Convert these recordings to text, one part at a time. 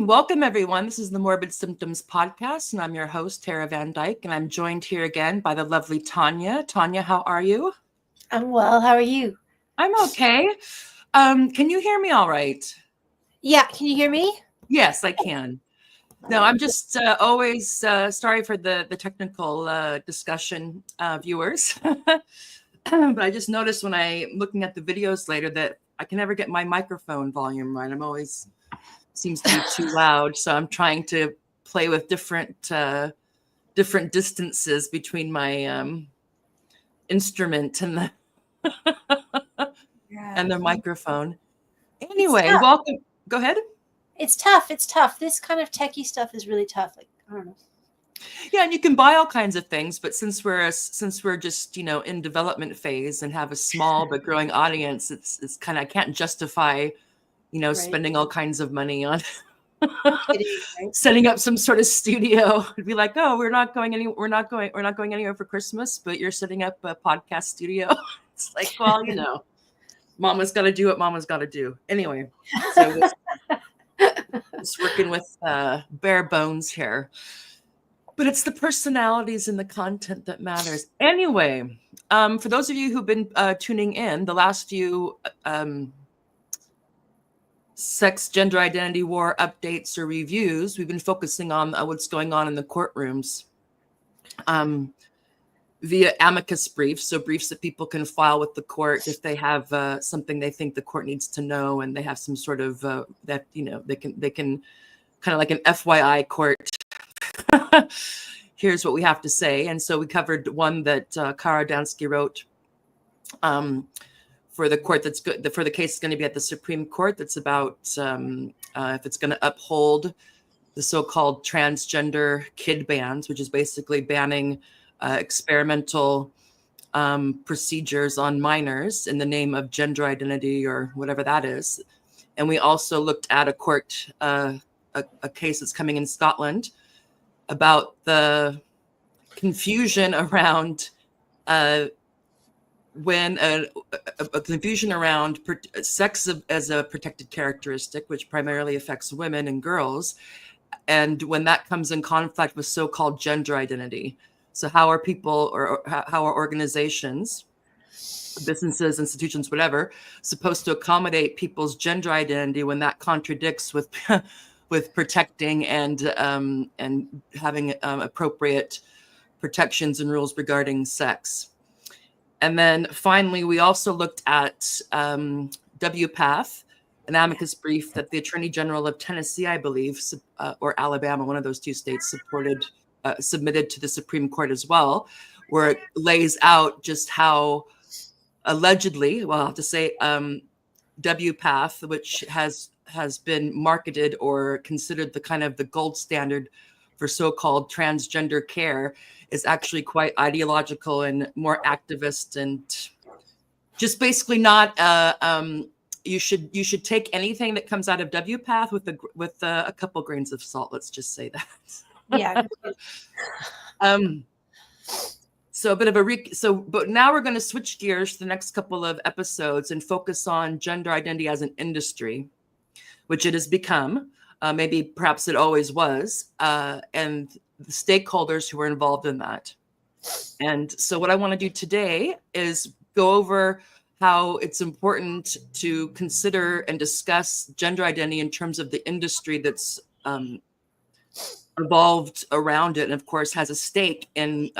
Welcome, everyone. This is the Morbid Symptoms podcast, and I'm your host, Tara Van Dyke, and I'm joined here again by the lovely Tanya. Tanya, how are you? I'm well. How are you? I'm okay. Can you hear me all right? Yeah. Can you hear me? Yes, I can. No, I'm just always sorry for the technical discussion, viewers. But I just noticed when I'm looking at the videos later that I can never get my microphone volume right. I'm always seems to be too loud. So I'm trying to play with different distances between my instrument and the microphone. Anyway, welcome. Go ahead. It's tough. It's tough. This kind of techie stuff is really tough. Like, I don't know. Yeah, and you can buy all kinds of things, but since we're just in development phase and have a small but growing audience, it's kind of I can't justify Right. spending all kinds of money on Kidding, right? setting up some sort of studio. It'd be like, oh, we're not going anywhere for Christmas, but you're setting up a podcast studio. It's like, well, Mama's got to do what Mama's got to do. Anyway, so it's working with bare bones here. But it's the personalities and the content that matters. Anyway, for those of you who've been tuning in, the last few sex, gender identity war updates or reviews, we've been focusing on what's going on in the courtrooms via amicus briefs, so briefs that people can file with the court if they have something they think the court needs to know, and they have some sort of that they can kind of like an FYI court. Here's what we have to say. And so we covered one that Kara Dansky wrote for the court that's good for the case is going to be at the Supreme Court. That's about if it's going to uphold the so-called transgender kid bans, which is basically banning experimental procedures on minors in the name of gender identity or whatever that is. And we also looked at a court, a case that's coming in Scotland about the confusion around sex as a protected characteristic, which primarily affects women and girls, and when that comes in conflict with so-called gender identity. So how are people or how are organizations, businesses, institutions, whatever, supposed to accommodate people's gender identity when that contradicts with with protecting and having appropriate protections and rules regarding sex. And then finally, we also looked at WPATH, an amicus brief that the Attorney General of Tennessee, I believe, or Alabama, one of those two states, submitted to the Supreme Court as well, where it lays out just how allegedly, well, I'll have to say, WPATH, which has been marketed or considered the kind of the gold standard for so-called transgender care, is actually quite ideological and more activist, and just basically not. You should take anything that comes out of WPATH with a couple grains of salt. Let's just say that. Yeah. So a bit of a but now we're going to switch gears to the next couple of episodes and focus on gender identity as an industry, which it has become. Maybe perhaps it always was, and the stakeholders who are involved in that. And so what I want to do today is go over how it's important to consider and discuss gender identity in terms of the industry that's evolved around it, and of course has a stake in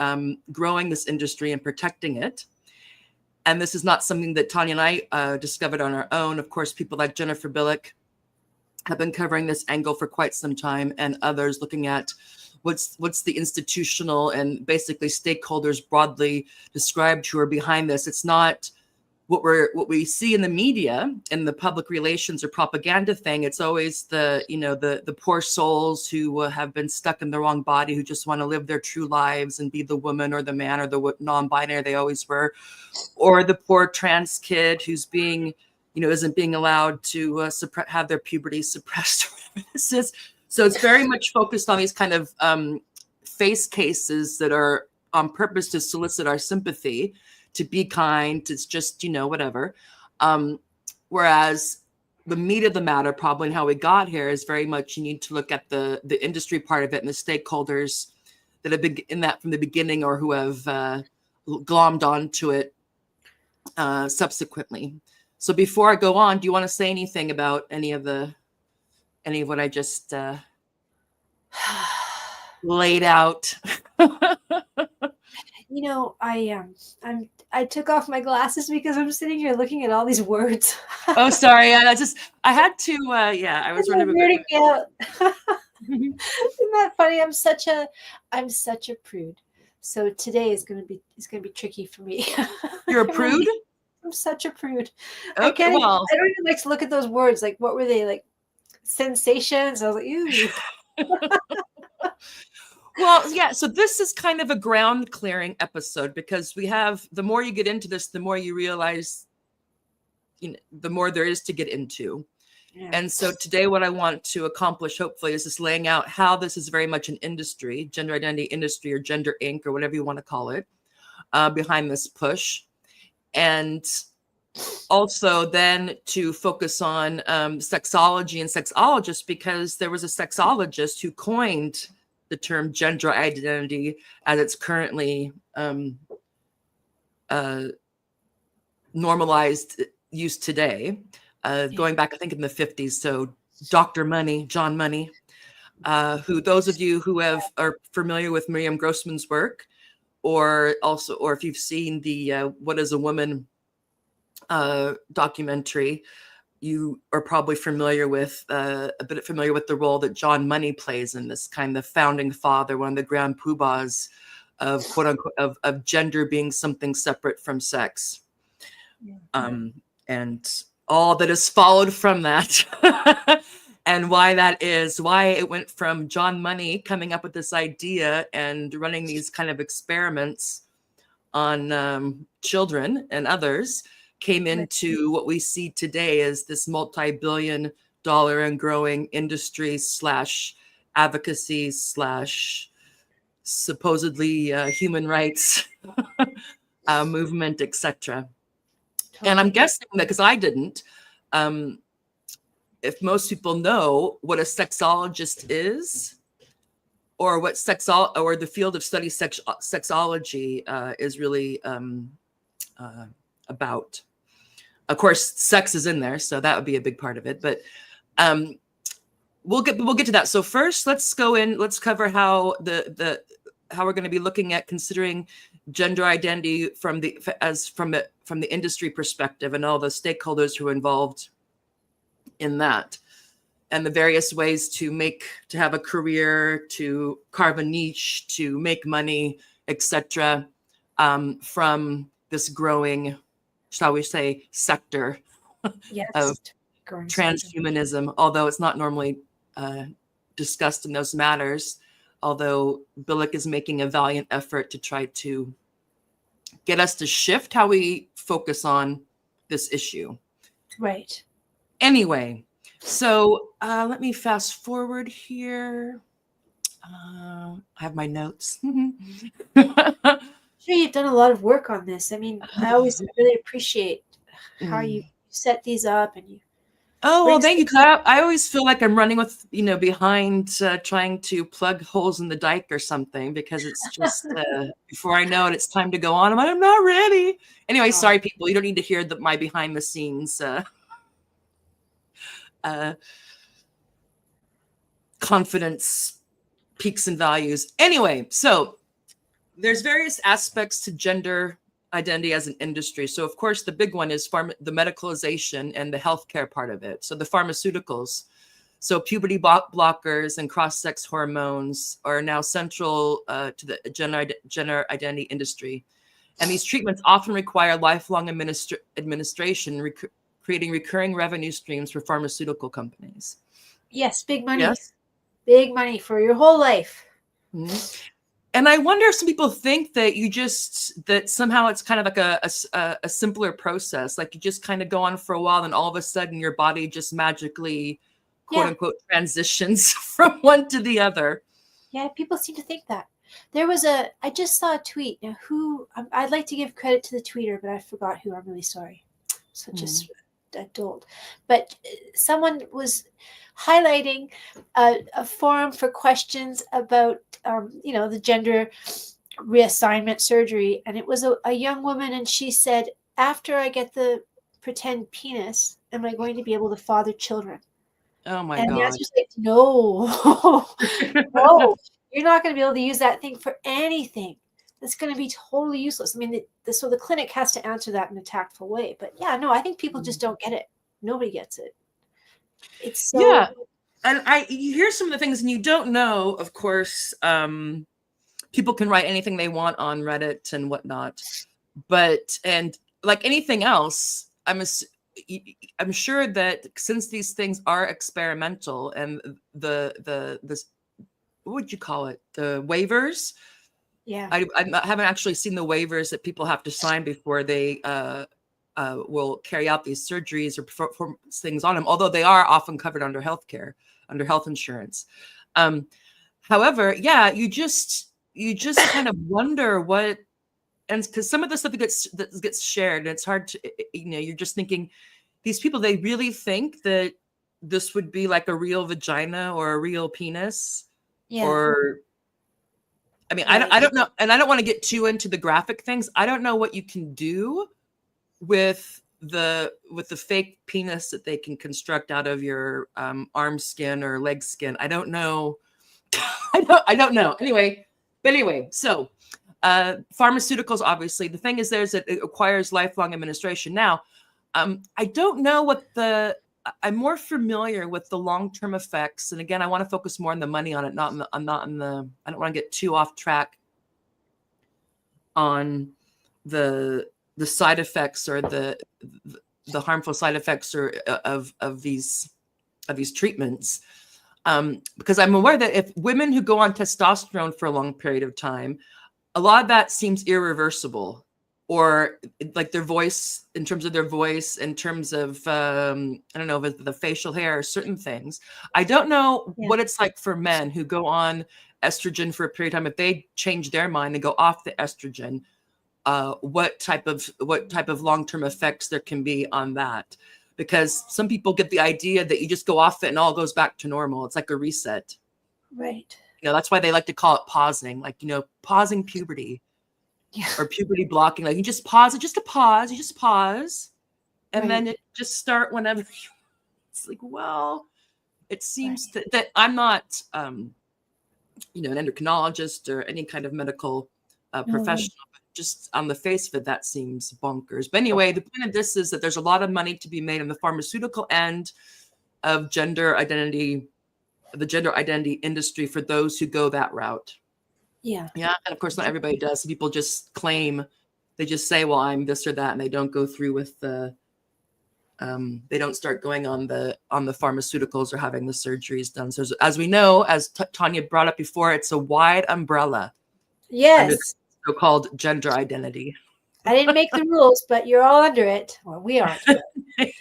growing this industry and protecting it. And this is not something that Tanya and I discovered on our own. Of course, people like Jennifer Billick have been covering this angle for quite some time, and others looking at what's the institutional and basically stakeholders broadly described who are behind this. It's not what we see in the media and the public relations or propaganda thing. It's always the poor souls who have been stuck in the wrong body, who just want to live their true lives and be the woman or the man or the non-binary they always were, or the poor trans kid who's being isn't being allowed to have their puberty suppressed or whatever this is. So it's very much focused on these kind of face cases that are on purpose to solicit our sympathy, to be kind, it's just, whatever. Whereas the meat of the matter, probably, and how we got here is very much you need to look at the industry part of it and the stakeholders that have been in that from the beginning or who have glommed onto it subsequently. So before I go on, do you want to say anything about any of what I just laid out? You know, I took off my glasses because I'm sitting here looking at all these words. Oh, sorry. I had to. Yeah, I was running a bit. Weirding me out. Isn't that funny? I'm such a prude. So today is gonna be tricky for me. You're a prude? I'm such a prude. Okay, I don't even like to look at those words. Like, what were they like? Sensations. I was like, ew. Well, yeah. So this is kind of a ground clearing episode because the more you get into this, the more you realize, the more there is to get into. Yeah. And so today what I want to accomplish, hopefully, is just laying out how this is very much an industry, gender identity industry or gender inc. or whatever you want to call it, behind this push. And also then to focus on sexology and sexologists, because there was a sexologist who coined the term gender identity as it's currently normalized use today. Going back, I think in the 50s. So Dr. Money, John Money, who those of you who are familiar with Miriam Grossman's work, or if you've seen the What is a Woman documentary, you are probably familiar with a bit familiar with the role that John Money plays in this, kind of founding father, one of the grand poobahs of quote unquote of gender being something separate from sex. Yeah. And all that has followed from that and why it went from John Money coming up with this idea and running these kind of experiments on children and others, came into what we see today as this multi-billion-dollar and growing industry / advocacy / supposedly human rights movement, etc. And I'm guessing that because I didn't, if most people know what a sexologist is, or what or the field of study sexology is really about. Of course, sex is in there, so that would be a big part of it. But we'll get to that. So first, let's go in. Let's cover how how we're going to be looking at considering gender identity from the industry perspective and all the stakeholders who are involved in that, and the various ways to have a career, to carve a niche, to make money, etc. From this growing, shall we say, sector of transhumanism, although it's not normally discussed in those matters, although Billick is making a valiant effort to try to get us to shift how we focus on this issue. Right. Anyway, so let me fast forward here. I have my notes. Sure, you've done a lot of work on this. I mean, I always really appreciate how you set these up and you. Oh, well, thank you. I always feel like I'm running with, behind trying to plug holes in the dike or something, because it's just before I know it, it's time to go on. I'm like, I'm not ready. Anyway, sorry, people. You don't need to hear my behind the scenes confidence peaks and values. Anyway, so there's various aspects to gender identity as an industry. So of course, the big one is the medicalization and the healthcare part of it. So the pharmaceuticals, so puberty blockers and cross-sex hormones are now central to the gender identity industry. And these treatments often require lifelong administration, creating recurring revenue streams for pharmaceutical companies. Yes, big money. Yes. Big money for your whole life. Mm-hmm. And I wonder if some people think that that somehow it's kind of like a simpler process. Like you just kind of go on for a while and all of a sudden your body just magically, quote unquote, transitions from one to the other. Yeah, people seem to think that. I just saw a tweet. Now, I'd like to give credit to the tweeter, but I forgot who. I'm really sorry. adult. But someone was highlighting a forum for questions about, the gender reassignment surgery. And it was a young woman, and she said, after I get the pretend penis, am I going to be able to father children? Oh my And the God. answer is like, no, no, you're not going to be able to use that thing for anything. That's going to be totally useless. I mean, so the clinic has to answer that in a tactful way. But yeah, no, I think people just don't get it. Nobody gets it. It's so. Yeah. And you hear some of the things and you don't know, of course, people can write anything they want on Reddit and whatnot, and like anything else, I'm sure that since these things are experimental and the what would you call it? The waivers. Yeah. I haven't actually seen the waivers that people have to sign before they will carry out these surgeries or perform things on them, although they are often covered under healthcare, under health insurance. However, yeah, you just kind of wonder what, and because some of the stuff that gets shared, and it's hard to, you're just thinking, these people, they really think that this would be like a real vagina or a real penis, Yeah. or I mean, Right. I don't know, and I don't want to get too into the graphic things. I don't know what you can do with the fake penis that they can construct out of your arm skin or leg skin. I don't know. I don't know. Anyway, so pharmaceuticals, obviously, the thing is, it requires lifelong administration. Now, I don't know what I'm more familiar with the long-term effects, and again, I want to focus more on the money on it, not in the. I don't want to get too off track on the side effects or the harmful side effects or of these treatments, because I'm aware that if women who go on testosterone for a long period of time, a lot of that seems irreversible, or like their voice, in terms of I don't know, the facial hair or certain things. I don't know what it's like for men who go on estrogen for a period of time. If they change their mind and go off the estrogen, what type of long-term effects there can be on that, because some people get the idea that you just go off it and all goes back to normal. It's like a reset. Right. That's why they like to call it pausing, like, pausing puberty. Yeah. Or puberty blocking. Like, you just pause it, just a pause. You just pause, and Right. then it just start whenever. It's like, well, it seems that I'm not, an endocrinologist or any kind of medical professional. But just on the face of it, that seems bonkers. But anyway, the point of this is that there's a lot of money to be made on the pharmaceutical end of the gender identity industry for those who go that route. Yeah. Yeah. And of course, not everybody does. People just claim, they just say, well, I'm this or that. And they don't go through with they don't start going on the pharmaceuticals or having the surgeries done. So as we know, as Tanya brought up before, it's a wide umbrella. Yes. Under the so-called gender identity. I didn't make the rules, but you're all under it. Well, we aren't.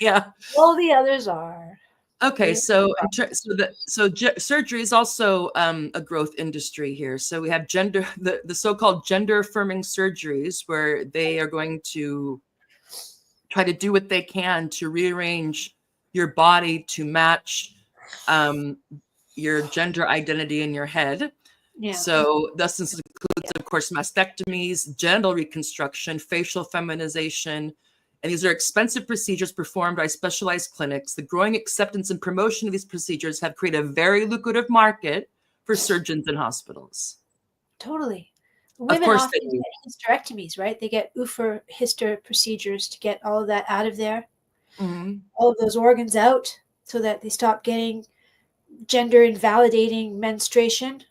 Yeah. All the others are. Okay, surgery is also a growth industry here. So we have the so-called gender affirming surgeries, where they are going to try to do what they can to rearrange your body to match your gender identity in your head. Yeah. So this includes, of course, mastectomies, genital reconstruction, facial feminization. And these are expensive procedures performed by specialized clinics. The growing acceptance and promotion of these procedures have created a very lucrative market for surgeons and hospitals. Totally. Women often get hysterectomies, right? They get hyster procedures to get all of that out of there, all of those organs out, so that they stop getting gender invalidating menstruation.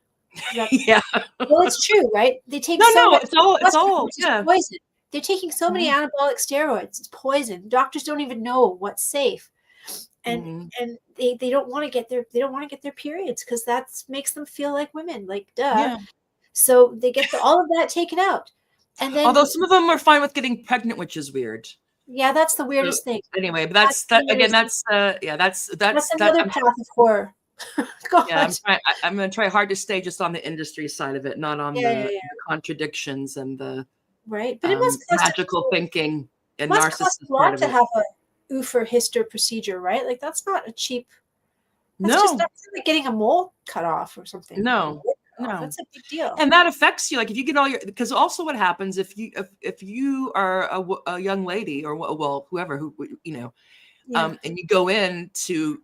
Yeah. Well, it's true, right? They take it's all poison. They're taking so many anabolic steroids. It's poison. Doctors don't even know what's safe, and they don't want to get their periods, because that makes them feel like women. Like, duh. Yeah. So they get all of that taken out, and then, although some of them are fine with getting pregnant, which is weird. Yeah, that's the weirdest thing. Anyway, but that's another path of horror. Yeah, I'm going to try hard to stay just on the industry side of it, not on the contradictions and the right. But it must magical thinking and narcissism. Cost a lot to have oofer hyster procedure, right? Like that's not a cheap. No, That's like getting a mole cut off or something. no, no. That's a big deal. And that affects you. Like if you get all your, because also what happens if you are a young lady or well, whoever, who, you know, Yeah. and you go in to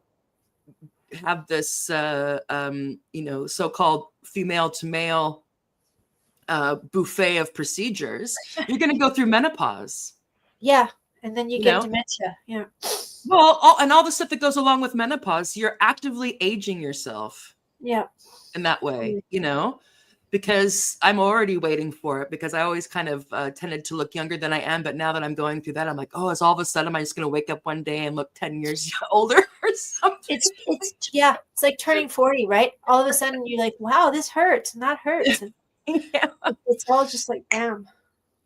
have this, you know, so-called female to male buffet of procedures, you're going to go through menopause. Yeah. And then you You get know, dementia. Yeah. well, and all the stuff that goes along with menopause, you're actively aging yourself Yeah. in that way, you know, because I'm already waiting for it because I always kind of tended to look younger than I am. But now that I'm going through that, I'm like, oh, is all of a sudden am I just going to wake up one day and look 10 years older or something? Yeah, it's like turning 40, right? All of a sudden you're like, wow, this hurts and that hurts. And Yeah. it's all just like, damn.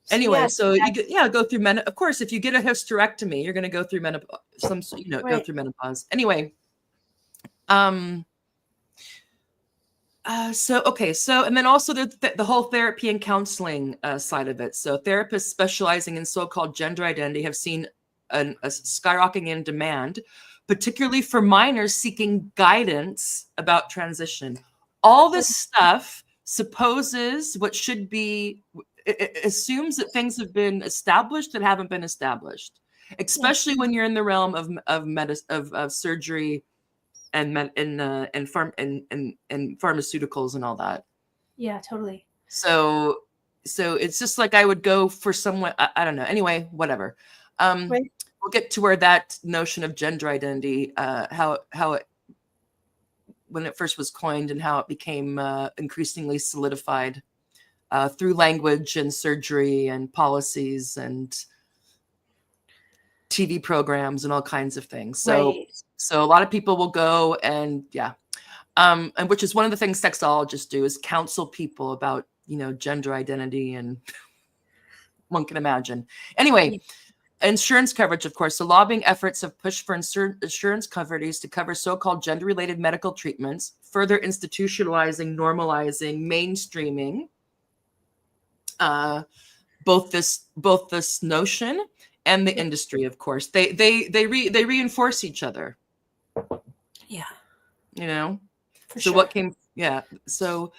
So, Anyway, yeah, so you go through of course, if you get a hysterectomy, you're going to go through menopause, go right. through menopause. Anyway, so and then also the whole therapy and counseling side of it. So therapists specializing in so-called gender identity have seen a skyrocketing in demand, particularly for minors seeking guidance about transition. All this stuff supposes what should be, it assumes that things have been established that haven't been established, especially when you're in the realm of surgery and pharmaceuticals and all that. Yeah, totally. So it's just like I would go for someone, I don't know. Anyway, whatever. Right. We'll get to where that notion of gender identity, how it, when it first was coined and how it became increasingly solidified through language and surgery and policies and TV programs and all kinds of things. So Right. so a lot of people will go and and which is one of the things sexologists do is counsel people about, you know, gender identity, and one can imagine. Anyway, insurance coverage, of course. So lobbying efforts have pushed for insurance companies to cover so-called gender-related medical treatments, further institutionalizing, normalizing, mainstreaming both this notion and the industry. Of course, they reinforce each other. Yeah. You know. For So sure. what came? Yeah. So,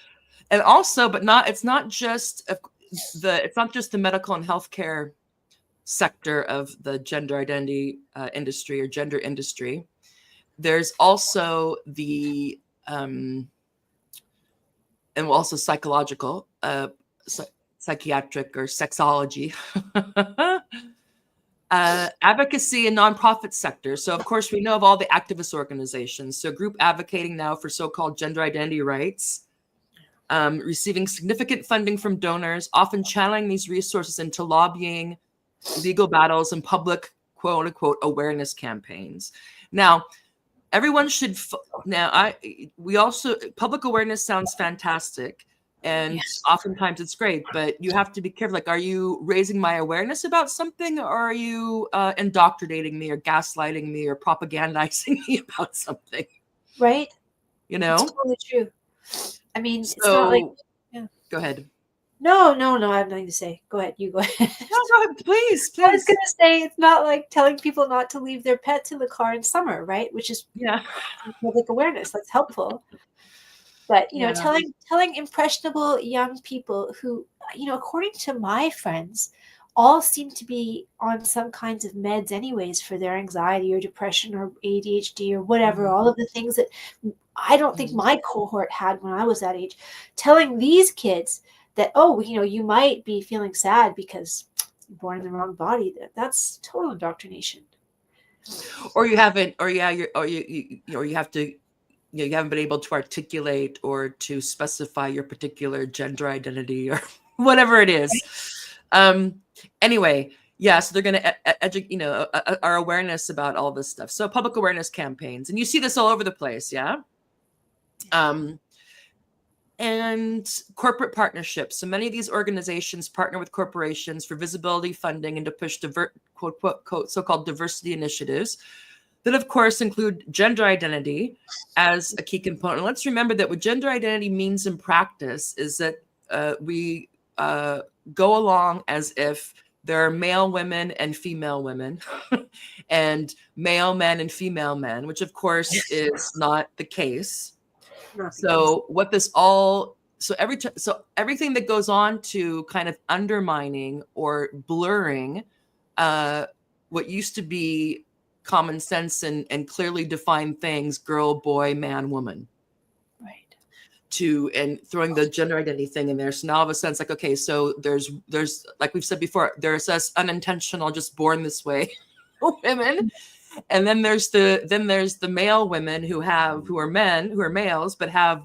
and also, but not. It's not just the medical and healthcare sector of the gender identity industry or gender industry. There's also the and also psychological, psychiatric or sexology, advocacy and nonprofit sector. So of course we know of all the activist organizations. So group advocating now for so-called gender identity rights, receiving significant funding from donors, often channeling these resources into lobbying, legal battles, and public quote unquote awareness campaigns. Now, everyone should public awareness sounds fantastic, and oftentimes it's great, but you have to be careful. Like, are you raising my awareness about something, or are you indoctrinating me or gaslighting me or propagandizing me about something? Right. You know, it's totally true. I mean, so it's not like go ahead. No, I have nothing to say. Go ahead. You go ahead. No, go ahead, please. I was going to say it's not like telling people not to leave their pets in the car in summer, right? Which is public awareness. That's helpful. But telling impressionable young people who, according to my friends, all seem to be on some kinds of meds anyways for their anxiety or depression or ADHD or whatever, all of the things that I don't think my cohort had when I was that age. Telling these kids that, you might be feeling sad because you're born in the wrong body. That's total indoctrination. Or you haven't, or you have to, you haven't been able to articulate or to specify your particular gender identity or whatever it is. Anyway, so they're going to educate, our awareness about all this stuff. So public awareness campaigns, and you see this all over the place. And corporate partnerships. So many of these organizations partner with corporations for visibility, funding, and to push quote, so-called diversity initiatives that, of course, include gender identity as a key component. Let's remember that what gender identity means in practice is that we go along as if there are male women and female women, and male men and female men, which of course is not the case. Not the case. So what this all so everything that goes on to kind of undermining or blurring what used to be common sense and clearly defined things, girl, boy, man, woman, Right. and throwing the gender identity thing in there. So now all of a sudden it's like, okay, so there's like we've said before, there's us unintentional, just born this way women. And then there's the male women who are males, but have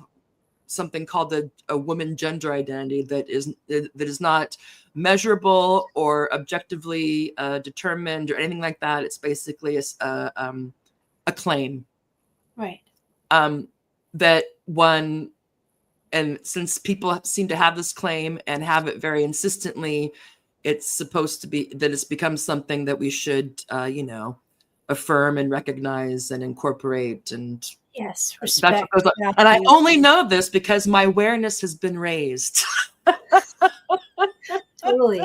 something called a woman gender identity that is not measurable or objectively determined or anything like that. It's basically a claim, Right. That one, and since people seem to have this claim and have it very insistently, it's supposed to be that it's become something that we should affirm and recognize and incorporate. And Yes, that's respect. what goes on. And I only know this because my awareness has been raised. Totally.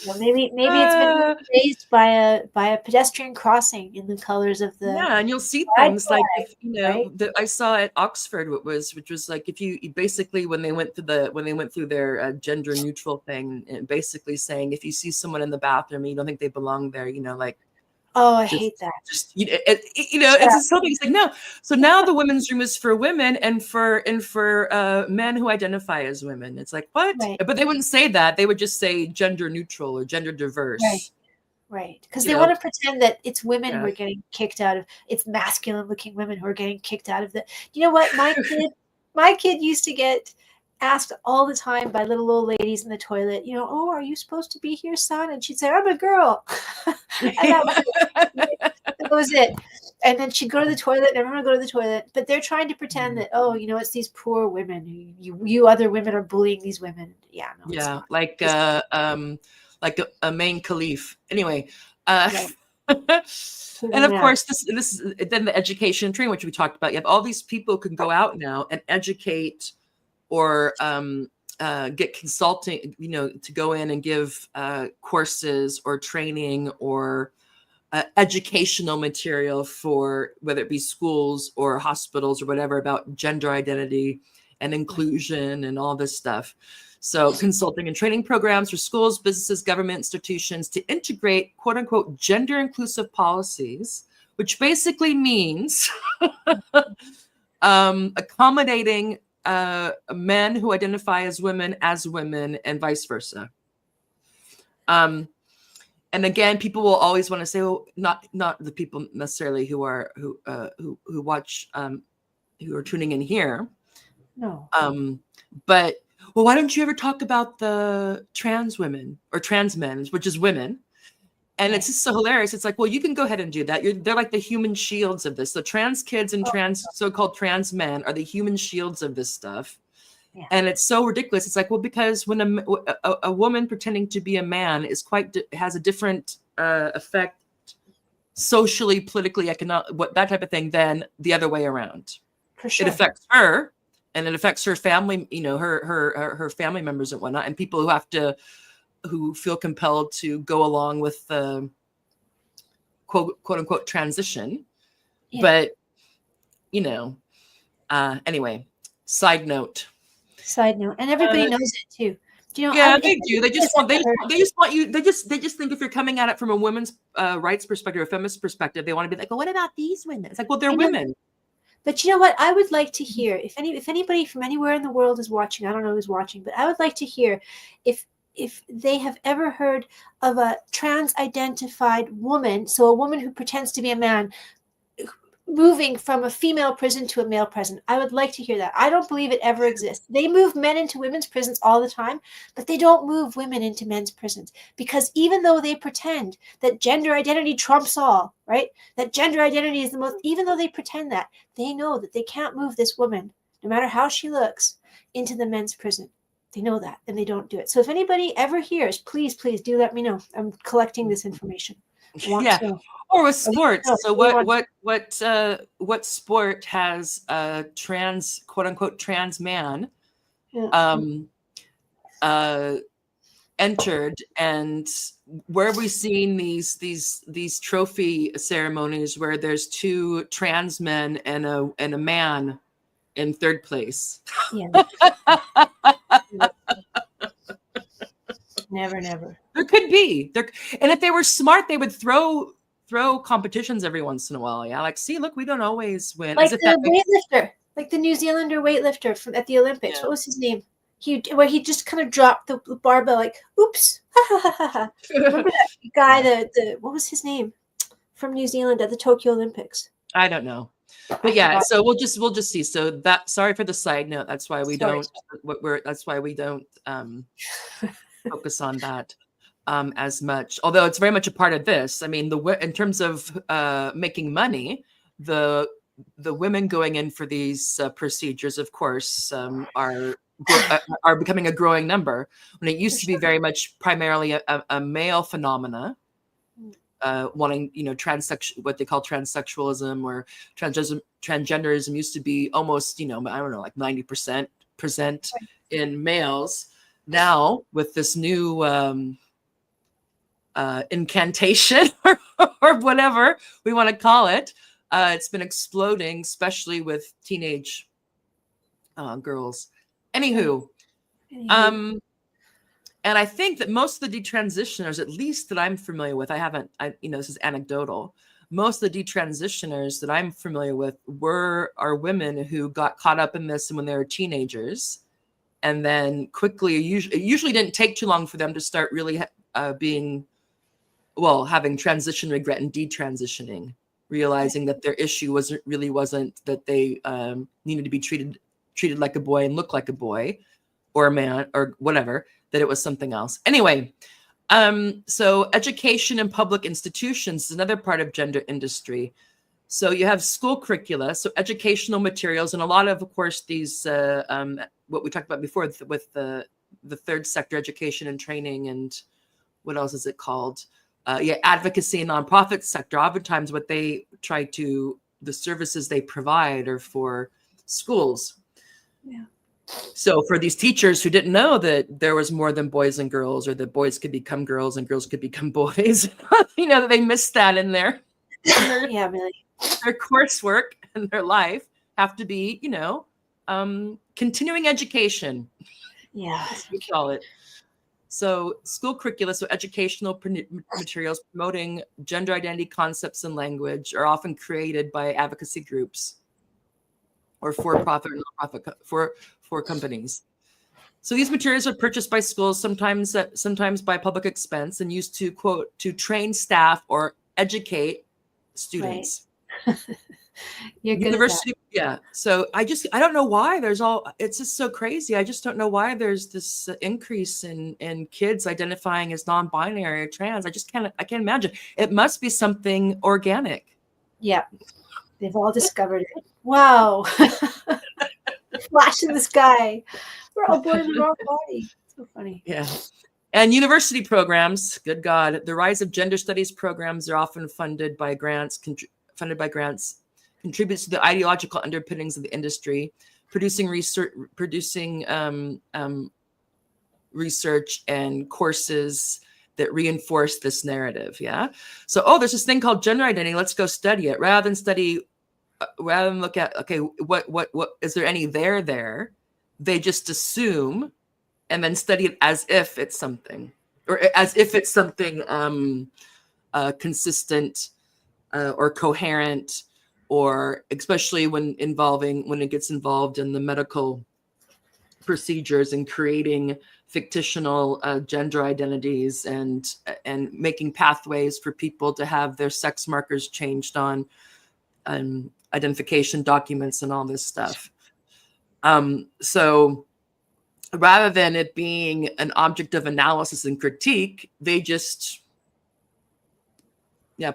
Well, maybe it's been raised by a pedestrian crossing in the colors of the and you'll see pride things like flag, right? that I saw at Oxford, which was like if you basically when they went through their gender neutral thing, and basically saying if you see someone in the bathroom and you don't think they belong there, like. Oh, I hate that. Just it's something. It's like no. So now the women's room is for women and for men who identify as women. It's like what? Right. But they wouldn't say that. They would just say gender neutral or gender diverse. Right. Because they want to pretend that it's women who are getting kicked out of. It's masculine-looking women who are getting kicked out of the. You know what? My kid used to get asked all the time by little old ladies in the toilet, oh, are you supposed to be here, son? And she'd say, I'm a girl. And that was it. And then she'd go to the toilet, and everyone would go to the toilet. But they're trying to pretend that, it's these poor women. You other women are bullying these women. Yeah. No, it's not. Like a main caliph. Anyway. Right. And of course, this is then the education training, which we talked about. You have all these people who can go out now and educate or get consulting, to go in and give courses or training or educational material for whether it be schools or hospitals or whatever about gender identity and inclusion and all this stuff. So consulting and training programs for schools, businesses, government institutions to integrate quote unquote gender inclusive policies, which basically means accommodating men who identify as women and vice versa. And again, people will always want to say, well, not the people necessarily who watch, who are tuning in here. No. But well, why don't you ever talk about the trans women or trans men, which is women? And it's just so hilarious. It's like, well, you can go ahead and do that. They're like the human shields of this. The trans kids and so-called trans men are the human shields of this stuff. Yeah. And it's so ridiculous. It's like, well, because when a woman pretending to be a man is has a different effect socially, politically, economic, that type of thing than the other way around. For sure. It affects her, and it affects her family, her family members and whatnot, and people who feel compelled to go along with the quote unquote transition. Yeah. But anyway, side note, and everybody knows it too. They do. They just want you. They just think if you're coming at it from a women's rights perspective, or feminist perspective, they want to be like, well, what about these women? It's like, well, they're women. But you know what? I would like to hear if anybody from anywhere in the world is watching. I don't know who's watching, but I would like to hear if they have ever heard of a trans-identified woman, so a woman who pretends to be a man, moving from a female prison to a male prison. I would like to hear that. I don't believe it ever exists. They move men into women's prisons all the time, but they don't move women into men's prisons, because even though they pretend that gender identity trumps all, right? That gender identity is the most, even though they pretend that, they know that they can't move this woman, no matter how she looks, into the men's prison. They know that, and they don't do it. So if anybody ever hears, please do let me know. I'm collecting this information. Or with sports. So what sport has a quote unquote trans man entered, and where are we seeing these trophy ceremonies where there's 2 trans men and a man in 3rd place? Yeah. Never. There could be there, and if they were smart, they would throw competitions every once in a while. Yeah, like, see, look, we don't always win. Like As if that the weightlifter, like the New Zealander weightlifter from at the Olympics. Yeah. What was his name? Where he just kind of dropped the barbell, like, oops. Remember that guy? The what was his name from New Zealand at the Tokyo Olympics? I don't know. But yeah, so we'll just see. So that, sorry for the side note. That's why we don't focus on that as much. Although it's very much a part of this. I mean, in terms of making money, the women going in for these procedures, of course, are becoming a growing number. When it used to be very much primarily a male phenomena. Wanting, what they call transsexualism or transgenderism used to be almost, I don't know, like 90% present in males. Now with this new incantation or whatever we want to call it, it's been exploding, especially with teenage girls. Anywho. And I think that most of the detransitioners, at least that I'm familiar with, this is anecdotal. Most of the detransitioners that I'm familiar with are women who got caught up in this when they were teenagers. And then quickly, it usually didn't take too long for them to start really having transition regret and detransitioning, realizing that their issue wasn't that they needed to be treated like a boy and look like a boy or a man or whatever, that it was something else. Anyway, so education in public institutions is another part of gender industry. So you have school curricula, so educational materials, and a lot of course, these, what we talked about before with the 3rd sector, education and training, and what else is it called? Advocacy and nonprofit sector. Oftentimes what they the services they provide are for schools. Yeah. So for these teachers who didn't know that there was more than boys and girls, or that boys could become girls and girls could become boys, that they missed that in their really. Their coursework and their life have to be, continuing education. Yeah, we call it. So school curricula, so educational materials promoting gender identity concepts and language, are often created by advocacy groups or for-profit or nonprofit for companies. So these materials are purchased by schools, sometimes by public expense, and used to, quote, to train staff or educate students. Right. University, yeah. So I don't know why it's just so crazy. I just don't know why there's this increase in kids identifying as non-binary or trans. I can't imagine. It must be something organic. Yeah. They've all discovered it. Wow. Flash in the sky. We're all born in the wrong body. So funny. Yeah. And university programs, good God, the rise of gender studies programs are often funded by grants, contributes to the ideological underpinnings of the industry, producing research and courses that reinforce this narrative. Yeah. So, there's this thing called gender identity. Let's go study it rather than look at, okay, what is there any there? They just assume and then study it as if it's something, or as if it's something consistent or coherent, or especially when it gets involved in the medical procedures and creating fictional gender identities and making pathways for people to have their sex markers changed on identification documents and all this stuff. So rather than it being an object of analysis and critique, they just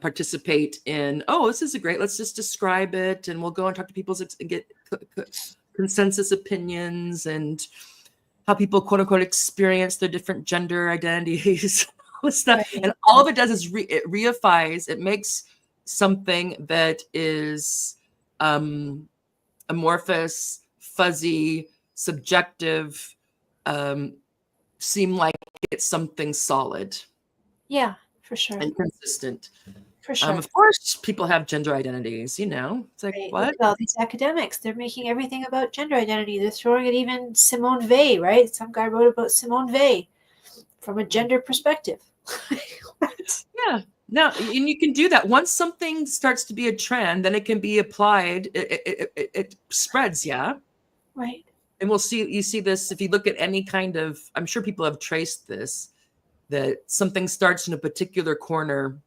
participate in, this is let's just describe it, and we'll go and talk to people and get consensus opinions and how people, quote unquote, experience their different gender identities, all this stuff. Right. And all of it does is it reifies, it makes something that is amorphous, fuzzy, subjective, seem like it's something solid Yeah, for sure. and consistent. For sure. Of course, people have gender identities, you know. It's like, Right. Look what? at all these academics. They're making everything about gender identity. They're throwing it even Simone Weil, right? Some guy wrote about Simone Weil from a gender perspective. What? Yeah. No, and you can do that. Once something starts to be a trend, then it can be applied. It spreads, yeah. Right. And you see this if you look at any kind of, I'm sure people have traced this, that something starts in a particular corner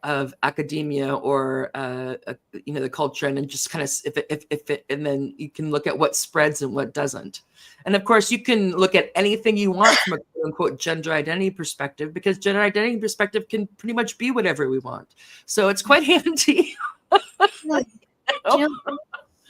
of academia or the culture, and then just kind of if it, and then you can look at what spreads and what doesn't. And of course, you can look at anything you want from a quote unquote gender identity perspective, because gender identity perspective can pretty much be whatever we want. So it's quite handy. Look, I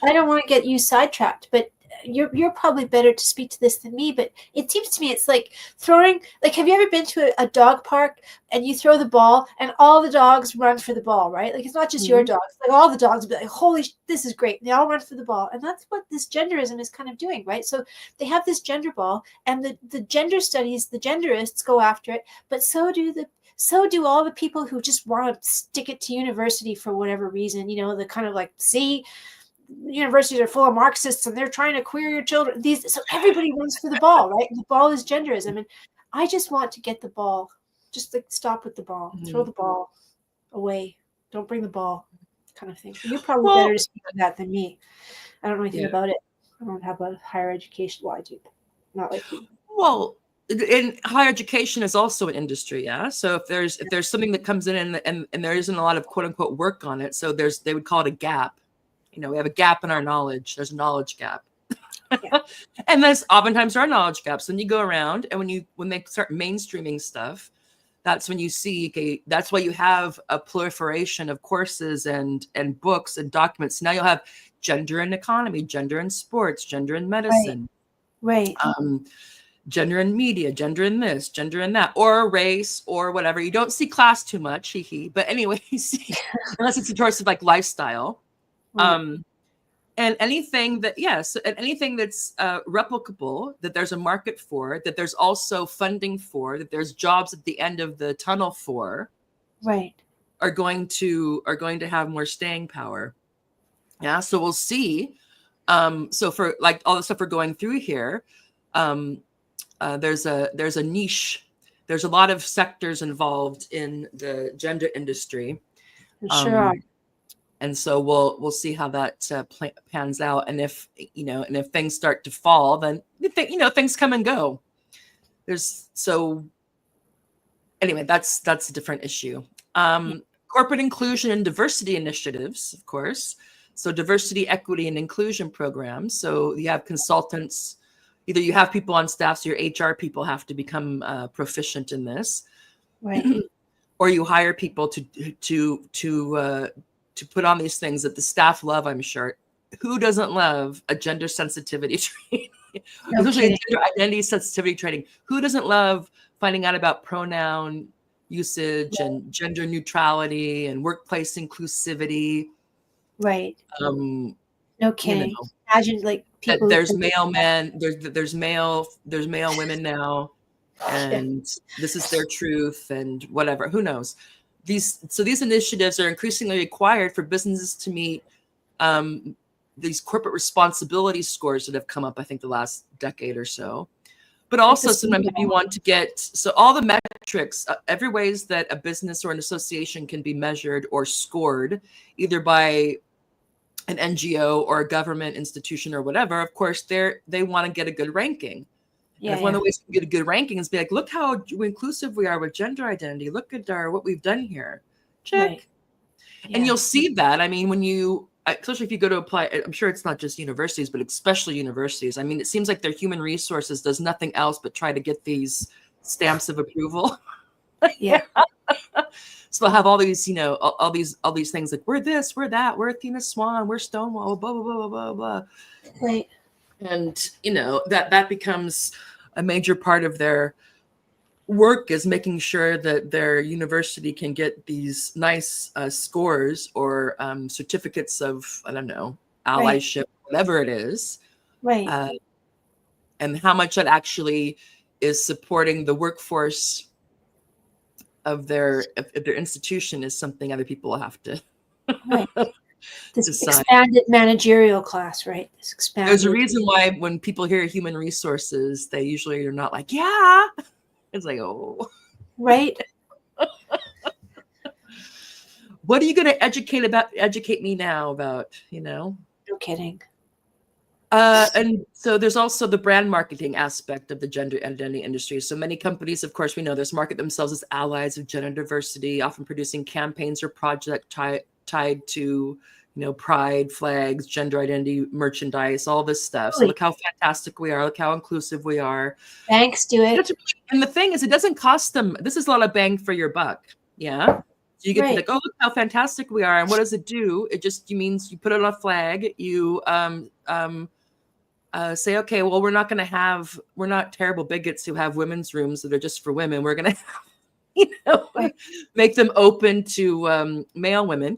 don't want to get you sidetracked, but you're probably better to speak to this than me. But it seems to me it's like throwing. Like, have you ever been to a dog park and you throw the ball and all the dogs run for the ball, right? Like, it's not just your dogs. Like, all the dogs will be like, "Holy, this is great!" They all run for the ball, and that's what this genderism is kind of doing, right? So they have this gender ball, and the gender studies, the genderists go after it, but so do all the people who just want to stick it to university for whatever reason. You know, the kind of like, see, universities are full of Marxists and they're trying to queer your children. So everybody runs for the ball, right? And the ball is genderism. And I just want to get the ball. Just like, stop with the ball. Throw the ball away. Don't bring the ball, kind of thing. You're probably better to speak to that than me. I don't know anything about it. I don't have a higher education. Well, I do, but not like you. Well, in higher education is also an industry, yeah. So if there's something that comes in and there isn't a lot of quote unquote work on it, so they would call it a gap. You know, we have a gap in our knowledge. There's a knowledge gap. Yeah. And there's oftentimes there are knowledge gaps. When you go around and when they start mainstreaming stuff, that's when you see, okay, that's why you have a proliferation of courses and books and documents. Now you'll have gender in economy, gender in sports, gender in medicine, right. Gender in media, gender in this, gender in that, or race or whatever. You don't see class too much, but anyway, you see, unless it's in terms of like lifestyle. Right. And anything that, and anything that's replicable, that there's a market for, that there's also funding for, that there's jobs at the end of the tunnel for, right, are going to have more staying power. Yeah, so we'll see. So for like all the stuff we're going through here, there's a niche. There's a lot of sectors involved in the gender industry. Sure. And so we'll see how that pans out. And if things start to fall, then things come and go. Anyway, that's a different issue. Corporate inclusion and diversity initiatives, of course. So diversity, equity, and inclusion programs. So you have consultants. Either you have people on staff, so your HR people have to become proficient in this, right? Or you hire people to put on these things that the staff love, I'm sure. Who doesn't love a gender sensitivity training? Especially a gender identity sensitivity training. Who doesn't love finding out about pronoun usage and gender neutrality and workplace inclusivity? Right. No kidding. Imagine like people. There's male men. There's male women now, and this is their truth and whatever. Who knows? These initiatives are increasingly required for businesses to meet these corporate responsibility scores that have come up, I think, the last decade or so. But also sometimes if you want to get, all the metrics, every ways that a business or an association can be measured or scored, either by an NGO or a government institution or whatever, of course, they want to get a good ranking. Yeah, and one of the ways to get a good ranking is be like, look how inclusive we are with gender identity. Look at what we've done here. Check. Right. Yeah. And you'll see that. I mean, when you, especially if you go to apply, I'm sure it's not just universities, but especially universities. I mean, it seems like their human resources does nothing else but try to get these stamps of approval. Yeah. So they'll have all these, all these things like, we're this, we're that, we're Athena Swan, we're Stonewall, blah, blah, blah, blah, blah. Right. And, that becomes a major part of their work, is making sure that their university can get these nice scores or certificates of, I don't know, allyship, whatever it is. Right. And how much that actually is supporting the workforce of their institution is something other people will have to Right. This decide. expanded managerial class, right? This There's a expanded. reason why when people hear human resources, they usually are not like, yeah. It's like, oh. Right. What are you going to educate me now about, No kidding. And so there's also the brand marketing aspect of the gender identity industry. So many companies, of course, we know this, market themselves as allies of gender diversity, often producing campaigns or project tied to, pride flags, gender identity, merchandise, all this stuff. So look how fantastic we are. Look how inclusive we are. Thanks, do it. And the thing is, it doesn't cost them. This is a lot of bang for your buck. Yeah. So you get to be like, oh, look how fantastic we are. And what does it do? It just means you put it on a flag. You say, okay, well, we're not terrible bigots who have women's rooms that are just for women. We're going to, make them open to male women.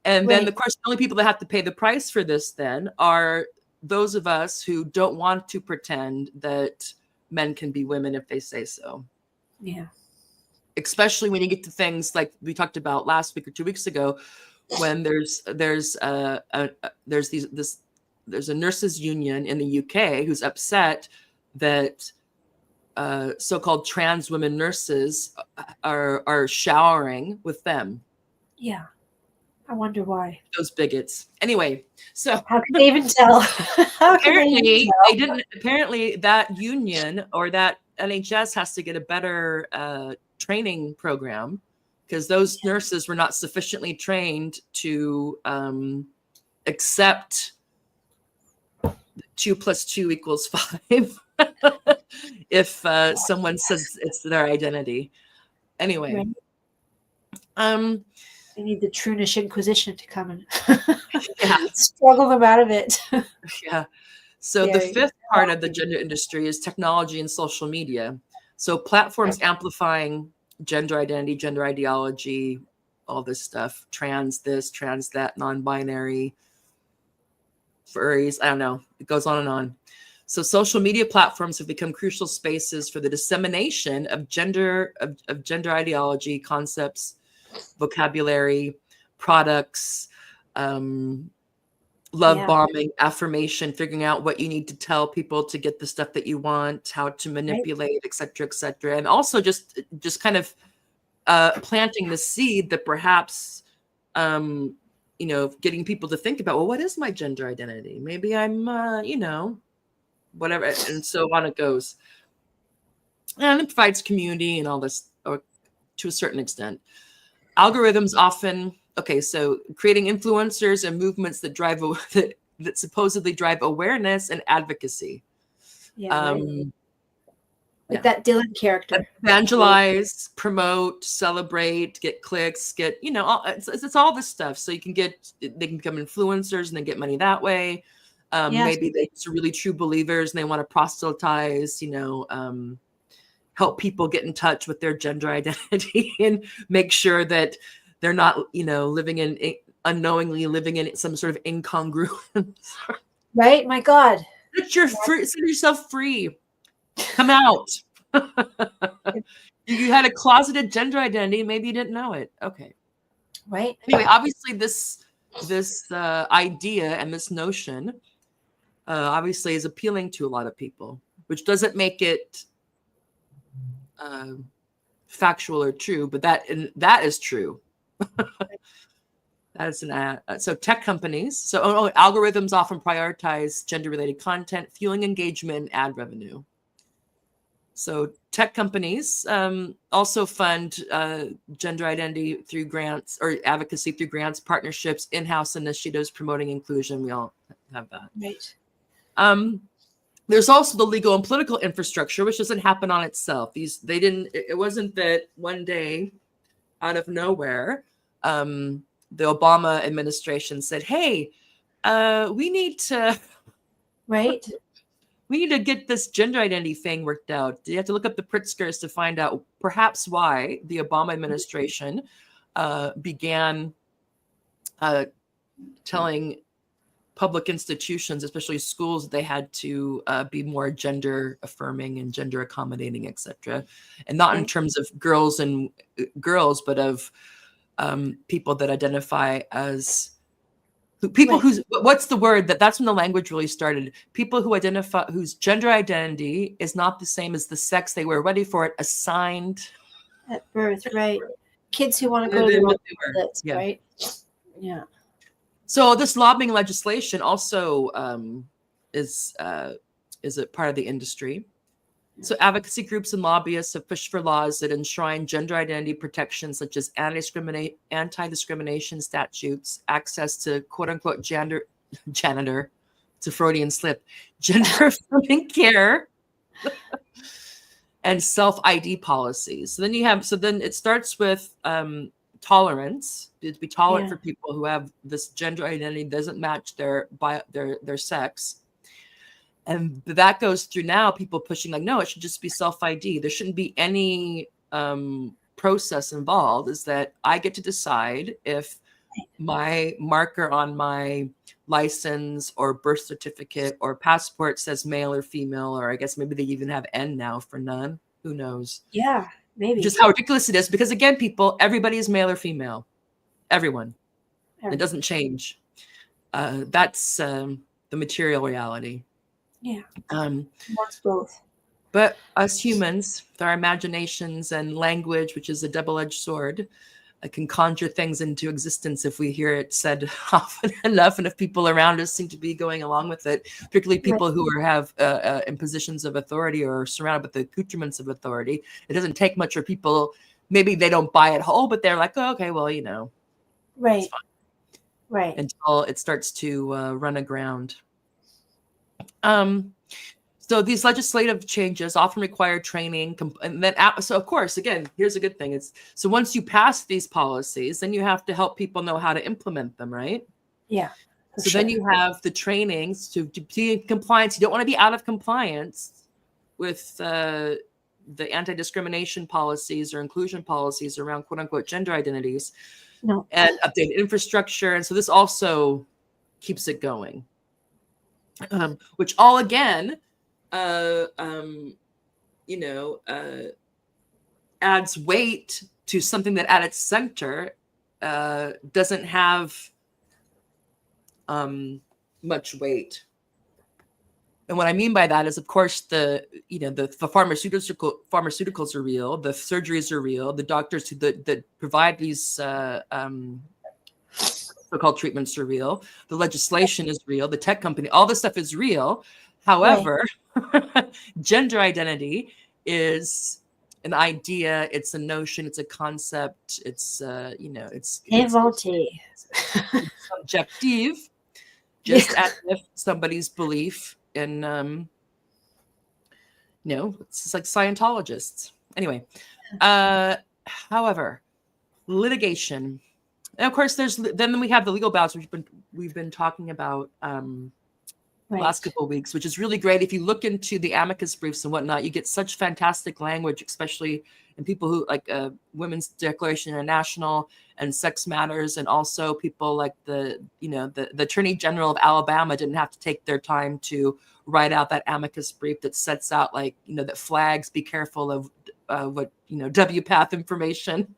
And then, of course, the only people that have to pay the price for this then are those of us who don't want to pretend that men can be women if they say so. Yeah. Especially when you get to things like we talked about last week or 2 weeks ago, when there's a nurses union in the UK who's upset that so-called trans women nurses are showering with them. Yeah. I wonder why. Those bigots. Anyway, so how can they even tell? Apparently that union or that NHS has to get a better training program because those nurses were not sufficiently trained to accept 2 + 2 = 5 if someone says it's their identity. Anyway. They need the Trunish Inquisition to come and struggle them out of it. Yeah. So the fifth part of the gender industry is technology and social media. So platforms amplifying gender identity, gender ideology, all this stuff, trans this, trans that, non-binary, furries, I don't know. It goes on and on. So social media platforms have become crucial spaces for the dissemination of gender ideology, concepts, vocabulary, products, love bombing, affirmation, figuring out what you need to tell people to get the stuff that you want, how to manipulate, et cetera, and also just kind of planting the seed that perhaps getting people to think about, well, what is my gender identity? Maybe I'm whatever, and so on it goes. And it provides community and all this, or to a certain extent. Algorithms often, so creating influencers and movements that drive that supposedly drive awareness and advocacy. Like that Dylan character. Evangelize, promote, celebrate, get clicks, get, it's all this stuff. So they can become influencers and they get money that way. Maybe they're really true believers and they want to proselytize, help people get in touch with their gender identity and make sure that they're not, unknowingly living in some sort of incongruence. Right? My God. Set yourself free. Come out. You had a closeted gender identity. Maybe you didn't know it. Okay. Right. Anyway, obviously this idea and this notion obviously is appealing to a lot of people, which doesn't make it factual or true, but that is true. That is so tech companies. So algorithms often prioritize gender-related content, fueling engagement and ad revenue. So tech companies also fund gender identity through grants or advocacy through grants, partnerships, in-house initiatives promoting inclusion. We all have that. Right. There's also the legal and political infrastructure, which doesn't happen on itself. It wasn't that one day out of nowhere, the Obama administration said, hey, we need to get this gender identity thing worked out. You have to look up the Pritzkers to find out perhaps why the Obama administration began telling public institutions, especially schools, they had to be more gender affirming and gender accommodating, etc. And not in terms of girls, but of people that identify as people whose, what's the word, that's when the language really started. People who identify, whose gender identity is not the same as the sex they were ready for it assigned at birth, right? Kids who want to go to the toilets, right? Yeah. So this lobbying legislation also is a part of the industry. So advocacy groups and lobbyists have pushed for laws that enshrine gender identity protections, such as anti-discrimination statutes, access to quote unquote janitor, it's a Freudian slip, gender affirming care, and self-ID policies. So then it starts with tolerance, to be tolerant for people who have this gender identity doesn't match their sex. And that goes through now people pushing like, no, it should just be self-ID. There shouldn't be any process involved. Is that I get to decide if my marker on my license or birth certificate or passport says male or female, or I guess maybe they even have N now for none. Who knows? Yeah, maybe. Just how ridiculous it is. Because again, people, everybody is male or female. Everyone. It doesn't change. That's the material reality. Yeah. Wants both. But us humans, with our imaginations and language, which is a double-edged sword, can conjure things into existence if we hear it said often enough, and if people around us seem to be going along with it, particularly people who have in positions of authority or surrounded with the accoutrements of authority. It doesn't take much for people. Maybe they don't buy it whole, but they're like, oh, okay, well, you know, right, it's fine. Right, until it starts to run aground. So these legislative changes often require training, and then so of course, again, here's a good thing: so once you pass these policies, then you have to help people know how to implement them, right? Yeah. So then you have the trainings to be in compliance. You don't want to be out of compliance with the anti-discrimination policies or inclusion policies around quote unquote gender identities, and updated infrastructure, and so this also keeps it going. Which all again, adds weight to something that at its center doesn't have much weight. And what I mean by that is, of course, the pharmaceuticals are real, the surgeries are real, the doctors that provide these so-called treatments are real. The legislation is real. The tech company, all this stuff is real. However, gender identity is an idea. It's a notion. It's a concept. It's it's subjective. Just as if somebody's belief in it's like Scientologists. Anyway, however, litigation. And of course, then we have the legal battles, which we've been talking about last couple of weeks, which is really great. If you look into the amicus briefs and whatnot, you get such fantastic language, especially in people who like Women's Declaration International and Sex Matters, and also people like the Attorney General of Alabama didn't have to take their time to write out that amicus brief that sets out that flags, be careful of what WPATH information.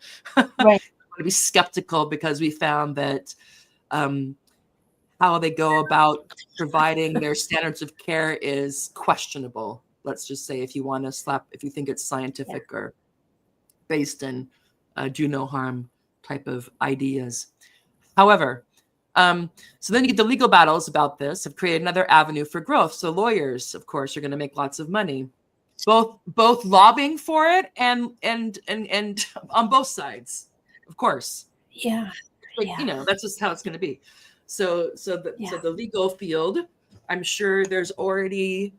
Right. To be skeptical because we found that how they go about providing their standards of care is questionable. Let's just say if you think it's scientific or based in do no harm type of ideas. However, so then you get the legal battles about this have created another avenue for growth. So lawyers, of course, are going to make lots of money, both lobbying for it and on both sides. Of course. Yeah. That's just how it's going to be. So the legal field, I'm sure there's already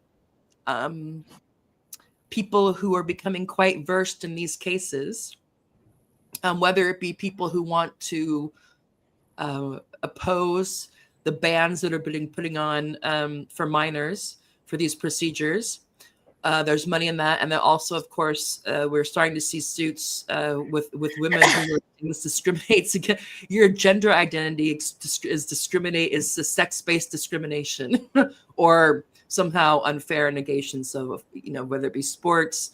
people who are becoming quite versed in these cases, whether it be people who want to oppose the bans that are being putting on for minors for these procedures, There's money in that, and then also, of course, we're starting to see suits with women who are this discriminates against your gender identity is the sex-based discrimination or somehow unfair negation. So whether it be sports,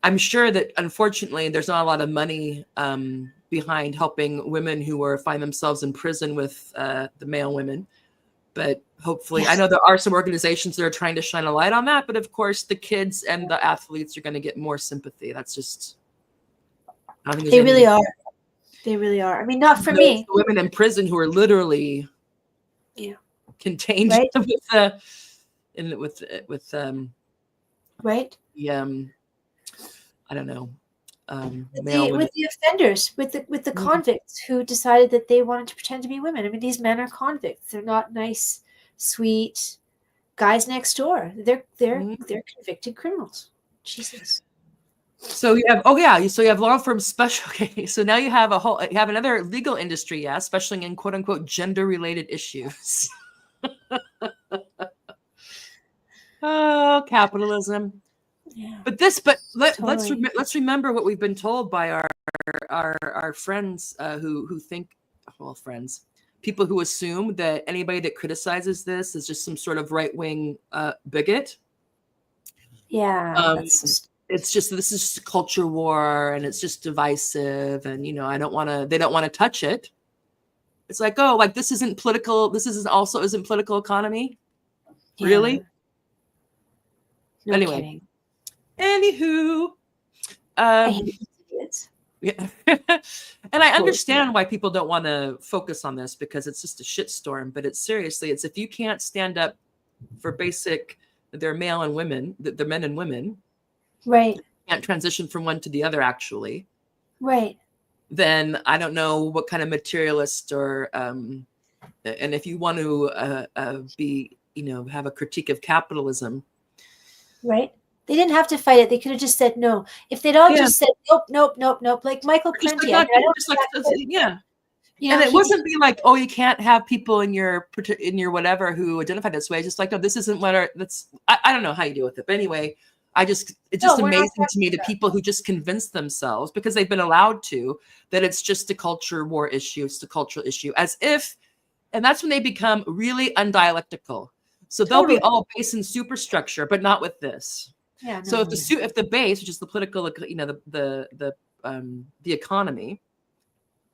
I'm sure that unfortunately there's not a lot of money behind helping women who find themselves in prison with the male women. But hopefully, I know there are some organizations that are trying to shine a light on that. But of course, the kids and the athletes are going to get more sympathy. That's just, I don't think they really are. They really are. I mean, not for me. The women in prison who are literally contained right? with right. I don't know. With the offenders, with the convicts who decided that they wanted to pretend to be women. I mean, these men are convicts. They're not nice, sweet guys next door. They're convicted criminals. Jesus. So you have so you have law firms special. Okay, so now you have another legal industry, especially in quote unquote gender related issues. Oh, capitalism. Yeah. But let's remember what we've been told by our friends who think, well, friends, people who assume that anybody that criticizes this is just some sort of right-wing bigot. Yeah. It's just, this is just a culture war and it's just divisive, and they don't want to touch it. It's like, oh, like this isn't political economy. Yeah. Really? No anyway. Kidding. Anywho, I hate idiots. Yeah. And I understand why people don't want to focus on this, because it's just a shitstorm. But it's if you can't stand up for basic, they're male and women, they're men and women, right? Can't transition from one to the other, actually, right? Then I don't know what kind of materialist or and if you want to be, have a critique of capitalism, right? They didn't have to fight it. They could have just said no. If they'd all just said nope, like Michael Prenti. And it wasn't be like, oh, you can't have people in your whatever who identify this way. Just like, no, this isn't what I don't know how you deal with it. But anyway, it's just amazing to me the people who just convince themselves, because they've been allowed to, that it's just a culture war issue. It's a cultural issue, as if, and that's when they become really undialectical. So they'll be all based in superstructure, but not with this. Yeah. So if the base, which is the political, the economy,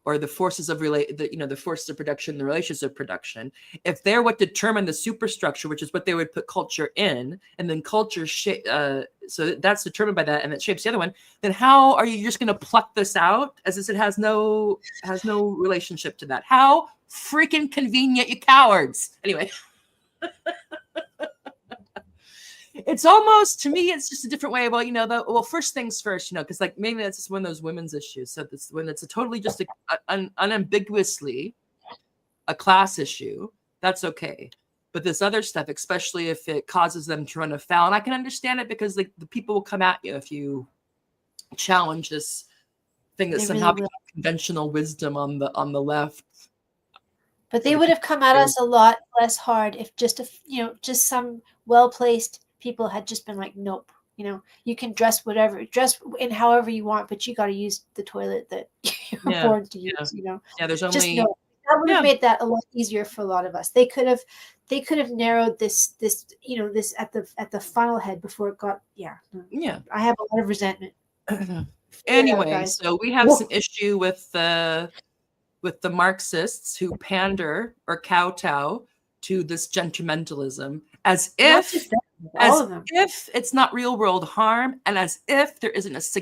or the forces of the forces of production, the relations of production, if they're what determine the superstructure, which is what they would put culture in, and then culture so that's determined by that, and it shapes the other one, then how are you just going to pluck this out as if it has no relationship to that? How freaking convenient, you cowards! Anyway. It's almost, to me, it's just a different way about, first things first, because like maybe that's just one of those women's issues. So when it's a totally just unambiguously a class issue, that's okay. But this other stuff, especially if it causes them to run afoul, and I can understand it, because the people will come at you if you challenge this thing that somehow became conventional wisdom on the left. But they would have come at us a lot less hard if just some well-placed people had just been like, nope, you can dress in however you want, but you got to use the toilet that you're born to use. There's only just know. That would have made that a lot easier for a lot of us. They could have narrowed this at the funnel head before it got. I have a lot of resentment. Anyway, so we have some issue with the Marxists who pander or kowtow to this gentlementalism, as if it's not real world harm, and as if there isn't this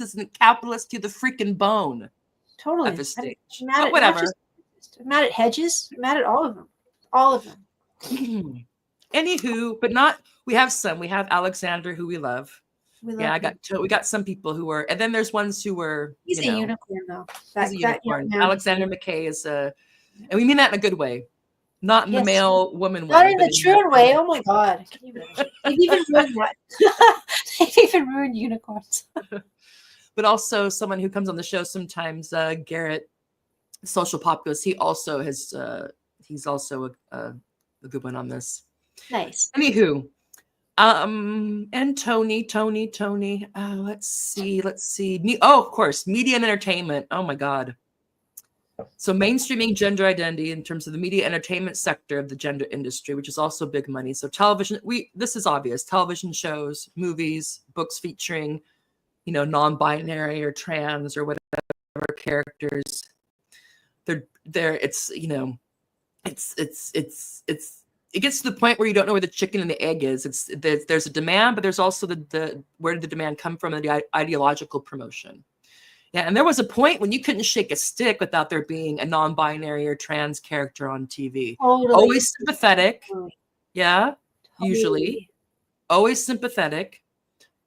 isn't capitalist to the freaking bone. Totally. At this stage. I'm whatever. I'm mad at Hedges. I'm mad at all of them. All of them. Anywho, but not. We have Alexander, who we love. We got some people who were, and then there's ones who were. He's a unicorn, though. He's a unicorn. Alexander McKay is and we mean that in a good way, not in the male woman way. Not in the true way. Oh my God! Can you imagine? They've even ruined that. They've even ruined unicorns. But also someone who comes on the show sometimes, Garrett, social populist. He also has. He's also a good one on this. Nice. Anywho. And Tony. Let's see. Oh, of course, media and entertainment. Oh my God. So mainstreaming gender identity in terms of the media entertainment sector of the gender industry, which is also big money. So television, this is obvious. Television shows, movies, books featuring, non-binary or trans or whatever characters. It's it gets to the point where you don't know where the chicken and the egg is. There's a demand, but there's also the where did the demand come from, and the ideological promotion. Yeah, and there was a point when you couldn't shake a stick without there being a non-binary or trans character on TV. Totally. Always sympathetic. Totally. Yeah, Totally. usually. Always sympathetic.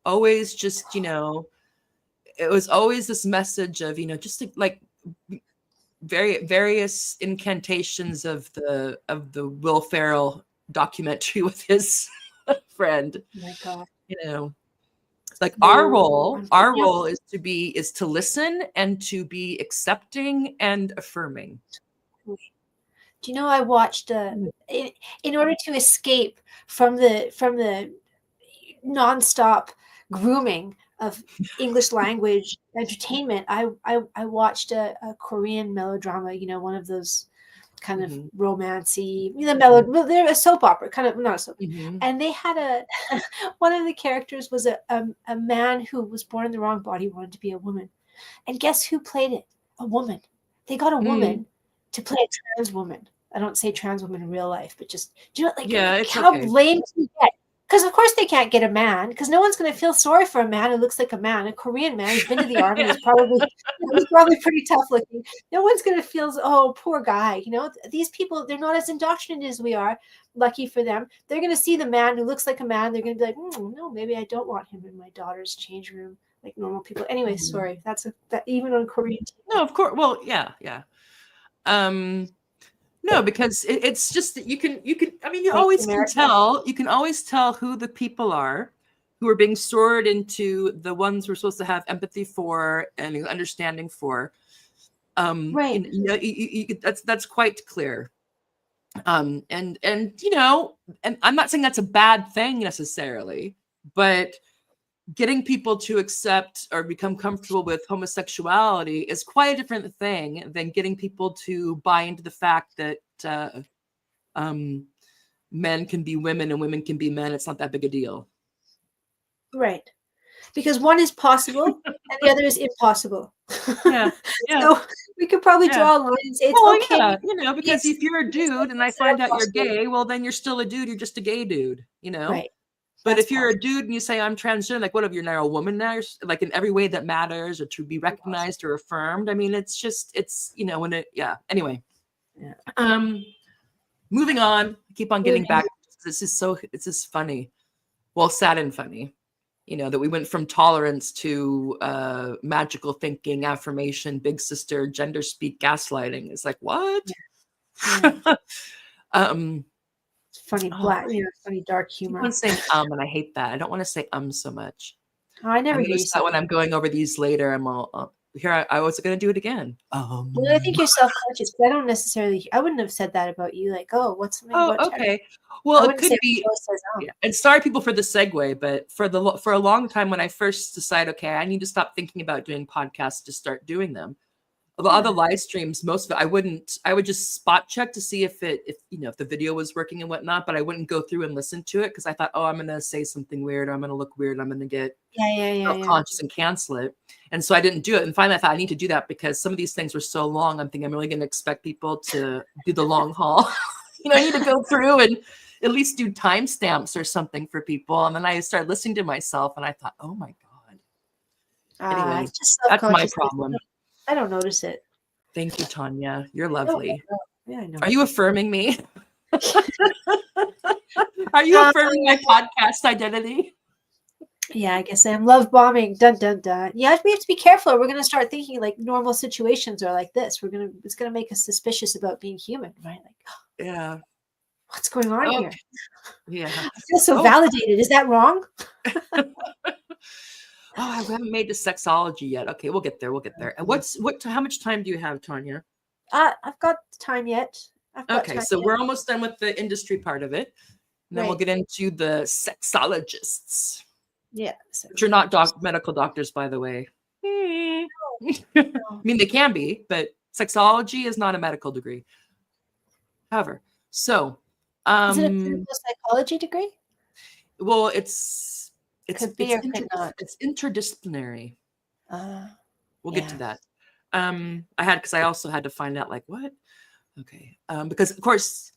Always just, it was always this message of, just like various incantations of the Will Ferrell documentary with his friend. Oh my God. Like our role is to listen and to be accepting and affirming. Do you know, I watched in order to escape from the nonstop grooming of English language entertainment, I watched a Korean melodrama, one of those kind of romancy, they're a soap opera, kind of, not a soap. And they had one of the characters was a man who was born in the wrong body, wanted to be a woman. And guess who played it? A woman. They got a woman to play a trans woman. I don't say trans woman in real life, but just, how lame can you get? Because of course they can't get a man, because no one's going to feel sorry for a man who looks like a man. A Korean man who's been to the army is probably pretty tough looking. No one's going to feel, oh, poor guy. These people, they're not as indoctrinated as we are. Lucky for them. They're going to see the man who looks like a man. They're going to be like, no, maybe I don't want him in my daughter's change room like normal people. Anyway, sorry. That even on Korean TV. No, of course. Well, yeah. No, because it's just that you can, I mean, you always can always tell who the people are who are being sorted into the ones we're supposed to have empathy for and understanding for. Right. That's quite clear. And I'm not saying that's a bad thing necessarily, but getting people to accept or become comfortable with homosexuality is quite a different thing than getting people to buy into the fact that men can be women and women can be men. It's not that big a deal. Right. Because one is possible and the other is impossible. Yeah. So we could probably draw a line and say it's okay. Yeah, because if you're a dude and I find out you're gay, well, then you're still a dude. You're just a gay dude, Right. But if you're a dude and you say I'm transgender, like what if you're now a woman now? You're, like in every way that matters or to be recognized or affirmed. I mean, it's when it, Anyway. Yeah. Moving on. Keep on getting back. This is funny. Well, sad and funny. That we went from tolerance to magical thinking, affirmation, big sister, gender speak, gaslighting. It's like what? Yeah. Funny funny dark humor. I'm saying and I hate that. I don't want to say so much. Oh, I never hear you say that when I'm going over these later. I'm all here. I was going to do it again. Well, I think you're self-conscious, but I wouldn't have said that about you. Like, what's something? Okay. Well, it could be. And sorry, people, for the segue, but for a long time when I first decided, okay, I need to stop thinking about doing podcasts to start doing them. A lot of the live streams, most of it, I would just spot check to see if the video was working and whatnot, but I wouldn't go through and listen to it because I thought, I'm going to say something weird, or I'm going to look weird, I'm going to get self-conscious and cancel it. And so I didn't do it. And finally I thought I need to do that because some of these things were so long. I'm thinking I'm really going to expect people to do the long haul. I need to go through and at least do timestamps or something for people. And then I started listening to myself and I thought, oh my God. Anyway, that's my problem. I don't notice it. Thank you, Tanya. You're lovely. Yeah, I know. Are you affirming me? Are you affirming my podcast identity? Yeah, I guess I am. Love bombing. Dun dun dun. Yeah, we have to be careful. We're gonna start thinking like normal situations are like this. It's gonna make us suspicious about being human, right? Like, what's going on here? Yeah. I feel so validated. Is that wrong? I haven't made the sexology yet. Okay, we'll get there. And how much time do you have, Tanya? I've got time yet. Okay, so we're almost done with the industry part of it. And then we'll get into the sexologists, Yeah. which are not medical doctors, by the way. I mean, they can be, but sexology is not a medical degree. However, so is it a clinical psychology degree? well, it's Could be or could not. It's interdisciplinary. We'll get to Yeah. that. Because I also had to find out like what. Okay, because of course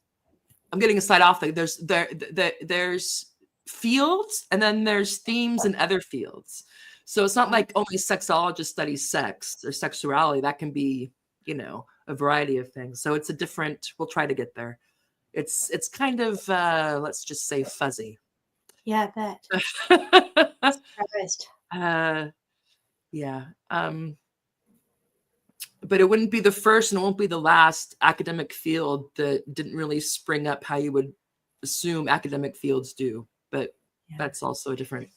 I'm getting a side off. Like there's fields and then there's themes in other fields. So it's not like only sexologists study sex or sexuality. That can be, a variety of things. So it's a different. We'll try to get there. It's kind of let's just say fuzzy. Yeah, I bet. Surprised. Yeah. But it wouldn't be the first and it won't be the last academic field that didn't really spring up how you would assume academic fields do. But that's also a different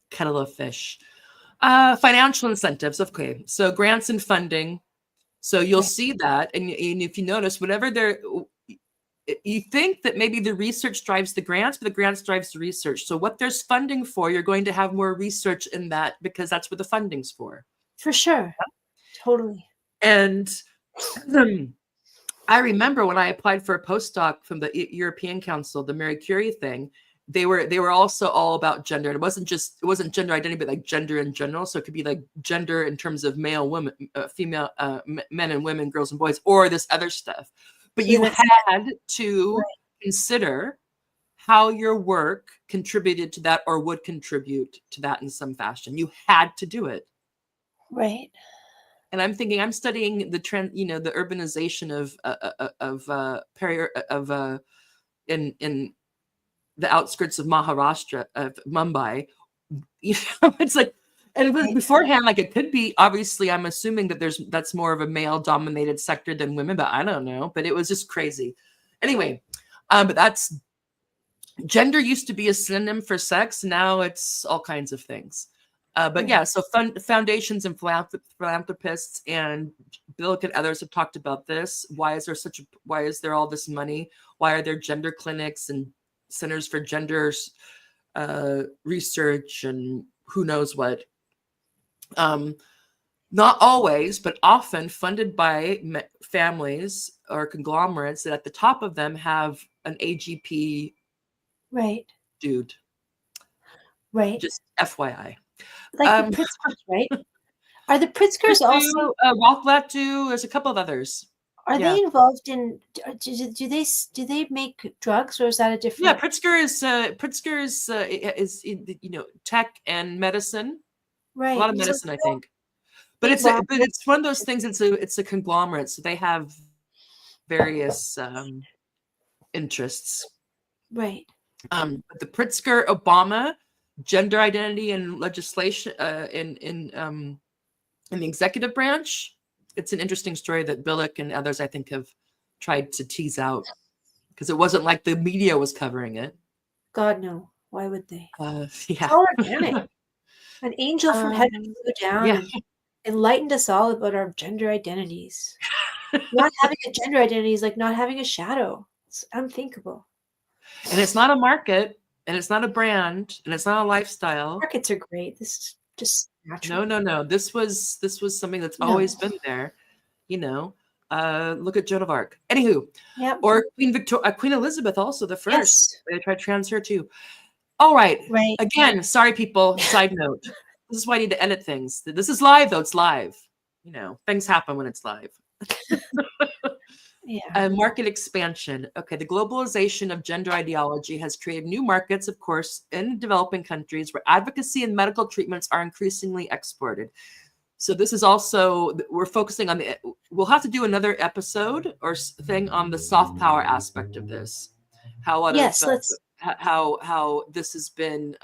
kettle of fish. Financial incentives. Okay. So grants and funding. So you'll see that. And if you notice, whenever you think that maybe the research drives the grants, but the grants drives the research. So what there's funding for, you're going to have more research in that because that's what the funding's for. For sure. Totally. And I remember when I applied for a postdoc from the European Council, the Marie Curie thing, they were also all about gender. And it wasn't gender identity, but like gender in general. So it could be like gender in terms of male, women, female, men and women, girls and boys, or this other stuff. But you had to consider how your work contributed to that or would contribute to that in some fashion. You had to do it. Right. And I'm thinking, I'm studying the trend, the urbanization in the outskirts of Maharashtra, of Mumbai. It's like, and beforehand, like it could be, obviously, I'm assuming that that's more of a male dominated sector than women, but I don't know. But it was just crazy. Anyway, but gender used to be a synonym for sex. Now it's all kinds of things. But yeah, so foundations and philanthropists and Bill and others have talked about this. Why is there all this money? Why are there gender clinics and centers for gender research and who knows what? Not always, but often funded by families or conglomerates that at the top of them have an AGP dude. Right. Just FYI. Like the Pritzkers, right? Are the Pritzkers also Rothblatt too? There's a couple of others. Are they involved in? Do they make drugs, or is that a different? Yeah, Pritzker is tech and medicine. Right. A lot of medicine, I think. But it's one of those things. It's a conglomerate, so they have various interests. Right. But the Pritzker Obama gender identity and legislation in the executive branch. It's an interesting story that Billick and others, I think, have tried to tease out because it wasn't like the media was covering it. God, no. Why would they? Yeah. It's all organic. An angel from heaven flew down and enlightened us all about our gender identities. Not having a gender identity is like not having a shadow. It's unthinkable. And it's not a market, and it's not a brand, and it's not a lifestyle. Markets are great. This is just natural. No. This was something that's always been there. Look at Joan of Arc. Anywho, or Queen Elizabeth, also the first. Yes. They tried to trans her too. All right. Right. Again, sorry, people. Side note. This is why I need to edit things. This is live, though. It's live. Things happen when it's live. Market expansion. Okay, the globalization of gender ideology has created new markets, of course, in developing countries where advocacy and medical treatments are increasingly exported. So this is also, we're focusing on we'll have to do another episode or thing on the soft power aspect of this. How this has been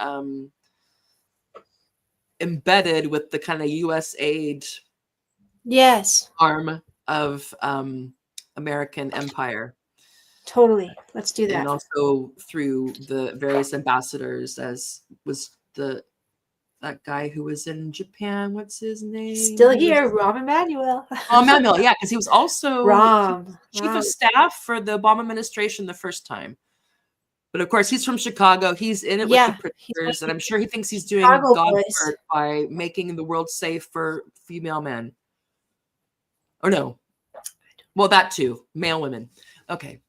embedded with the kind of U.S. aid arm of American empire. Totally. Let's do that. And also through the various ambassadors, as was that guy who was in Japan. What's his name? Still here, Rahm Emanuel. Yeah, because he was also chief of staff for the Obama administration the first time. But of course, he's from Chicago. He's in it with the Yeah, he's one prisoners, of and the I'm sure he thinks he's doing Chicago God's boys. work by making the world safe for female men. Or no. Well, that too. Male women. Okay.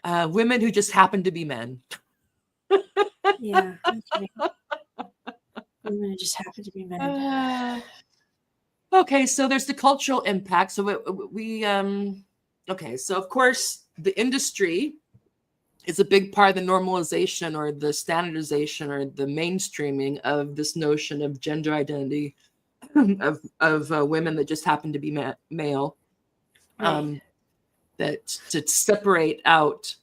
Women who just happen to be men. Yeah. Okay. Women just happen to be men. Okay, so there's the cultural impact. So okay, so of course the industry is a big part of the normalization or the standardization or the mainstreaming of this notion of gender identity of women that just happen to be male. Right. That to separate out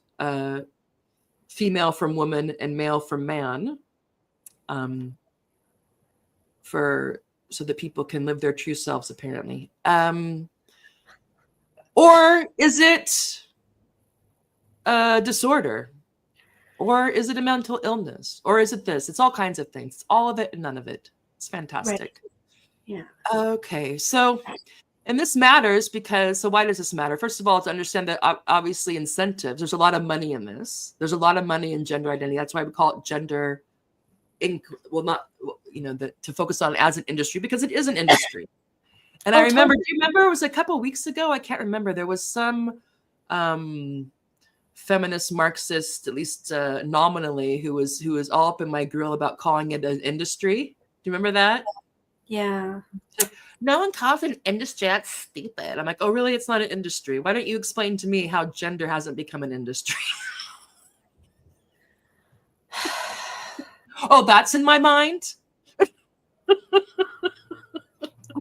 female from woman and male from man, so that people can live their true selves, apparently. Or is it a disorder? Or is it a mental illness? Or is it this? It's all kinds of things. It's all of it and none of it. It's fantastic. Right. Yeah. Okay, so, and this matters because, so why does this matter? First of all, to understand that obviously incentives, there's a lot of money in this. There's a lot of money in gender identity. That's why we call it gender, to focus on it as an industry, because it is an industry. And I remember, Totally. do you remember it was a couple of weeks ago? I can't remember. There was some feminist Marxist, at least nominally, who was all up in my grill about calling it an industry. Do you remember that? Yeah. Like, no one calls it an industry. That's stupid. I'm like, oh, really? It's not an industry. Why don't you explain to me how gender hasn't become an industry? Oh, that's in my mind. We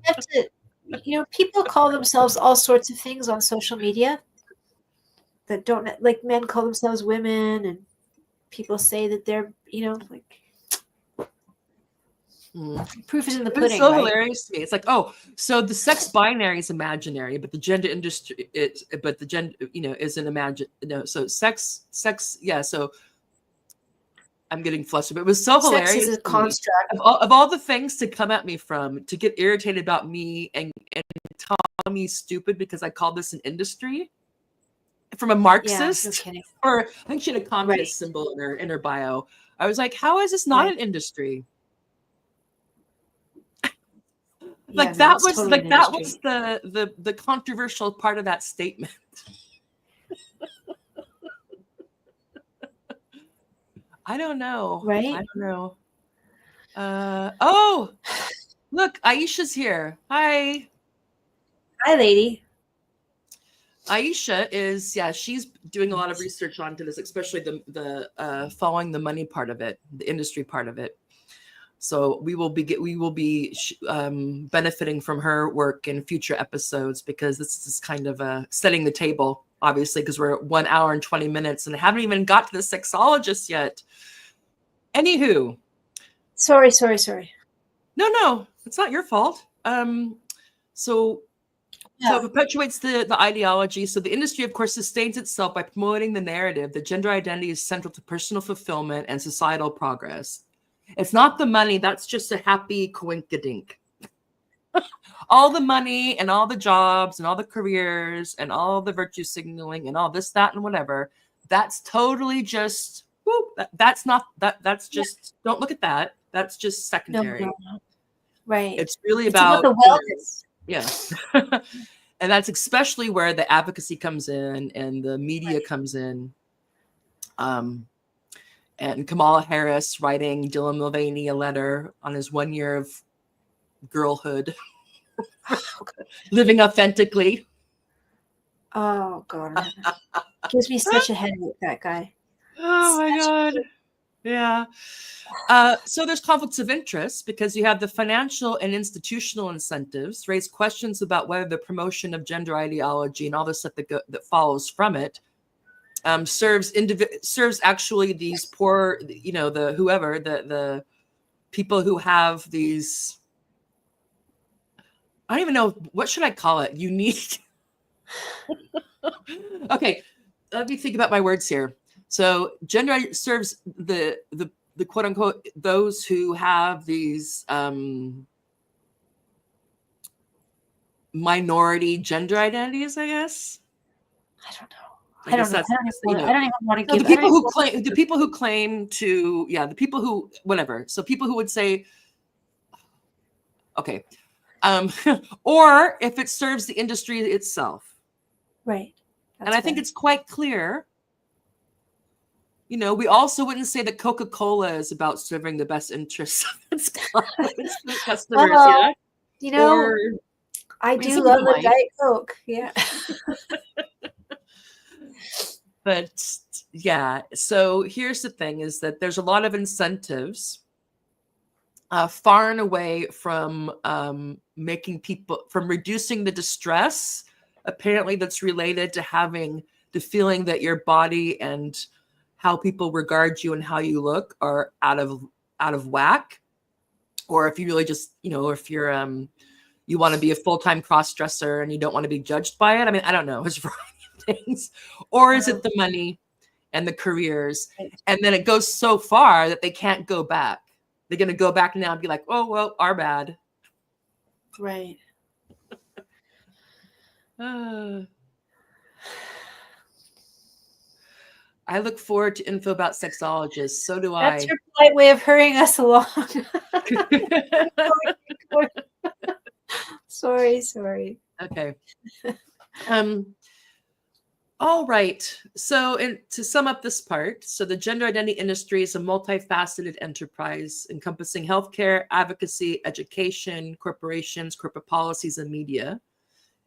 have to, people call themselves all sorts of things on social media that don't, like, men call themselves women, and people say that they're, proof is in the pudding. It's so right? hilarious to me. It's like, oh, so the sex binary is imaginary, but the gender industry, but the gender, isn't imagined. No, so sex, yeah. So I'm getting flustered, but it was so Sex hilarious is a to me. construct. Of all the things to come at me from, to get irritated about me and tell me stupid because I call this an industry from a Marxist, Yeah, no kidding. or I think she had a communist symbol in her bio. I was like, how is this not an industry? Like, that was the controversial part of that statement. I don't know. Right? I don't know. Oh, look, Aisha's here. Hi. Hi, lady. Aisha is, she's doing a lot of research onto this, especially the following the money part of it, the industry part of it. So we will be benefiting from her work in future episodes, because this is kind of setting the table, obviously, because we're at 1 hour and 20 minutes and haven't even got to the sexologist yet. Anywho. Sorry. No, it's not your fault. So it perpetuates the ideology. So the industry, of course, sustains itself by promoting the narrative that gender identity is central to personal fulfillment and societal progress. It's not the money. That's just a happy coinkadink. All the money and all the jobs and all the careers and all the virtue signaling and all this, that, and whatever. That's totally just, that's just, don't look at that. That's just secondary. No. Right. It's really about the wellness. Yeah. And that's especially where the advocacy comes in and the media comes in. And Kamala Harris writing Dylan Mulvaney a letter on his 1 year of girlhood, living authentically. Oh, God. Gives me such a headache, that guy. Oh, my God. Yeah. So there's conflicts of interest because you have the financial and institutional incentives raise questions about whether the promotion of gender ideology and all the stuff that follows from it serves actually these poor, the people who have these, I don't even know, what should I call it? Unique. Okay, let me think about my words here. So gender serves the quote unquote those who have these minority gender identities, I guess. I don't know. I guess that's, you know, I don't even want to no, give. the people who claim to, yeah, the people who, whatever. So people who would say, okay, or if it serves the industry itself. Right. And I think it's quite clear. You know, we also wouldn't say that Coca-Cola is about serving the best interests of its customers, well, you know, or I mean, do some love people a might. Diet Coke. Yeah. But yeah, so here's the thing: is that there's a lot of incentives, far and away from making people, from reducing the distress. Apparently, that's related to having the feeling that your body and how people regard you and how you look are out of whack, or if you really just, you know, if you're you want to be a full-time cross-dresser and you don't want to be judged by it. I mean, I don't know, it's a variety of things. Or is it the money and the careers? And then it goes so far that they can't go back. They're going to go back now and be like, oh, well, our bad. Right. I look forward to info about sexologists. So do That's I. your polite way of hurrying us along. Sorry. Okay. All right. So to sum up this part, so the gender identity industry is a multifaceted enterprise encompassing healthcare, advocacy, education, corporations, corporate policies, and media.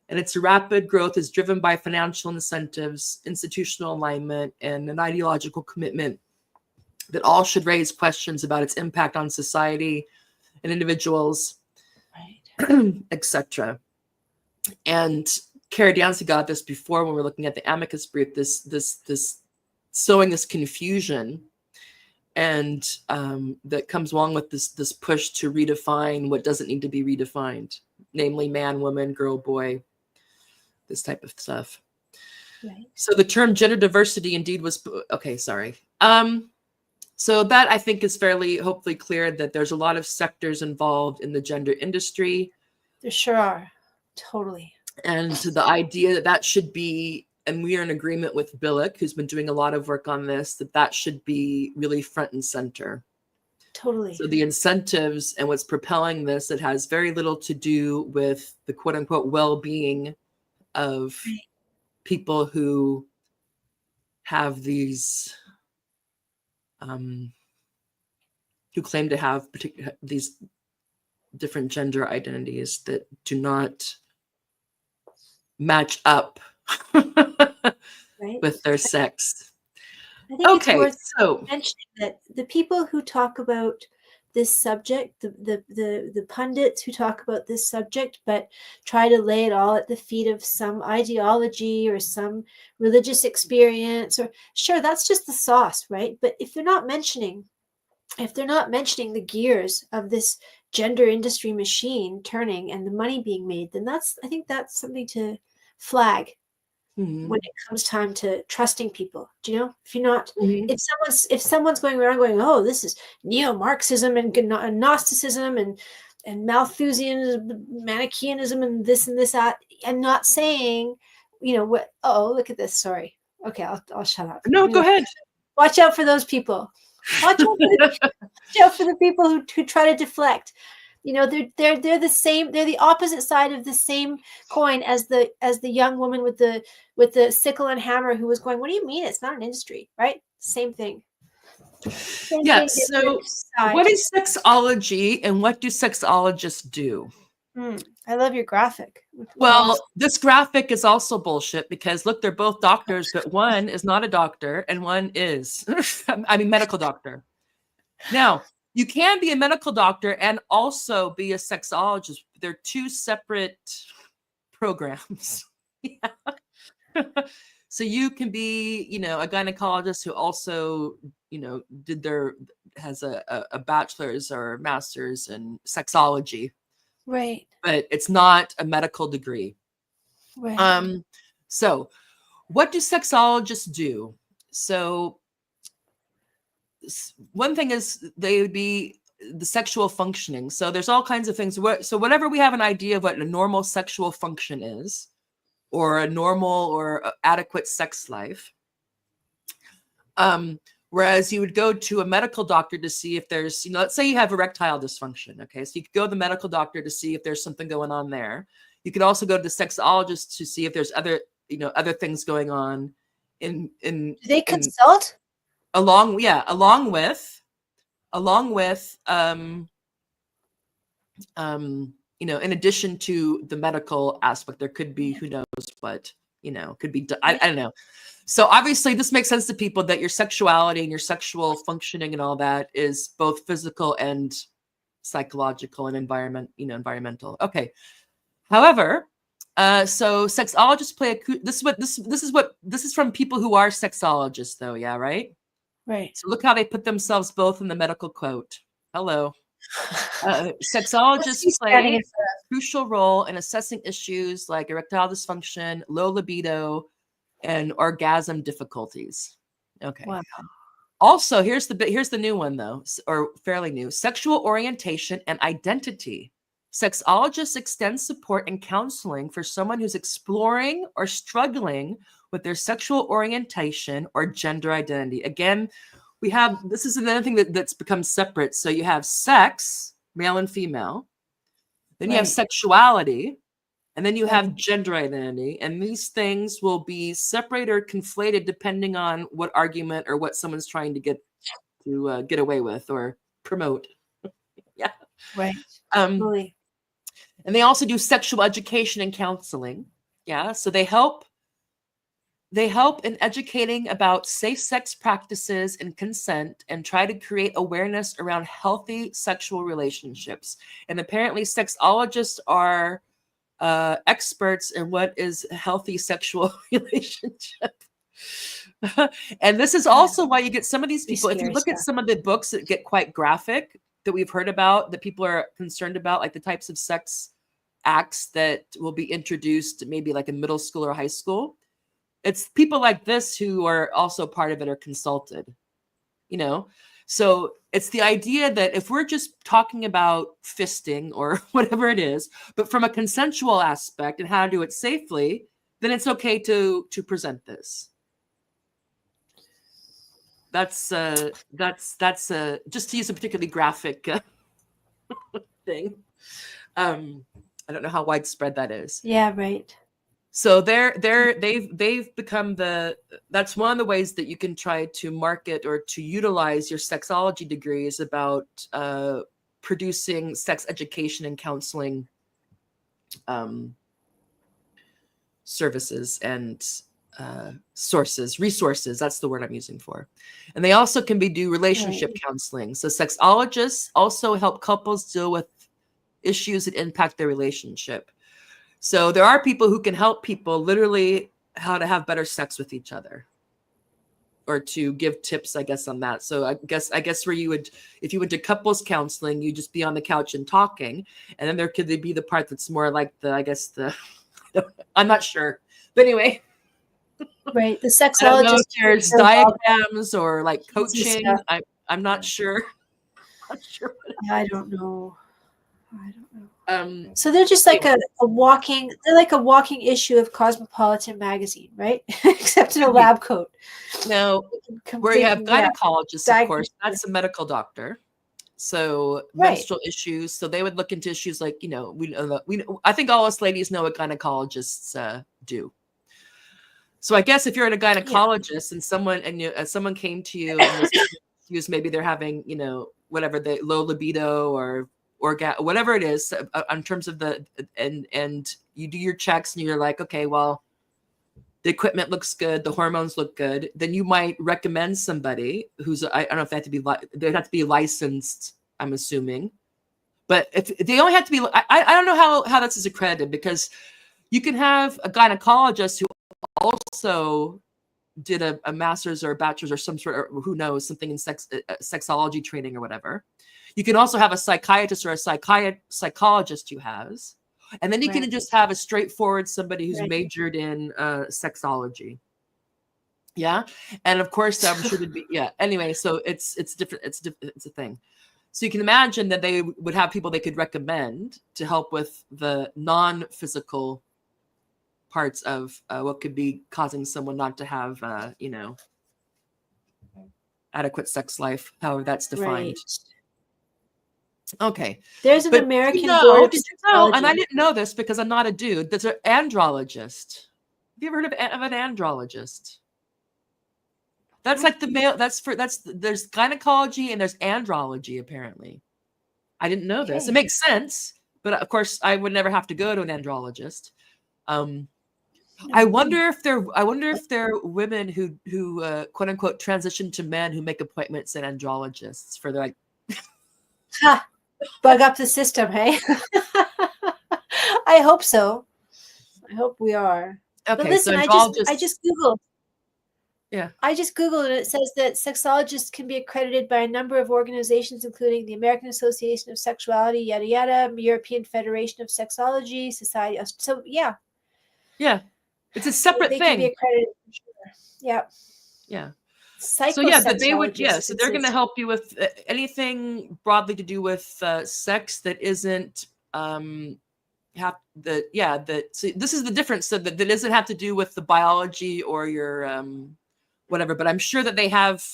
And its rapid growth is driven by financial incentives, institutional alignment, and an ideological commitment that all should raise questions about its impact on society and individuals, right, etc. And Cara Dancy got this before when we were looking at the amicus brief, this sowing this confusion, and that comes along with this push to redefine what doesn't need to be redefined, namely man, woman, girl, boy, this type of stuff. Right. So the term gender diversity indeed was, okay, sorry. So that I think is fairly, hopefully clear that there's a lot of sectors involved in the gender industry. There sure are. Totally. And the idea that that should be, and we are in agreement with Billick, who's been doing a lot of work on this, that should be really front and center. Totally. So the incentives and what's propelling this, it has very little to do with the quote unquote well-being of people who have these, who claim to have these different gender identities that do not match up with their sex. I think it's worth mentioning that the people who talk about this subject, the pundits who talk about this subject, but try to lay it all at the feet of some ideology or some religious experience, or sure, that's just the sauce, right? But if they're not mentioning the gears of this gender industry machine turning and the money being made, then I think that's something to flag when it comes time to trusting people. Do you know? If you're not, if someone's going around going, oh, this is neo-Marxism and Gnosticism and Malthusianism, Manichaeanism, and this and this, that, I'm not saying, you know what? Oh, look at this. Sorry. Okay, I'll shut up. No, go ahead. Watch out for those people. Watch out for the people who try to deflect. You know, they're the same. They're the opposite side of the same coin as the young woman with the sickle and hammer who was going, "What do you mean? It's not an industry, right?" Same thing. Yes. So, what is sexology, and what do sexologists do? I love your graphic. Well, this graphic is also bullshit because look, they're both doctors, but one is not a doctor and one is. I mean, medical doctor. Now, you can be a medical doctor and also be a sexologist. They're two separate programs. So you can be, you know, a gynecologist who also, you know, has a bachelor's or master's in sexology. Right. But it's not a medical degree. Right. So what do sexologists do? So one thing is they would be the sexual functioning. So there's all kinds of things. So whatever we have an idea of what a normal sexual function is, or a normal or adequate sex life. Whereas you would go to a medical doctor to see if there's, let's say you have erectile dysfunction. Okay. So you could go to the medical doctor to see if there's something going on there. You could also go to the sexologist to see if there's other things going on Do they consult? Along with in addition to the medical aspect, there could be, who knows what, could be, I don't know. So obviously this makes sense to people that your sexuality and your sexual functioning and all that is both physical and psychological and environmental. Okay. However, so sexologists play this is from people who are sexologists though. Yeah. Right. Right. So look how they put themselves both in the medical quote. Hello. Sexologists play a crucial role in assessing issues like erectile dysfunction, low libido, and orgasm difficulties. Okay. Wow. Also, here's the new one though, or fairly new: sexual orientation and identity. Sexologists extend support and counseling for someone who's exploring or struggling with their sexual orientation or gender identity. Again, this is another thing that's become separate. So you have sex, male and female, then you have sexuality, and then you have gender identity. And these things will be separated or conflated depending on what argument or what someone's trying to get away with or promote. Yeah. Right. Really. And they also do sexual education and counseling. Yeah. So they help in educating about safe sex practices and consent, and try to create awareness around healthy sexual relationships. And apparently sexologists are experts in what is a healthy sexual relationship. And this is also why you get some of these people, if you look at some of the books that get quite graphic that we've heard about, that people are concerned about, like the types of sex acts that will be introduced maybe like in middle school or high school, it's people like this who are also part of it or consulted, So it's the idea that if we're just talking about fisting or whatever it is, but from a consensual aspect and how to do it safely, then it's okay to present this. That's just to use a particularly graphic thing. I don't know how widespread that is. Yeah, right. So they've become that's one of the ways that you can try to market or to utilize your sexology degrees about producing sex education and counseling services and resources. That's the word I'm using for. And they also can do relationship counseling. So sexologists also help couples deal with issues that impact their relationship. So there are people who can help people literally how to have better sex with each other, or to give tips, I guess, on that. So I guess where if you went to couples counseling, you just be on the couch and talking. And then there could be the part that's more like I'm not sure. But anyway. Right. The sexologist. There's diagrams or like coaching. I'm not sure. I don't know. So they're just like a walking issue of Cosmopolitan magazine, right? Except in a lab coat. No, where you have gynecologists, of course, that's a medical doctor. So menstrual issues. So they would look into issues like, I think all us ladies know what gynecologists do. So I guess if you're a gynecologist and someone came to you and was maybe they're having, whatever, the low libido or whatever it is, in terms of and you do your checks and you're like, okay, well, the equipment looks good, the hormones look good, then you might recommend somebody who's, I don't know if they have to be licensed, I'm assuming. But if they only have to be, I don't know how this is accredited, because you can have a gynecologist who also did a master's or a bachelor's or some sort, or who knows, something in sexology training or whatever. You can also have a psychiatrist or a psychologist who has, and then you can just have a straightforward somebody who's majored in sexology. Yeah, and of course I'm sure there'd be Anyway, so it's different. It's a thing. So you can imagine that they would have people they could recommend to help with the non-physical parts of what could be causing someone not to have, adequate sex life, however that's defined. Right. Okay. There's an But American Board of did you know, and I Sexology. didn't know this because I'm not a dude, there's an andrologist. Have you ever heard of an andrologist? That's like the male, there's gynecology and there's andrology, apparently. I didn't know this. It Okay. makes sense, but of course I would never have to go to an andrologist. I wonder if they're women who quote unquote transition to men who make appointments at andrologists for their, like, Ha! Bug up the system, hey? I hope so. I hope we are. But okay, listen, so I andrologists, just Googled. yeah. I just Googled and it says that sexologists can be accredited by a number of organizations, including the American Association of Sexuality, yada yada, European Federation of Sexology, Society. So yeah, It's a separate they can be thing. accredited for sure. Yeah. Yeah. So yeah, but they would, psychosexologists, so it they're going to says. help you with anything broadly to do with sex that isn't have the, so this is the difference, so that doesn't have to do with the biology or your whatever, but I'm sure that they have,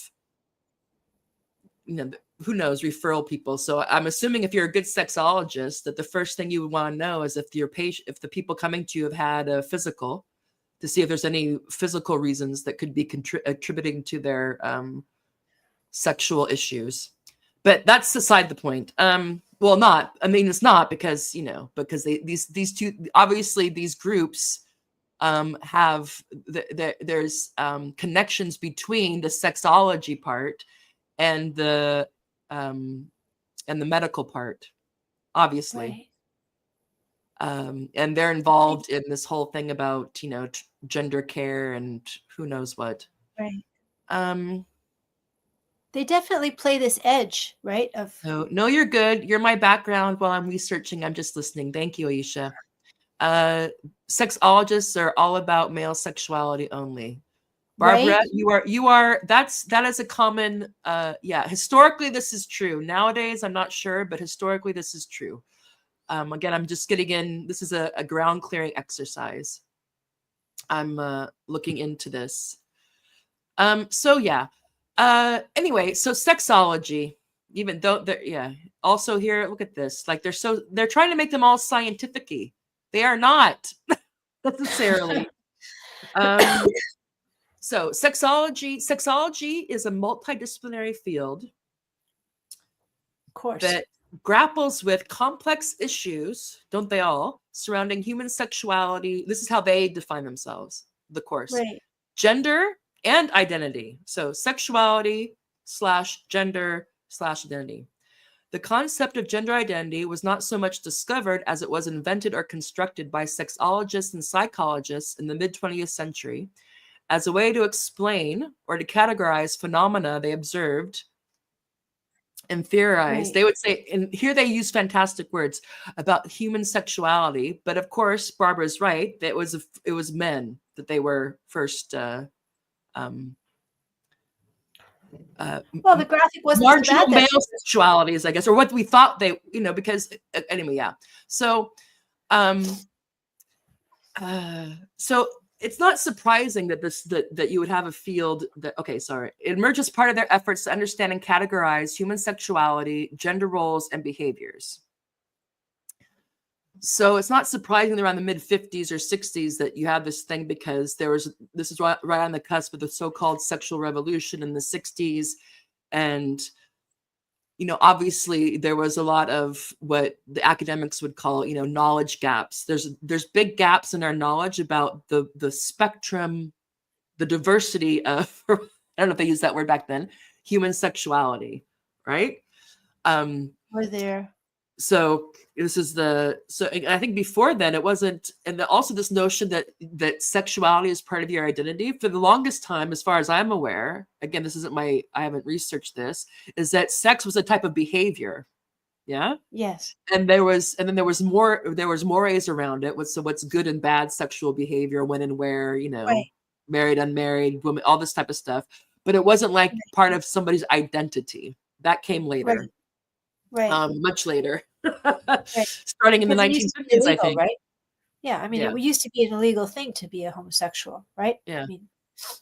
who knows, referral people. So I'm assuming if you're a good sexologist, that the first thing you would want to know is if if the people coming to you have had a physical, to see if there's any physical reasons that could be attributing to their sexual issues. But that's aside the point. Well, not. I mean, it's not because because these two, obviously these groups have there's connections between the sexology part and the medical part, obviously. Right. And they're involved in this whole thing about gender care and who knows what. Right. They definitely play this edge, right? No, you're good. You're my background while I'm researching. I'm just listening. Thank you, Aisha. Sexologists are all about male sexuality only. Barbara, right? that is a common, historically this is true. Nowadays, I'm not sure, but historically this is true. Again, I'm just getting in, this is a ground clearing exercise. I'm looking into this. So yeah. Anyway, so sexology, even though also here, look at this. Like they're trying to make them all scientific-y. They are not necessarily. So sexology is a multidisciplinary field, of course, that grapples with complex issues, don't they all, surrounding human sexuality. This is how they define themselves, the course. Right. Gender and identity. So sexuality / gender / identity. The concept of gender identity was not so much discovered as it was invented or constructed by sexologists and psychologists in the mid-20th century as a way to explain or to categorize phenomena they observed and theorized. Right. They would say, and here they use fantastic words about human sexuality, but of course, Barbara's right. That it was men that they were first. Well, the graphic wasn't marginal so bad, male sexualities, I guess, or what we thought they, because anyway, yeah. So, so it's not surprising that that you would have a field that, it emerges part of their efforts to understand and categorize human sexuality, gender roles, and behaviors. So it's not surprising around the mid 50s or 60s that you have this thing, because this is right on the cusp of the so-called sexual revolution in the 60s. And, obviously there was a lot of what the academics would call, knowledge gaps. There's big gaps in our knowledge about the spectrum, the diversity of, I don't know if they used that word back then, human sexuality, right? We're there. So this is I think before then it wasn't, and also this notion that sexuality is part of your identity for the longest time, as far as I'm aware, again, I haven't researched this, is that sex was a type of behavior. Yeah. Yes. And then there was mores around it. What's good and bad sexual behavior, when and where, right. Married, unmarried, women, all this type of stuff. But it wasn't like part of somebody's identity. That came later. Right. Much later. Right. Starting in the 1950s, I think. Right? Yeah, I mean, Yeah. it used to be an illegal thing to be a homosexual, right? Yeah. I mean,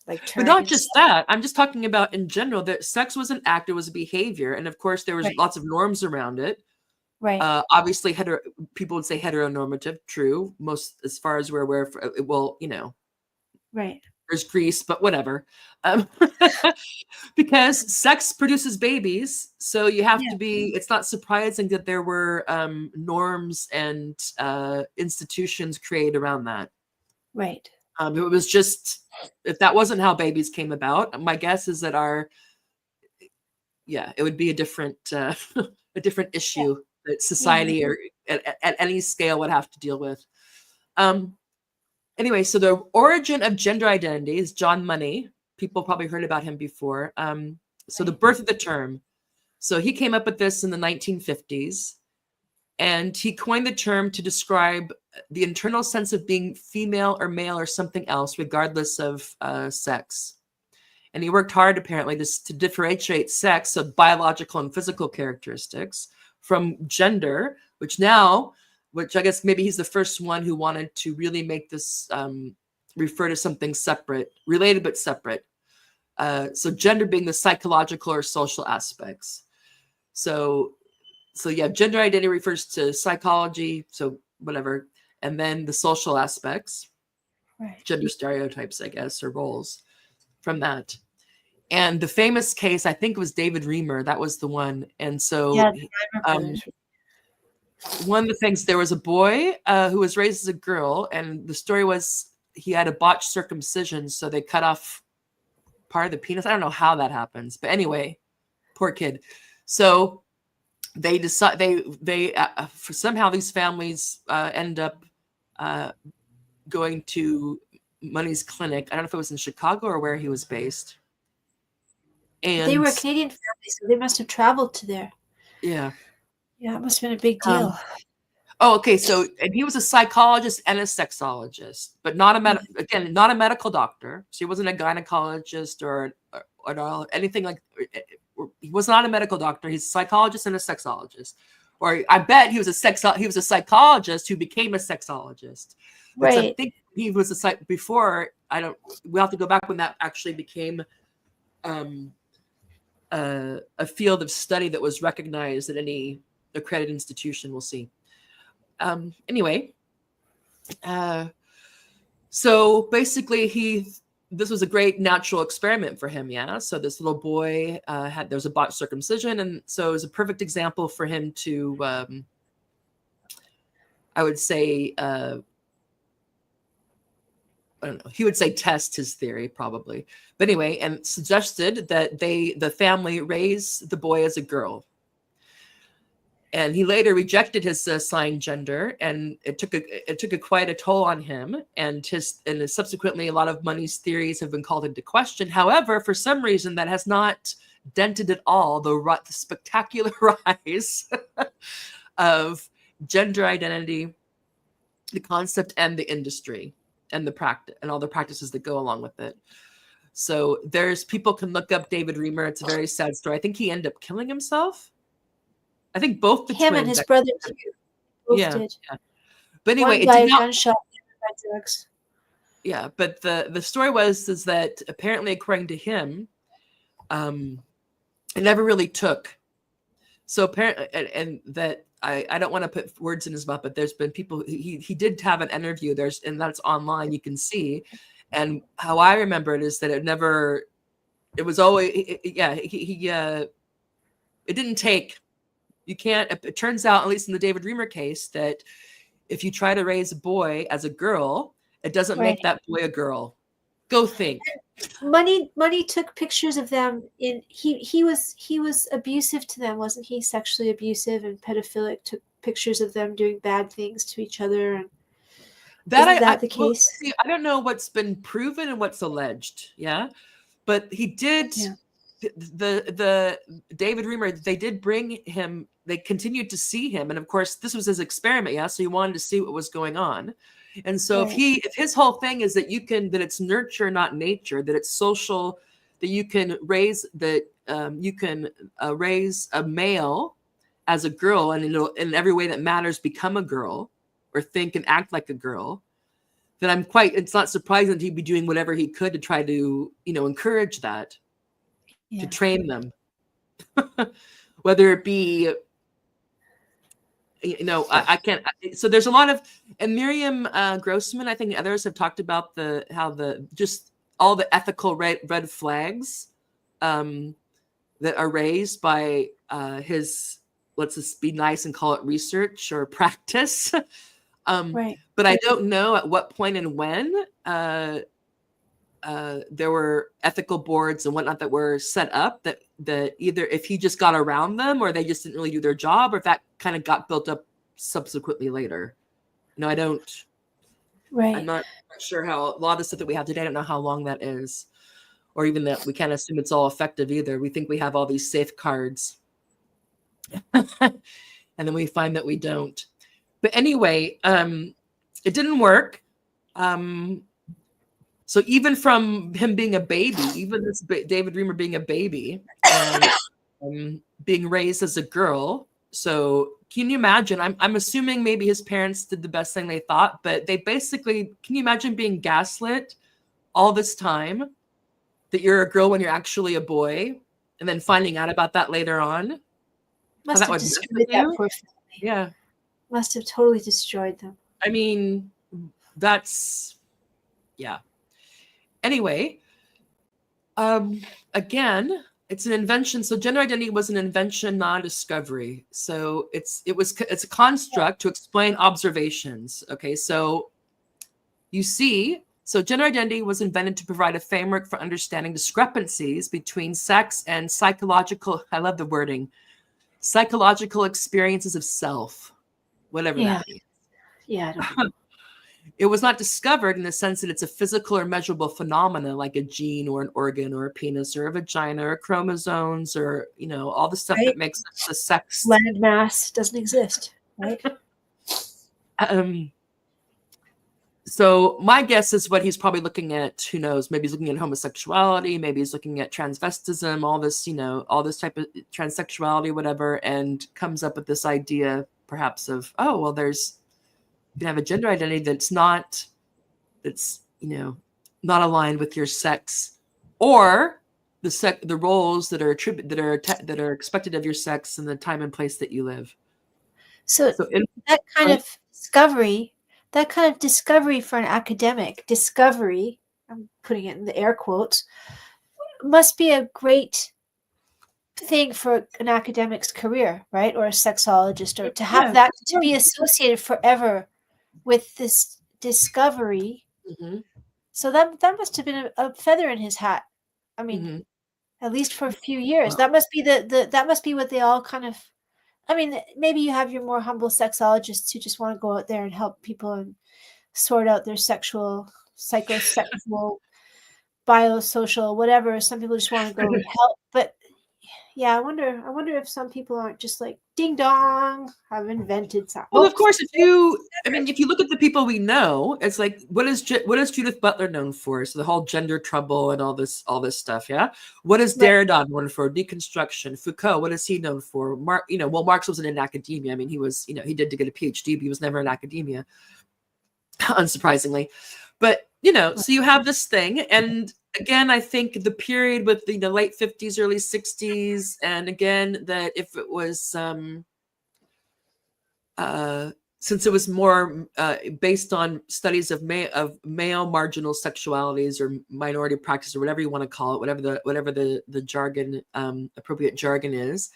like But not turning. just that. I'm just talking about in general that sex was an act, it was a behavior. And of course, there was Right, lots of norms around it. right, Obviously, people would say heteronormative, true, most as far as we're aware. Well, right. there's Greece, but whatever. Um, because sex produces babies. So you have to Yeah, be, it's not surprising that there were norms and institutions created around that. right. It was just, if that wasn't how babies came about, my guess is that it would be a different, a different Yeah, issue that yeah. society or at any scale would have to deal with. Um, anyway, so the origin of gender identity is John Money. People probably heard about him before. So the Right. birth of the term. So he came up with this in the 1950s, and he coined the term to describe the internal sense of being female or male or something else, regardless of sex. And he worked hard, apparently, to differentiate sex, so biological and physical characteristics, from gender, which I guess maybe he's the first one who wanted to really make this refer to something separate, related but separate. So gender being the psychological or social aspects. So yeah, gender identity refers to psychology, so whatever, and then the social aspects, Right. gender stereotypes, I guess, or roles from that. And the famous case, I think, was David Reamer. That was the one. And so Yeah, the Reimer um, brothers. one of the things, there was a boy who was raised as a girl, and the story was he had a botched circumcision, so they cut off part of the penis. I don't know how that happens, but anyway, poor kid. So they decide they for somehow these families end up going to Money's clinic. I don't know if it was in Chicago or where he was based. They were And a Canadian family, so they must have traveled to there. yeah. Yeah, it must have been a big Um, deal. Oh, okay. So, and he was a psychologist and a sexologist, but not not a medical doctor. So he wasn't a gynecologist or anything like. He was not a medical doctor. He's a psychologist and a sexologist. Or I bet he was a psychologist who became a sexologist. But I Right. think he was a psych before. I don't. We'll have to go back when that actually became um, a field of study that was recognized at any accredited institution. We'll see. Anyway, so basically this was a great natural experiment for him. Yeah. So this little boy there was a botched circumcision. And so it was a perfect example for him to, I would say, I don't know, he would say test his theory probably. But anyway, and suggested that the family raise the boy as a girl. And he later rejected his assigned gender, and it took quite a toll on him. And subsequently, a lot of Money's theories have been called into question. However, for some reason, that has not dented at all the spectacular rise of gender identity, the concept, and the industry, and the practice, and all the practices that go along with it. So people can look up David Reamer. It's a very sad story. I think he ended up killing himself. I think both the Him and twins. his brother too. Both Yeah, did. yeah. But anyway, One it did died of not. gunshot, the other by drugs. Yeah, but the story is that apparently, according to him, it never really took. So apparently, and that I don't want to put words in his mouth, but there's been people. He did have an interview. And that's online. You can see. And how I remember it is that it never. It was always it didn't take. You can't. It turns out, at least in the David Reamer case, that if you try to raise a boy as a girl, it doesn't Right. make that boy a girl. Go think. Money took pictures of them in he was abusive to them, wasn't he? Sexually abusive and pedophilic, took pictures of them doing bad things to each other. And isn't that the Well, case? see, I don't know what's been proven and what's alleged. Yeah. But he did Yeah. the David Reamer, they did bring him, they continued to see him. And of course, this was his experiment. Yeah. So he wanted to see what was going on. And so Right. if his whole thing is that that it's nurture, not nature, that it's social, that you can raise raise a male as a girl, and in every way that matters become a girl, or think and act like a girl, then it's not surprising that he'd be doing whatever he could to try to, encourage that, to train them. Whether it be, I can't. So there's a lot of, and Miriam Grossman, I think others have talked about how just all the ethical red flags that are raised by his, let's just be nice and call it research or practice. Right. But I don't know at what point and when there were ethical boards and whatnot that were set up that either if he just got around them or they just didn't really do their job, or if that kind of got built up subsequently later. I don't. Right. I'm not sure how a lot of the stuff that we have today, I don't know how long that is, or even that we can't assume it's all effective either. We think we have all these safeguards, and then we find that we don't. But anyway, it didn't work. So even from him being a baby, even this David Reamer being a baby and being raised as a girl. So can you imagine? I'm assuming maybe his parents did the best thing they thought, but they basically, can you imagine being gaslit all this time that you're a girl when you're actually a boy, and then finding out about that later on? Must have destroyed that poor family. Yeah. Must have totally destroyed them. I mean, that's, yeah. Anyway, again, it's an invention. So gender identity was an invention, not a discovery. So it's a construct to explain observations. Okay, so you see, so gender identity was invented to provide a framework for understanding discrepancies between sex and psychological, I love the wording, psychological experiences of self, whatever that means. Yeah, I don't know. It was not discovered in the sense that it's a physical or measurable phenomena like a gene or an organ or a penis or a vagina or chromosomes or, all the stuff that makes the sex. Land mass doesn't exist, right? So my guess is what he's probably looking at, who knows, maybe he's looking at homosexuality, maybe he's looking at transvestism, all this type of transsexuality, whatever, and comes up with this idea perhaps of, oh, well, you can have a gender identity that's not aligned with your sex or the roles that are expected of your sex and the time and place that you live. So that kind of discovery for an academic, I'm putting it in the air quotes, must be a great thing for an academic's career, right? Or a sexologist, or to have that to be associated forever with this discovery. Mm-hmm. So that must have been a feather in his hat. I mean, at least for a few years. That must be that must be what they all kind of, I mean, maybe you have your more humble sexologists who just want to go out there and help people and sort out their sexual, psychosexual, biosocial, whatever. Some people just want to go help. But yeah, I wonder if some people aren't just like, ding dong, I've invented something. Well, of course, if you look at the people we know, it's like, what is Judith Butler known for? So the whole gender trouble and all this stuff. Yeah. What is Derrida known for? Deconstruction. Foucault, what is he known for? Marx wasn't in academia. I mean, he was, he did to get a PhD, but he was never in academia, unsurprisingly. But, so you have this thing. And again, I think the period with the late 50s, early 60s, and again, that if it was, since it was more based on studies of male marginal sexualities or minority practice or whatever you want to call it, whatever the jargon, appropriate jargon is,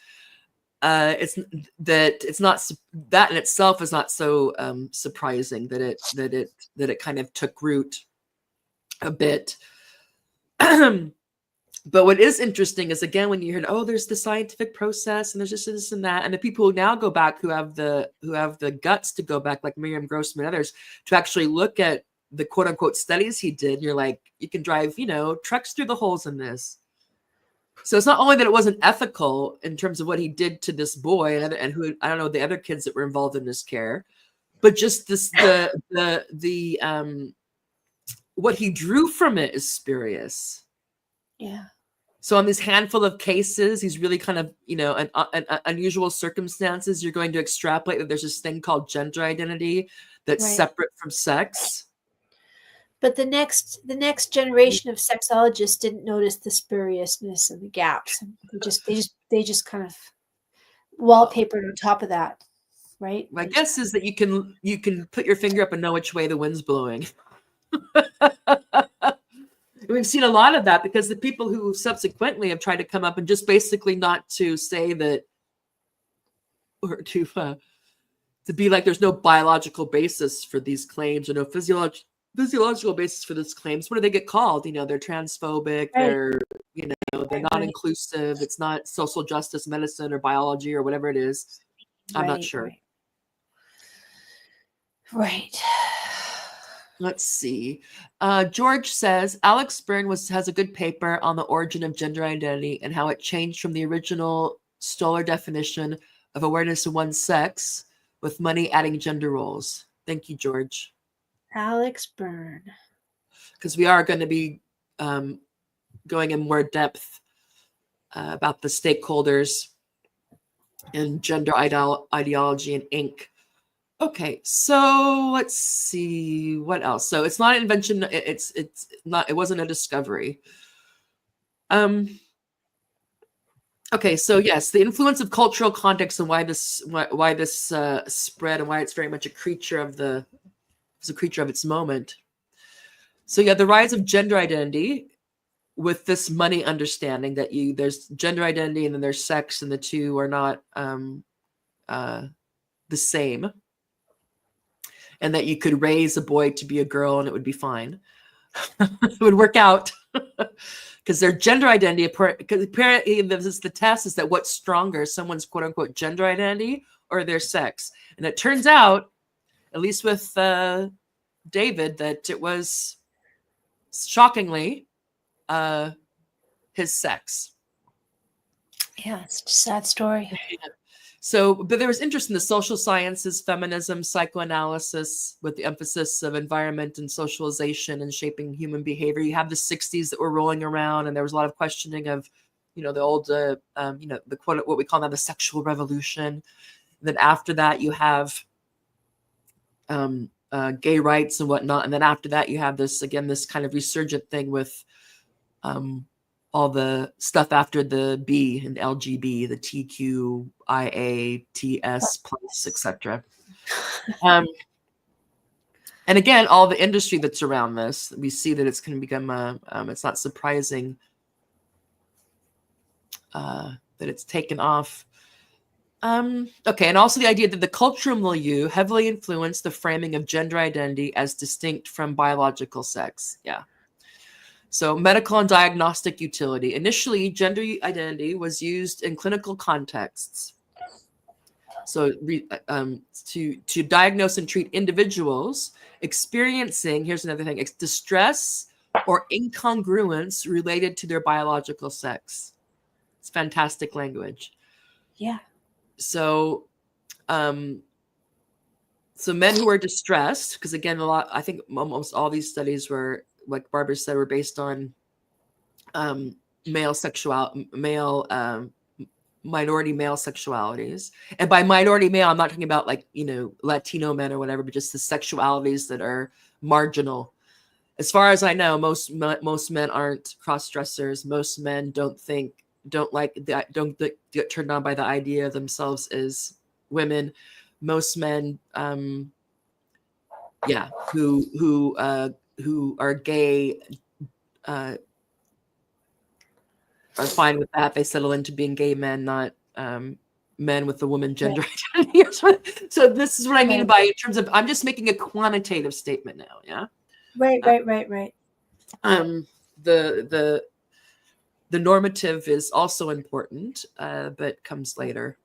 it's not that in itself is not so surprising that it kind of took root a bit. But what is interesting is, again, when you hear, oh, there's the scientific process and there's just this and that, and the people who now go back, who have the guts to go back, like Miriam Grossman and others, to actually look at the quote unquote studies he did, and you're like, you can drive, trucks through the holes in this. So it's not only that it wasn't ethical in terms of what he did to this boy and who, I don't know, the other kids that were involved in his care, but just this, what he drew from it is spurious. Yeah. So on this handful of cases, these really kind of, an unusual circumstances, you're going to extrapolate that there's this thing called gender identity that's Right. separate from sex. But the next generation of sexologists didn't notice the spuriousness and the gaps. They just kind of wallpapered on top of that, right? My guess is that you can put your finger up and know which way the wind's blowing. We've seen a lot of that because the people who subsequently have tried to come up and just basically not to say that, or to be like there's no biological basis for these claims or no physiological basis for these claims. What do they get called? They're transphobic, Right. they're they're not inclusive, it's not social justice medicine or biology or whatever it is. I'm not sure. Right. Let's see. George says Alex Byrne has a good paper on the origin of gender identity and how it changed from the original Stoller definition of awareness of one's sex, with money adding gender roles. Thank you, George. Alex Byrne. Because we are going to be going in more depth about the stakeholders in gender ideology and Inc. Okay, so let's see what else. So it's not an invention. It's not. It wasn't a discovery. Okay, so yes, the influence of cultural context and why this spread and why it's very much a creature of its moment. So yeah, the rise of gender identity with this money understanding that there's gender identity and then there's sex, and the two are not the same. And that you could raise a boy to be a girl and it would be fine. It would work out because their gender identity, because apparently the test is that what's stronger, someone's quote unquote gender identity or their sex. And it turns out, at least with David, that it was shockingly his sex. Yeah, it's a sad story. So, but there was interest in the social sciences, feminism, psychoanalysis, with the emphasis of environment and socialization and shaping human behavior. You have the 60s that were rolling around, and there was a lot of questioning of, the old, the quote, what we call now the sexual revolution. And then after that, you have gay rights and whatnot. And then after that, you have this kind of resurgent thing with all the stuff after the B and LGB, the TQIA, TS plus, etc. And again, all the industry that's around this, we see that it's going to become it's not surprising that it's taken off. Okay, and also the idea that the cultural milieu heavily influenced the framing of gender identity as distinct from biological sex. Yeah. So medical and diagnostic utility. Initially, gender identity was used in clinical contexts. So to diagnose and treat individuals experiencing, here's another thing, distress or incongruence related to their biological sex. It's fantastic language. Yeah. So men who are distressed, because again, I think almost all these studies were, like Barbara said, were based on minority male sexualities. And by minority male, I'm not talking about like, Latino men or whatever, but just the sexualities that are marginal. As far as I know, most men aren't cross-dressers. Most men don't get turned on by the idea of themselves as women. Most men, who are gay are fine with that. They settle into being gay men, not men with the woman gender identity. So this is what I mean by, in terms of, I'm just making a quantitative statement now. Yeah. Right. The normative is also important, but comes later.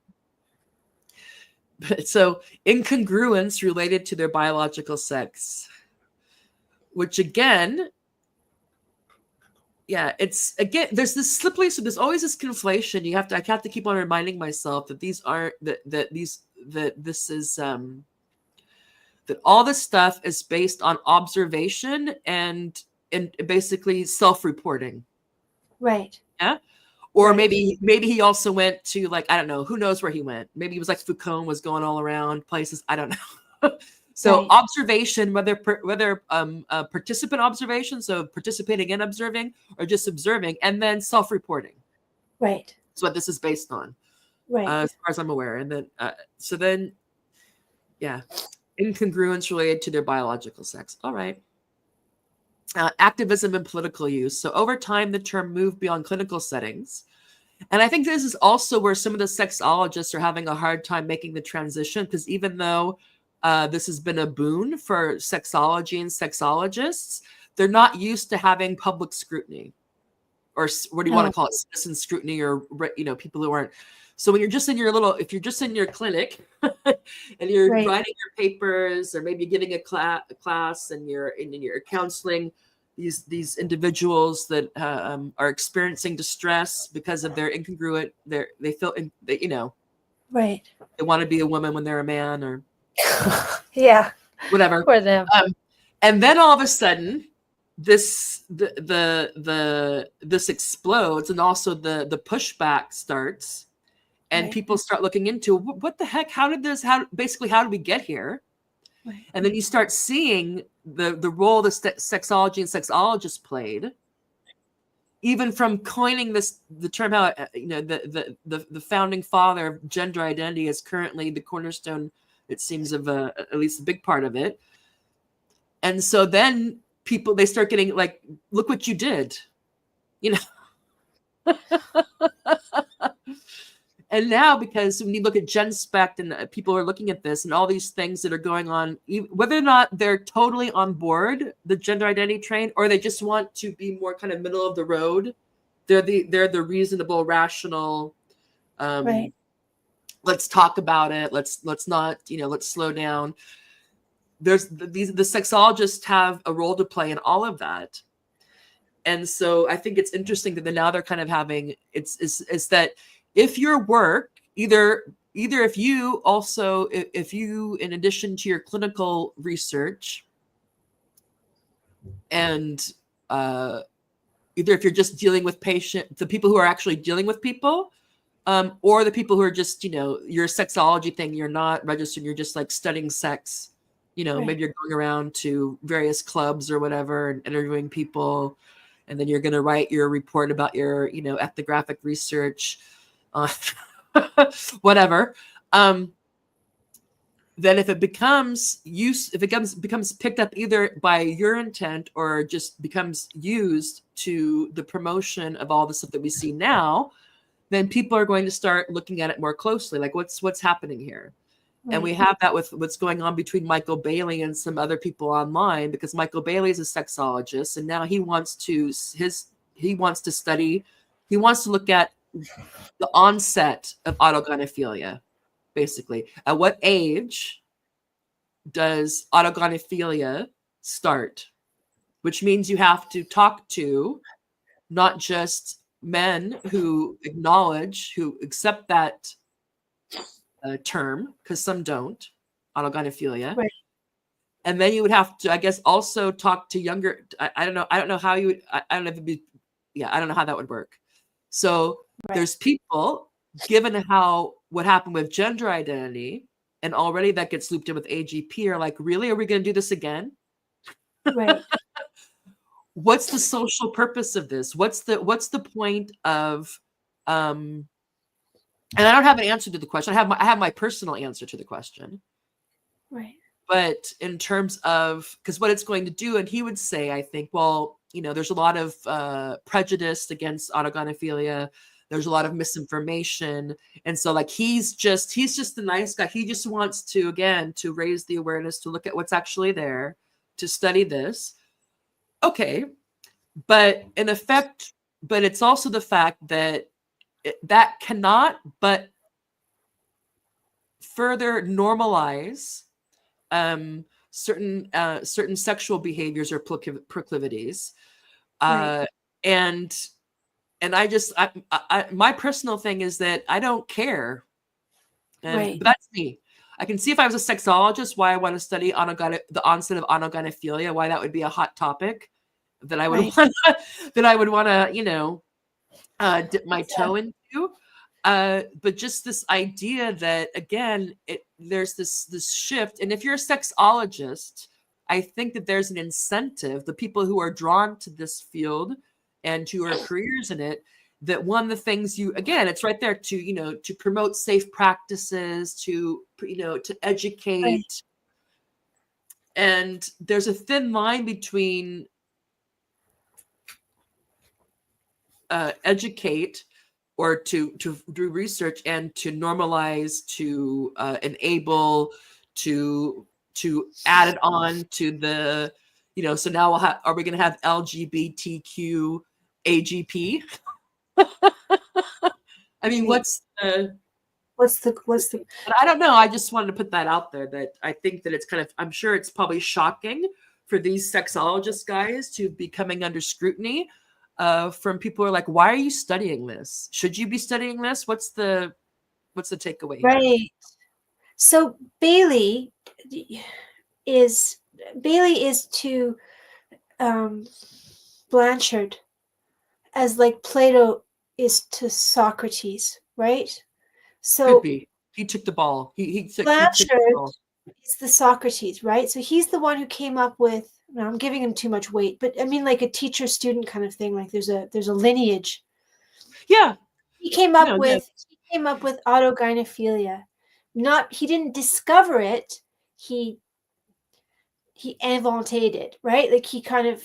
So incongruence related to their biological sex, which again, it's again, there's this slippery, so there's always this conflation. I have to keep on reminding myself that these aren't, that all this stuff is based on observation and basically self-reporting. Right. Yeah. Or Right. maybe he also went to, like, I don't know, who knows where he went. Maybe he was like Foucault, was going all around places. I don't know. So Right. observation, whether participant observation, so participating in observing, or just observing, and then self-reporting. Right. That's what this is based on, Right. as far as I'm aware. And then so then, yeah, incongruence related to their biological sex. All right. Activism and political use. So over time, the term moved beyond clinical settings. And I think this is also where some of the sexologists are having a hard time making the transition, because even though this has been a boon for sexology and sexologists, they're not used to having public scrutiny, or what do you want to No. call it, citizen scrutiny, or people who aren't. So when you're just in if you're just in your clinic and you're Right. writing your papers, or maybe giving a class, and you're counseling these individuals that are experiencing distress because of their incongruent, they feel Right. they want to be a woman when they're a man, or Yeah. whatever. For them. And then all of a sudden, this explodes, and also the pushback starts, and Right. people start looking into what the heck, how did we get here? Right. And then you start seeing the role the sexology and sexologists played, even from coining the term, how the founding father of gender identity is currently the cornerstone, it seems, of at least a big part of it. And so then people, they start getting like, look what you did, And now, because when you look at Gen Spect, and people are looking at this and all these things that are going on, whether or not they're totally on board the gender identity train, or they just want to be more kind of middle of the road, they're the reasonable, rational, Right. let's talk about it, let's not, let's slow down. There's the sexologists have a role to play in all of that. And so I think it's interesting that now they're kind of having, it's that if your work, either if you also, if you, in addition to your clinical research, and either if you're just dealing with the people who are actually dealing with people, or the people who are just, your sexology thing, you're not registered, you're just like studying sex, Right. maybe you're going around to various clubs or whatever and interviewing people, and then you're going to write your report about your, ethnographic research, whatever. Then if it becomes picked up either by your intent, or just becomes used to the promotion of all the stuff that we see now, then people are going to start looking at it more closely, like what's happening here. Right. And we have that with what's going on between Michael Bailey and some other people online, because Michael Bailey is a sexologist, and now he wants to look at the onset of autogynephilia. Basically, at what age does autogynephilia start? Which means you have to talk to not just men who accept that term, because some don't, autogynephilia. Right. And then you would have to, I guess, also talk to younger. I don't know how you would. I don't know if it'd be. Yeah, I don't know how that would work. So there's people, given what happened with gender identity, and already that gets looped in with AGP, are like, really, are we going to do this again? Right. What's the social purpose of this? What's the point of? And I don't have an answer to the question. I have my personal answer to the question. Right. But in terms of, because what it's going to do, and he would say, I think, well, there's a lot of prejudice against autogynephilia. There's a lot of misinformation. And so like, he's just the nice guy. He just wants to, again, to raise the awareness, to look at what's actually there, to study this. Okay. But in effect, it's also the fact that that cannot but further normalize certain sexual behaviors or proclivities. Right. And I my personal thing is that I don't care. And but that's me. I can see if I was a sexologist why I want to study the onset of autogynephilia, why that would be a hot topic that I would want to, dip my toe into. But just this idea that again, there's this shift, and if you're a sexologist, I think that there's an incentive. The people who are drawn to this field and who are careers in it, that one of the things you again, it's right there to to promote safe practices, to Right. educate, and there's a thin line between educate or to do research and to normalize, to enable, to add it on to the, so now are we going to have LGBTQ AGP? I mean, Right. What's the but I don't know. I just wanted to put that out there, that I think that it's kind of, I'm sure it's probably shocking for these sexologist guys to be coming under scrutiny from people who are like, why are you studying this? Should you be studying this? What's the takeaway here? right? So is to Blanchard as like Plato is to Socrates, right? Could So be. He took the ball. He took the Blanchard ball. is the Socrates, right? So he's the one who came up with. Now I'm giving him too much weight, but I mean like a teacher-student kind of thing. Like there's a lineage. Yeah. He came No, up yeah. with autogynephilia. He didn't discover it. He invented it, right? Like he kind of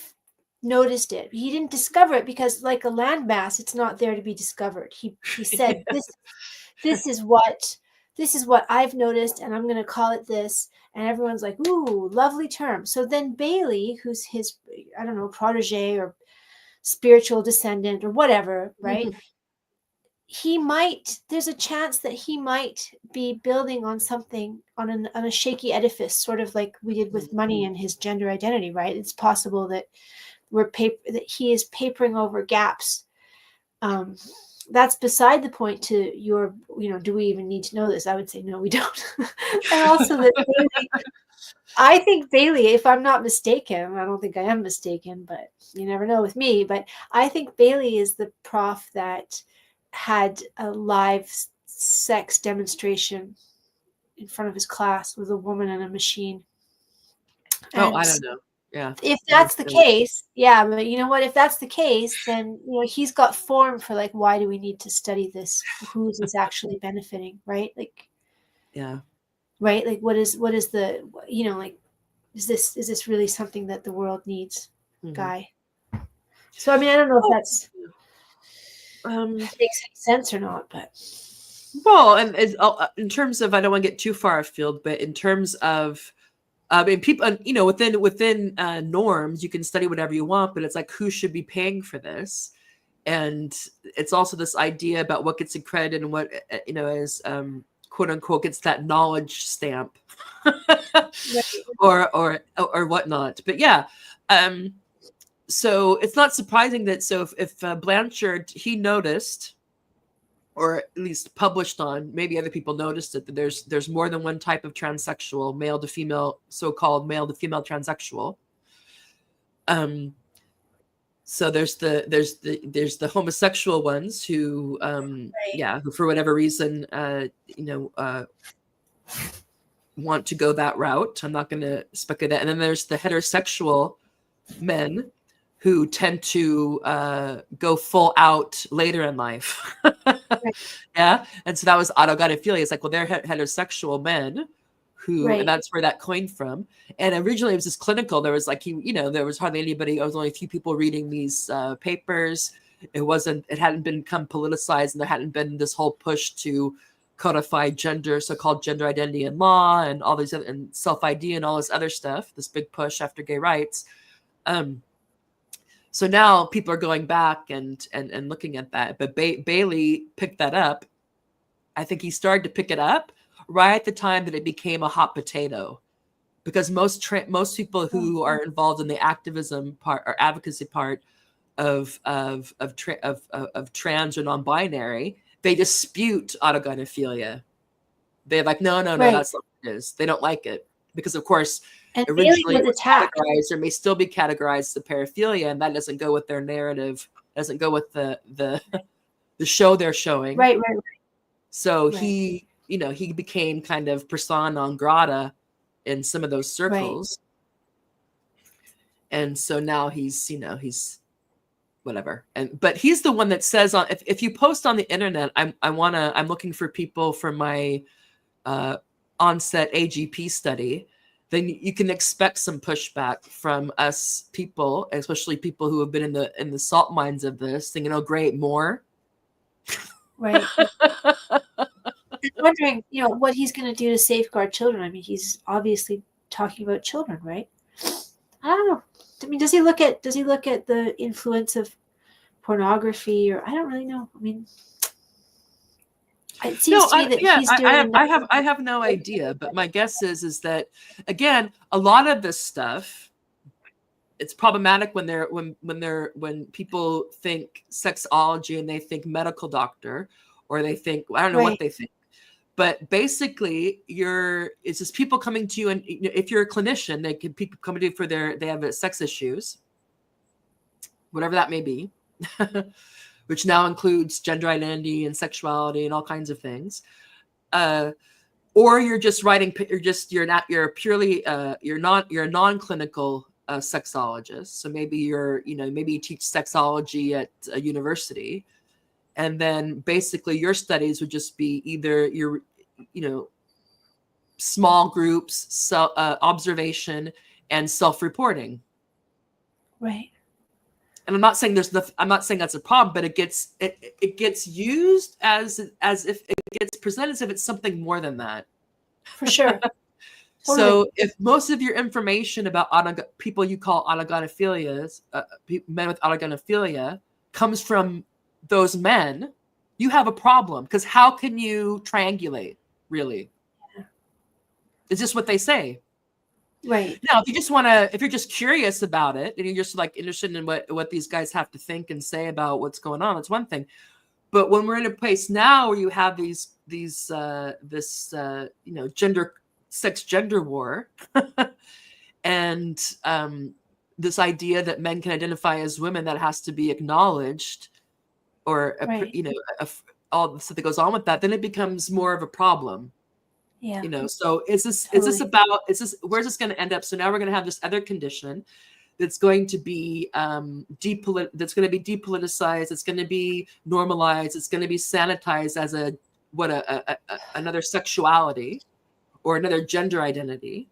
noticed it. He didn't discover it because, like a landmass, it's not there to be discovered. He said, this is what I've noticed, and I'm going to call it this. And everyone's like, ooh, lovely term. So then Bailey, who's his, I don't know, protege or spiritual descendant or whatever, right? There's a chance that he might be building on something, on a shaky edifice, sort of like we did with money and his gender identity, right? It's possible that that he is papering over gaps. That's beside the point. To your, do we even need to know this? I would say no, we don't. And also that I think Bailey, if I'm not mistaken, I don't think I am mistaken, but you never know with me, but I think Bailey is the prof that had a live sex demonstration in front of his class with a woman and a machine. Oh, I And don't know. Yeah. if that's the case, yeah, but you know what? If that's the case, then he's got form for like, why do we need to study this? Who's it's actually benefiting, right? Like, yeah, right? Like, what is the like, is this really something that the world needs, guy? So I mean, I don't know if that's makes any sense or not, but well, and in terms of, I don't want to get too far afield, but in terms of and people, within norms, you can study whatever you want, but it's like, who should be paying for this? And it's also this idea about what gets accredited and what, is quote unquote gets that knowledge stamp or whatnot. But yeah, so it's not surprising that, so if Blanchard, he noticed, or at least published on, maybe other people noticed it, that there's more than one type of transsexual, male to female, so-called male to female transsexual. So there's the homosexual ones who who for whatever reason want to go that route. I'm not going to speculate that. And then there's the heterosexual men who tend to go full out later in life. Yeah. And so that was autogynephilia. It's like, well, they're heterosexual men who, and that's where that coined from. And originally it was just clinical. There was like, there was hardly anybody, there was only a few people reading these papers. It hadn't become politicized, and there hadn't been this whole push to codify so-called gender identity in law and all these other, and self-ID and all this other stuff, this big push after gay rights. So now people are going back and looking at that. But Bailey picked that up. I think he started to pick it up right at the time that it became a hot potato, because most people who are involved in the activism part or advocacy part of trans or non-binary, they dispute autogynephilia. They're like, no, that's not what it is. They don't like it because, of course, and originally it was categorized or may still be categorized as paraphilia, and that doesn't go with their narrative doesn't go with the show they're showing. Right. So Right. he, he became kind of persona non grata in some of those circles. And so now he's whatever. But he's the one that says if you post on the internet, I'm looking for people for my onset AGP study, then you can expect some pushback from us people, especially people who have been in the salt mines of this, thinking, oh great, more. Right. I'm wondering, what he's going to do to safeguard children. I mean, he's obviously talking about children, right? I don't know. I mean, does he look at the influence of pornography, or I don't really know. I mean, it seems to me that he's doing. I have no idea, but my guess is that, again, a lot of this stuff, it's problematic when people think sexology and they think medical doctor, or they think, I don't know what they think. But basically, it's just people coming to you, and if you're a clinician, people come to you they have sex issues, whatever that may be, which now includes gender identity and sexuality and all kinds of things. Or you're just writing, you're a non-clinical sexologist. So maybe maybe you teach sexology at a university. And then basically your studies would just be either your, small groups, observation, and self-reporting. Right. And I'm not saying that's a problem, but it gets used as if it gets presented as if it's something more than that. For sure. Totally. So if most of your information about people you call autogonophilias, men with autogonophilia, comes from those men, you have a problem, because how can you triangulate, really? Yeah. It's just what they say. Right. Now, if you're just curious about it and you're just like interested in what these guys have to think and say about what's going on, that's one thing. But when we're in a place now where you have this gender war, and this idea that men can identify as women, that has to be acknowledged, or all the stuff that goes on with that, then it becomes more of a problem. Yeah. So where's this going to end up? So now we're going to have this other condition that's going to be depoliticized. It's going to be normalized. It's going to be sanitized as another sexuality or another gender identity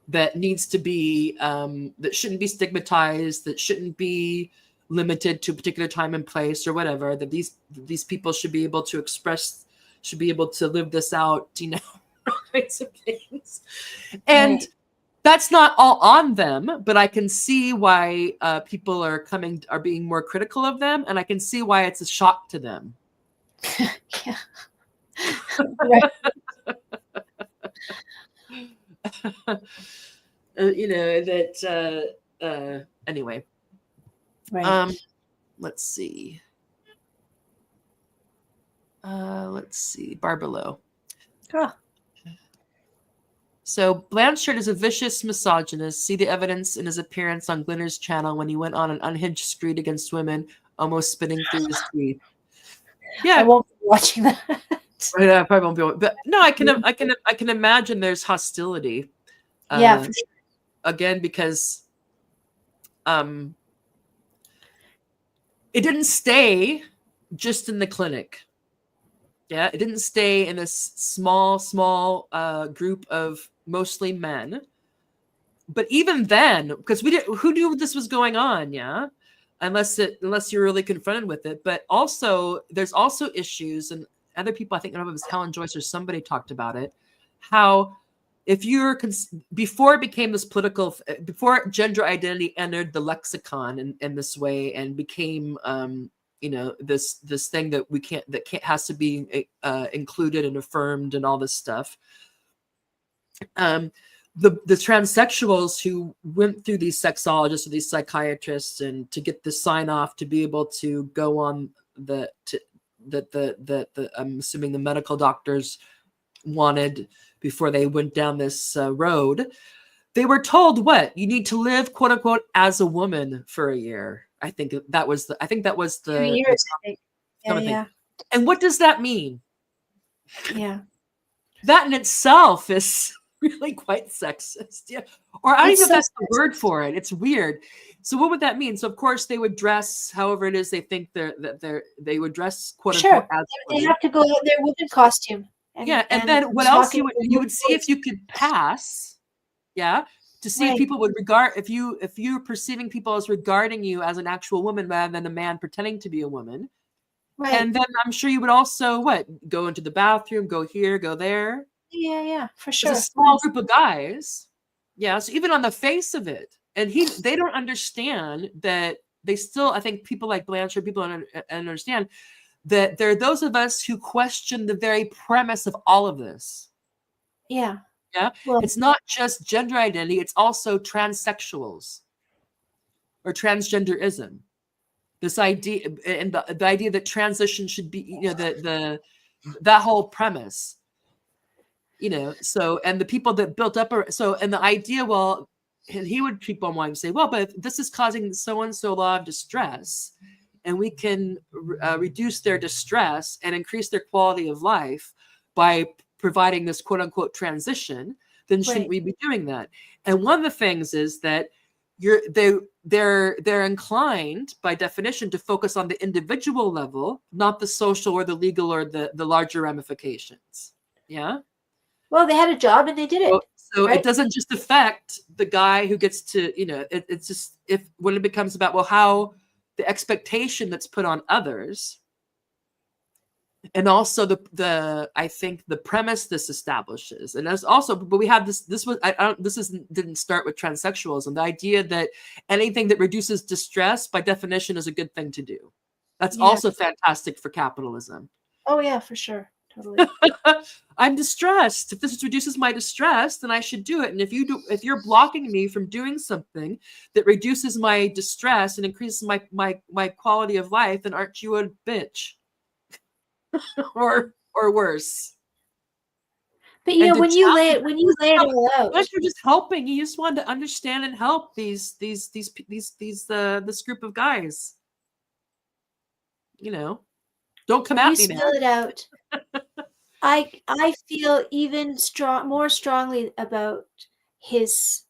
that needs to be, that shouldn't be stigmatized, that shouldn't be limited to a particular time and place or whatever, that these people should be able to express, should be able to live this out, kinds of things. And that's not all on them, but I can see why people are being more critical of them, and I can see why it's a shock to them. Yeah. Anyway. Right. Let's see. Barbelow. Oh. So Blanchard is a vicious misogynist. See the evidence in his appearance on Glinner's channel when he went on an unhinged screed against women, almost spitting through his teeth. Yeah, I won't be watching that. Right, I probably won't be. But no, I can imagine there's hostility. Yeah. For sure. Again, because it didn't stay just in the clinic. Yeah, it didn't stay in this small group of mostly men. But even then, because who knew this was going on? Yeah, unless you're really confronted with it. But also, there's also issues, and other people, I think, I don't know if it was Helen Joyce or somebody talked about it, how if you're before it became this political, before gender identity entered the lexicon in this way and became this thing that has to be included and affirmed and all this stuff. The transsexuals who went through these sexologists or these psychiatrists and to get the sign off to be able to go on that I'm assuming the medical doctors wanted before they went down this road, they were told what you need to live, quote unquote, as a woman for a year. I think that was the Few years, I think. Yeah, common thing. yeah, And what does that mean? yeah. That in itself is really quite sexist. Yeah. Or I don't even It's know if so that's the word for it. It's weird. So what would that mean? So of course they would dress however it is they think they would dress quote unquote sure. as They women. have to go out their women costume Yeah. And and then what else talk in their you woman would see if voice. you could pass, yeah, to see if Right, people would regard if you're perceiving people as regarding you as an actual woman rather than a man pretending to be a woman. right. And then I'm sure you would also what go into the bathroom, go here, go there. Yeah, yeah, for It's a sure. small group of guys. Yeah. So even on the face of it, and they don't understand that they still, I think people like Blanchard, people don't understand that there are those of us who question the very premise of all of this. Yeah. Yeah. Well, It's not just gender identity, it's also transsexuals or transgenderism. This idea and the idea that transition should be, that whole premise. So and the people that built up and the idea, well, and he would keep on wanting to say, well, but if this is causing so and so a lot of distress and we can reduce their distress and increase their quality of life by providing this quote unquote transition, then shouldn't right. we be doing that? And one of the things is that they're inclined by definition to focus on the individual level, not the social or the legal or the larger ramifications. Yeah. Well, they had a job and they did So, it, so it right? doesn't just affect the guy who gets to, it's just when it becomes about, well, how the expectation that's put on others, and also the I think the premise this establishes, and as also, but we have this was I don't this isn't didn't start with transsexualism. The idea that anything that reduces distress by definition is a good thing to do. That's Yeah. also fantastic for capitalism. Oh, yeah, for sure. Totally. I'm distressed. If this reduces my distress, then I should do it. And if you're blocking me from doing something that reduces my distress and increases my quality of life, then aren't you a bitch? or worse. But And to when you lay challenge it all out, unless you're just helping, you just wanted to understand and help this group of guys. Don't come when you at me, spill man. it out, I feel even more strongly about his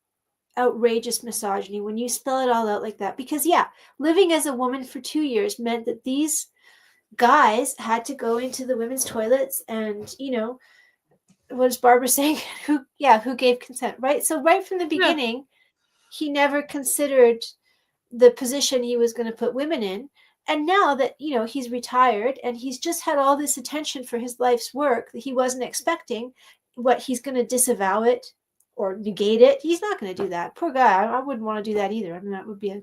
outrageous misogyny when you spell it all out like that. Because yeah, living as a woman for 2 years meant that these guys had to go into the women's toilets and what is Barbara saying? Who gave consent, right? So right from the Yeah. beginning, he never considered the position he was going to put women in. And now that he's retired and he's just had all this attention for his life's work that he wasn't expecting, what he's going to disavow it or negate it? He's not going to do that. Poor guy. I wouldn't want to do that either. I mean, that would be a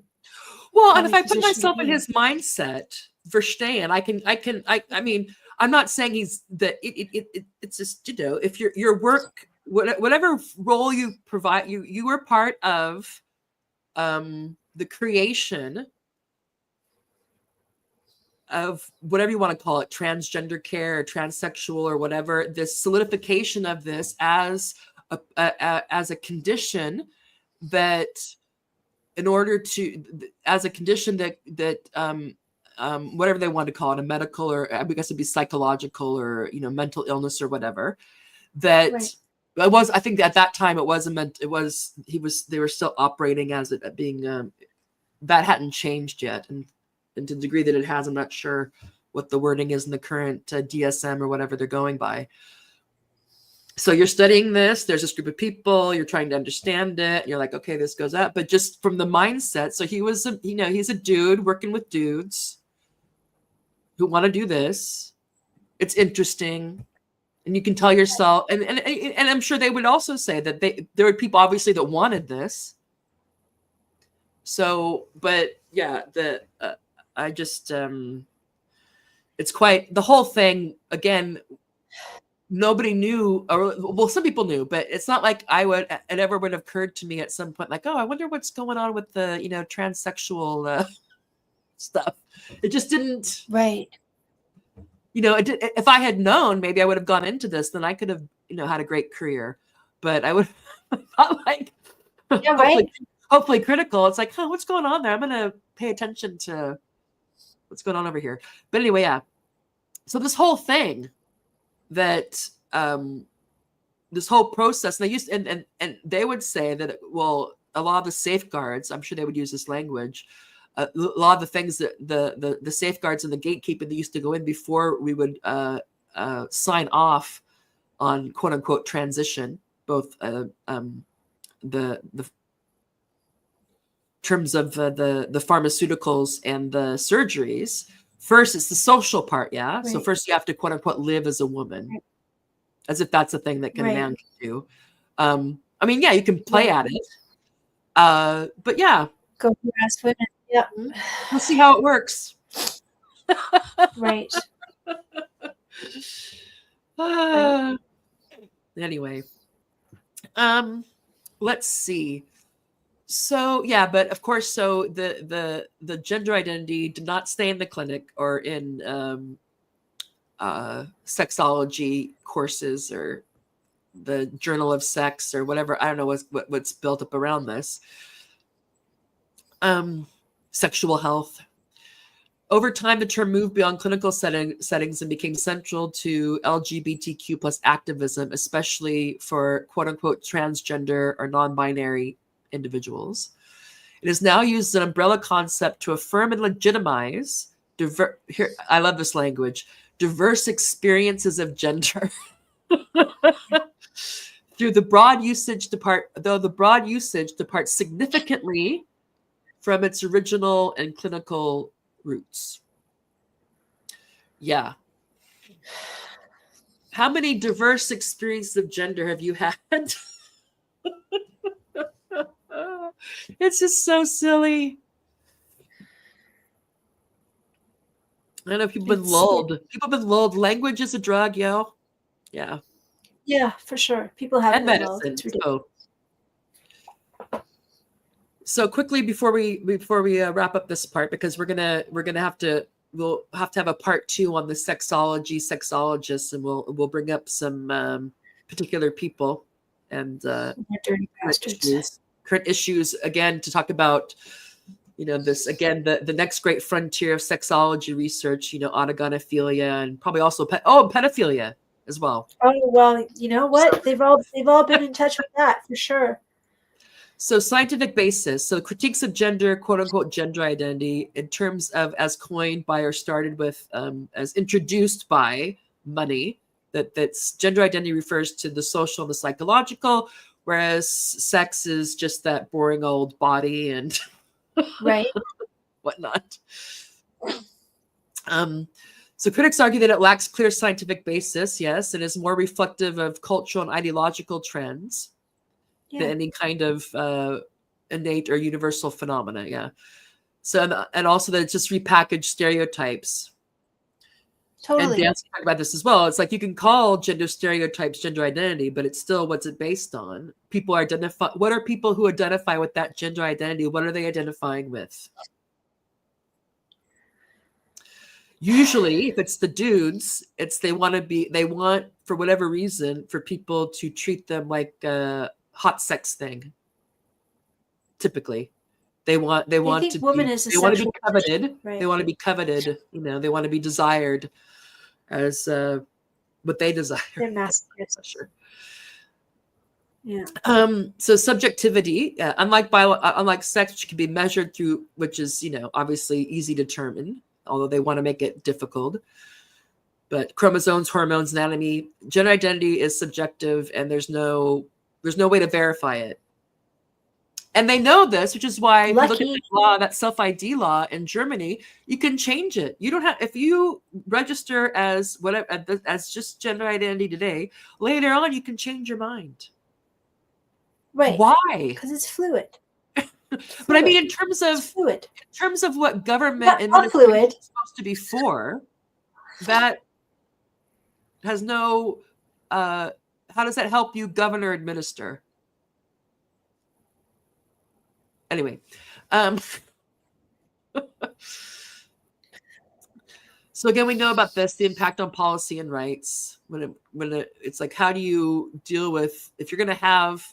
Well, and if crummy I put position to myself in be in. his mindset, verstehen, I mean, I'm not saying he's that it's just, if your work, whatever role you provide, you were part of the creation of whatever you want to call it, transgender care or transsexual or whatever, this solidification of this as a condition that in order to as a condition that whatever they want to call it, a medical or I guess it'd be psychological or mental illness or whatever, that Right. it was, I think at that time it wasn't meant, they were still operating as it being that hadn't changed yet, and to the degree that it has, I'm not sure what the wording is in the current DSM or whatever they're going by. So you're studying this, there's this group of people, you're trying to understand it, and you're like, okay, this goes up. But just from the mindset, so he was, he's a dude working with dudes who want to do this. It's interesting. And you can tell yourself, and I'm sure they would also say that there were people obviously that wanted this. So, but yeah, I just, it's quite, the whole thing, again, nobody knew, or well, some people knew, but it's not like it ever would have occurred to me at some point, like, oh, I wonder what's going on with the, transsexual stuff. It just didn't, Right. if I had known, maybe I would have gone into this, then I could have, had a great career, but I would not like, Yeah, right. hopefully critical. It's like, oh, what's going on there? I'm going to pay attention to what's going on over here. But anyway, yeah. So this whole thing that, this whole process, and they used, and they would say that, well, a lot of the safeguards, I'm sure they would use this language, a lot of the things that the safeguards and the gatekeeping that used to go in before we would sign off on quote unquote transition, both the terms of the pharmaceuticals and the surgeries. First, it's the social part, yeah. Right. So first, you have to quote unquote live as a woman, right, as if that's a thing that can right. man can do. I mean, yeah, you can play right. at it, but yeah, go harass women. Yeah, we'll see how it works. Right. Anyway, let's see. So yeah, but of course, so the gender identity did not stay in the clinic or in sexology courses or the Journal of Sex or whatever. I don't know what's built up around this. Sexual health. Over time, the term moved beyond clinical settings and became central to LGBTQ plus activism, especially for quote unquote transgender or non-binary individuals. It is now used as an umbrella concept to affirm and legitimize here, I love this language, diverse experiences of gender. Though the broad usage departs significantly from its original and clinical roots. Yeah. How many diverse experiences of gender have you had? It's just so silly. I know people have been lulled. People have been lulled. Language is a drug, yo. Yeah. Yeah, for sure. People have and medicine. So quickly before we wrap up this part, because we'll have to have a part 2 on the sexologists, and we'll bring up some particular people and current issues again to talk about, this again, the next great frontier of sexology research, autogonophilia and probably also pedophilia as well. Oh well, you know what? They've all been in touch with that for sure. So scientific basis. So critiques of gender, quote unquote, gender identity in terms of as coined by or started with, as introduced by money, that's gender identity refers to the social and the psychological, whereas sex is just that boring old body and right whatnot. So critics argue that it lacks clear scientific basis, yes, and is more reflective of cultural and ideological trends than any kind of innate or universal phenomena. Yeah. So, and also that it's just repackaged stereotypes. Totally. And Dan's talking about this as well. It's like you can call gender stereotypes gender identity, but it's still what's it based on? People identify. What are people who identify with that gender identity? What are they identifying with? Usually, if it's the dudes, they want for whatever reason for people to treat them like a hot sex thing. Typically, they want to be coveted. Right. They want to be coveted. They want to be desired as what they desire. They're masculine. Sure. Yeah. So subjectivity, unlike sex, which can be measured through, which is obviously easy to determine, although they want to make it difficult. But chromosomes, hormones, anatomy, gender identity is subjective, and there's no way to verify it. And they know this, which is why if you look at the law, that self-ID law in Germany, you can change it. You don't have, if you register as whatever, as just gender identity today, later on you can change your mind. Right. Why? Because it's fluid. But I mean, in terms of what government and fluid is supposed to be for, that has no. How does that help you govern or administer? Anyway, so again, we know about this, the impact on policy and rights. It's like, how do you deal with if you're going to have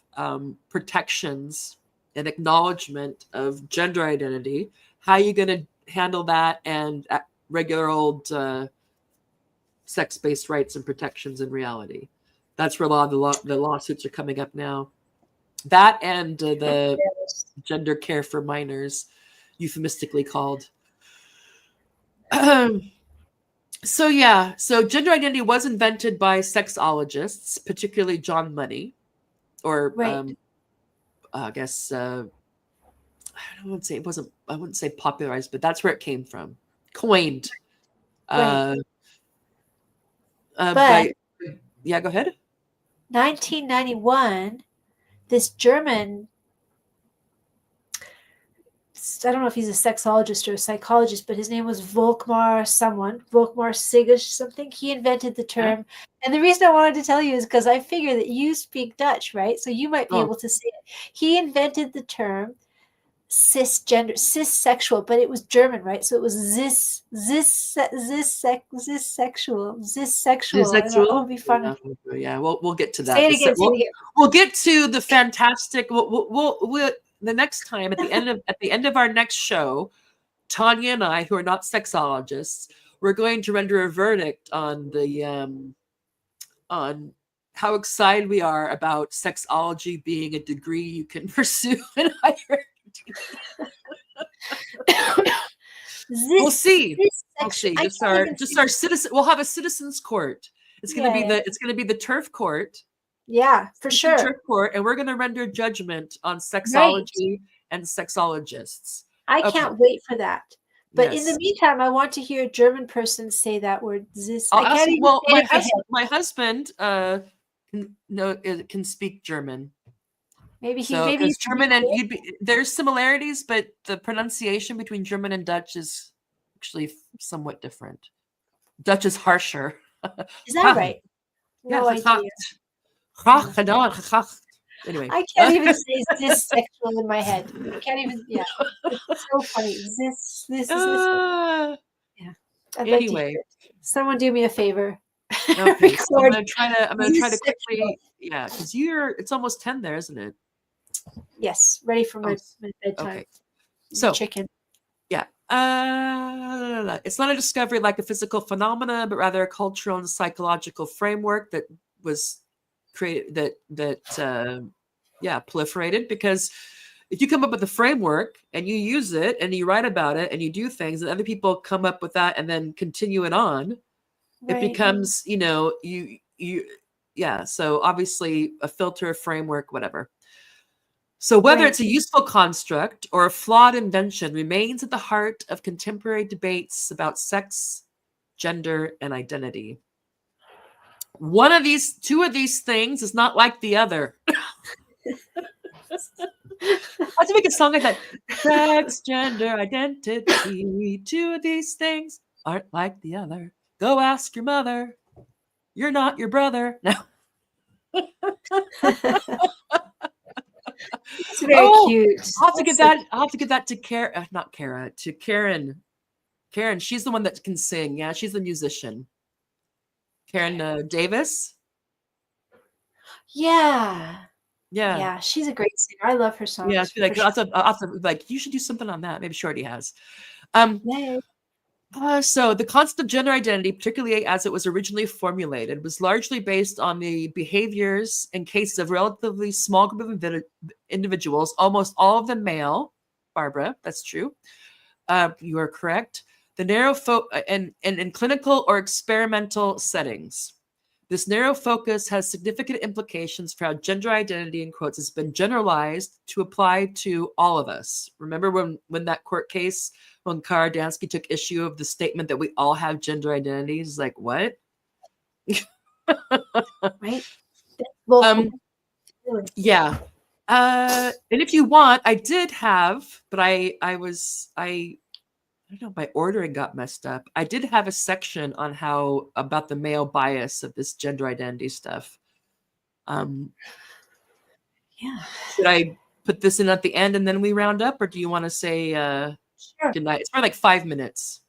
protections an acknowledgement of gender identity. How are you going to handle that and regular old sex-based rights and protections in reality? That's where a lot of the lawsuits are coming up now. That and the gender care for minors, euphemistically called. So yeah, so gender identity was invented by sexologists, particularly John Money, or Right. I guess I wouldn't say it wasn't. I wouldn't say popularized, but that's where it came from, coined. Right. But By yeah, go ahead. 1991, this German, I don't know if he's a sexologist or a psychologist, but his name was Volkmar Sigish something. He invented the term. Yeah. And the reason I wanted to tell you is because I figure that you speak Dutch, right? So you might be able to say it. He invented the term cissexual, but it was German, right? So it was cissexual. I thought, oh, it'd be fun. Yeah, we'll get to that. Say it again. Say it again. We'll get to the fantastic. We'll the next time at the end of our next show, Tanya and I, who are not sexologists, we're going to render a verdict on the on how excited we are about sexology being a degree you can pursue in higher we'll see. We'll see. Just our citizen. We'll have a citizens court. It's going to be it's going to be the turf court. Yeah, for sure. Turf court, and we're going to render judgment on sexology and sexologists. I can't wait for that. But in the meantime, I want to hear a German person say that word. My husband can speak German. Maybe he's German and there's similarities, but the pronunciation between German and Dutch is actually somewhat different. Dutch is harsher. Is that right? No idea. Anyway, I can't even say this sexual in my head. I can't even. Yeah, it's so funny. This. Yeah. Anyway, someone do me a favor. Okay, so I'm gonna try to quickly. Yeah, because it's almost 10 there, isn't it? Yes, ready for my bedtime. Okay. So chicken. Yeah. It's not a discovery like a physical phenomena, but rather a cultural and psychological framework that was created that proliferated. Because if you come up with a framework and you use it and you write about it and you do things and other people come up with that and then continue it on, it becomes, so obviously a filter, a framework, whatever. So whether it's a useful construct or a flawed invention remains at the heart of contemporary debates about sex, gender, and identity. Two of these things is not like the other. I have to make a song like that. Sex, gender, identity. Two of these things aren't like the other. Go ask your mother. You're not your brother. No. It's very cute. I'll have to get that to to Karen. Karen, she's the one that can sing. Yeah, she's the musician. Karen Davis. Yeah, she's a great singer. I love her songs. Yeah, she's like, like you should do something on that. Maybe she already has. So the concept of gender identity, particularly as it was originally formulated, was largely based on the behaviors and cases of relatively small group of individuals, almost all of them male. Barbara, that's true. You are correct. The narrow and in clinical or experimental settings. This narrow focus has significant implications for how gender identity, in quotes, has been generalized to apply to all of us. Remember when that court case, when Kara Dansky took issue of the statement that we all have gender identities? Like, what? Right? Yeah. And if you want, I did have, but I don't know, my ordering got messed up. I did have a section on about the male bias of this gender identity stuff. Should I put this in at the end and then we round up, or do you want to say good night? It's for like 5 minutes.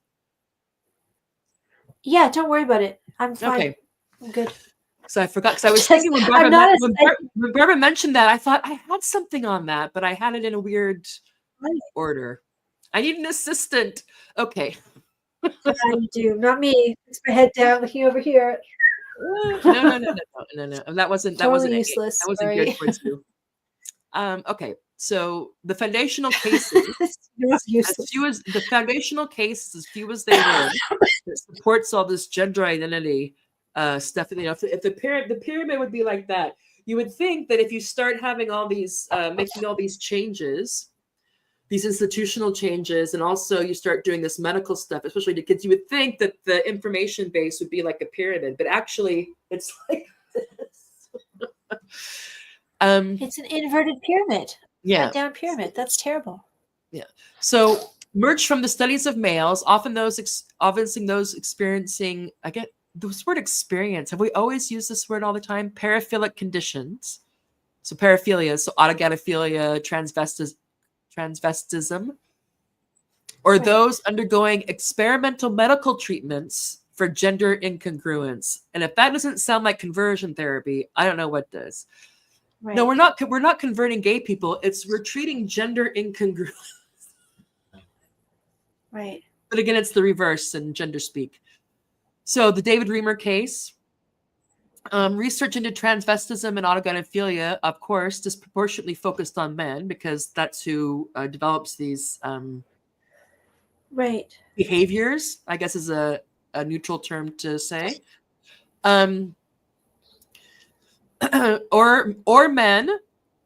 Yeah, don't worry about it. I'm fine. Okay. I'm good. So I forgot because I was Just, thinking when I'm not a when Barbara mentioned that, I thought I had something on that, but I had it in a weird order. I need an assistant. Okay. Yeah, you do. Not me. It's my head down, looking over here. No. That wasn't Totally that useless. wasn't geared Sorry. towards you. Okay. So the foundational cases, It's useless. the foundational cases, as few as they were, that supports all this gender identity stuff. You know, if the pyramid would be like that, you would think that if you start having all these making all these changes, these institutional changes, and also you start doing this medical stuff, especially to kids, you would think that the information base would be like a pyramid, but actually it's like this. It's an inverted pyramid. Yeah. Down pyramid. That's terrible. Yeah. So merged from the studies of males, often those experiencing, I get this word experience. Have we always used this word all the time? Paraphilic conditions. So paraphilia, so autogynephilia, transvestism, or those undergoing experimental medical treatments for gender incongruence. And if that doesn't sound like conversion therapy, I don't know what does. Right. No, we're not converting gay people. We're treating gender incongruence. Right. But again, it's the reverse in gender speak. So the David Reamer case, research into transvestism and autogynephilia, of course, disproportionately focused on men because that's who develops these behaviors, I guess is a neutral term to say. Or men,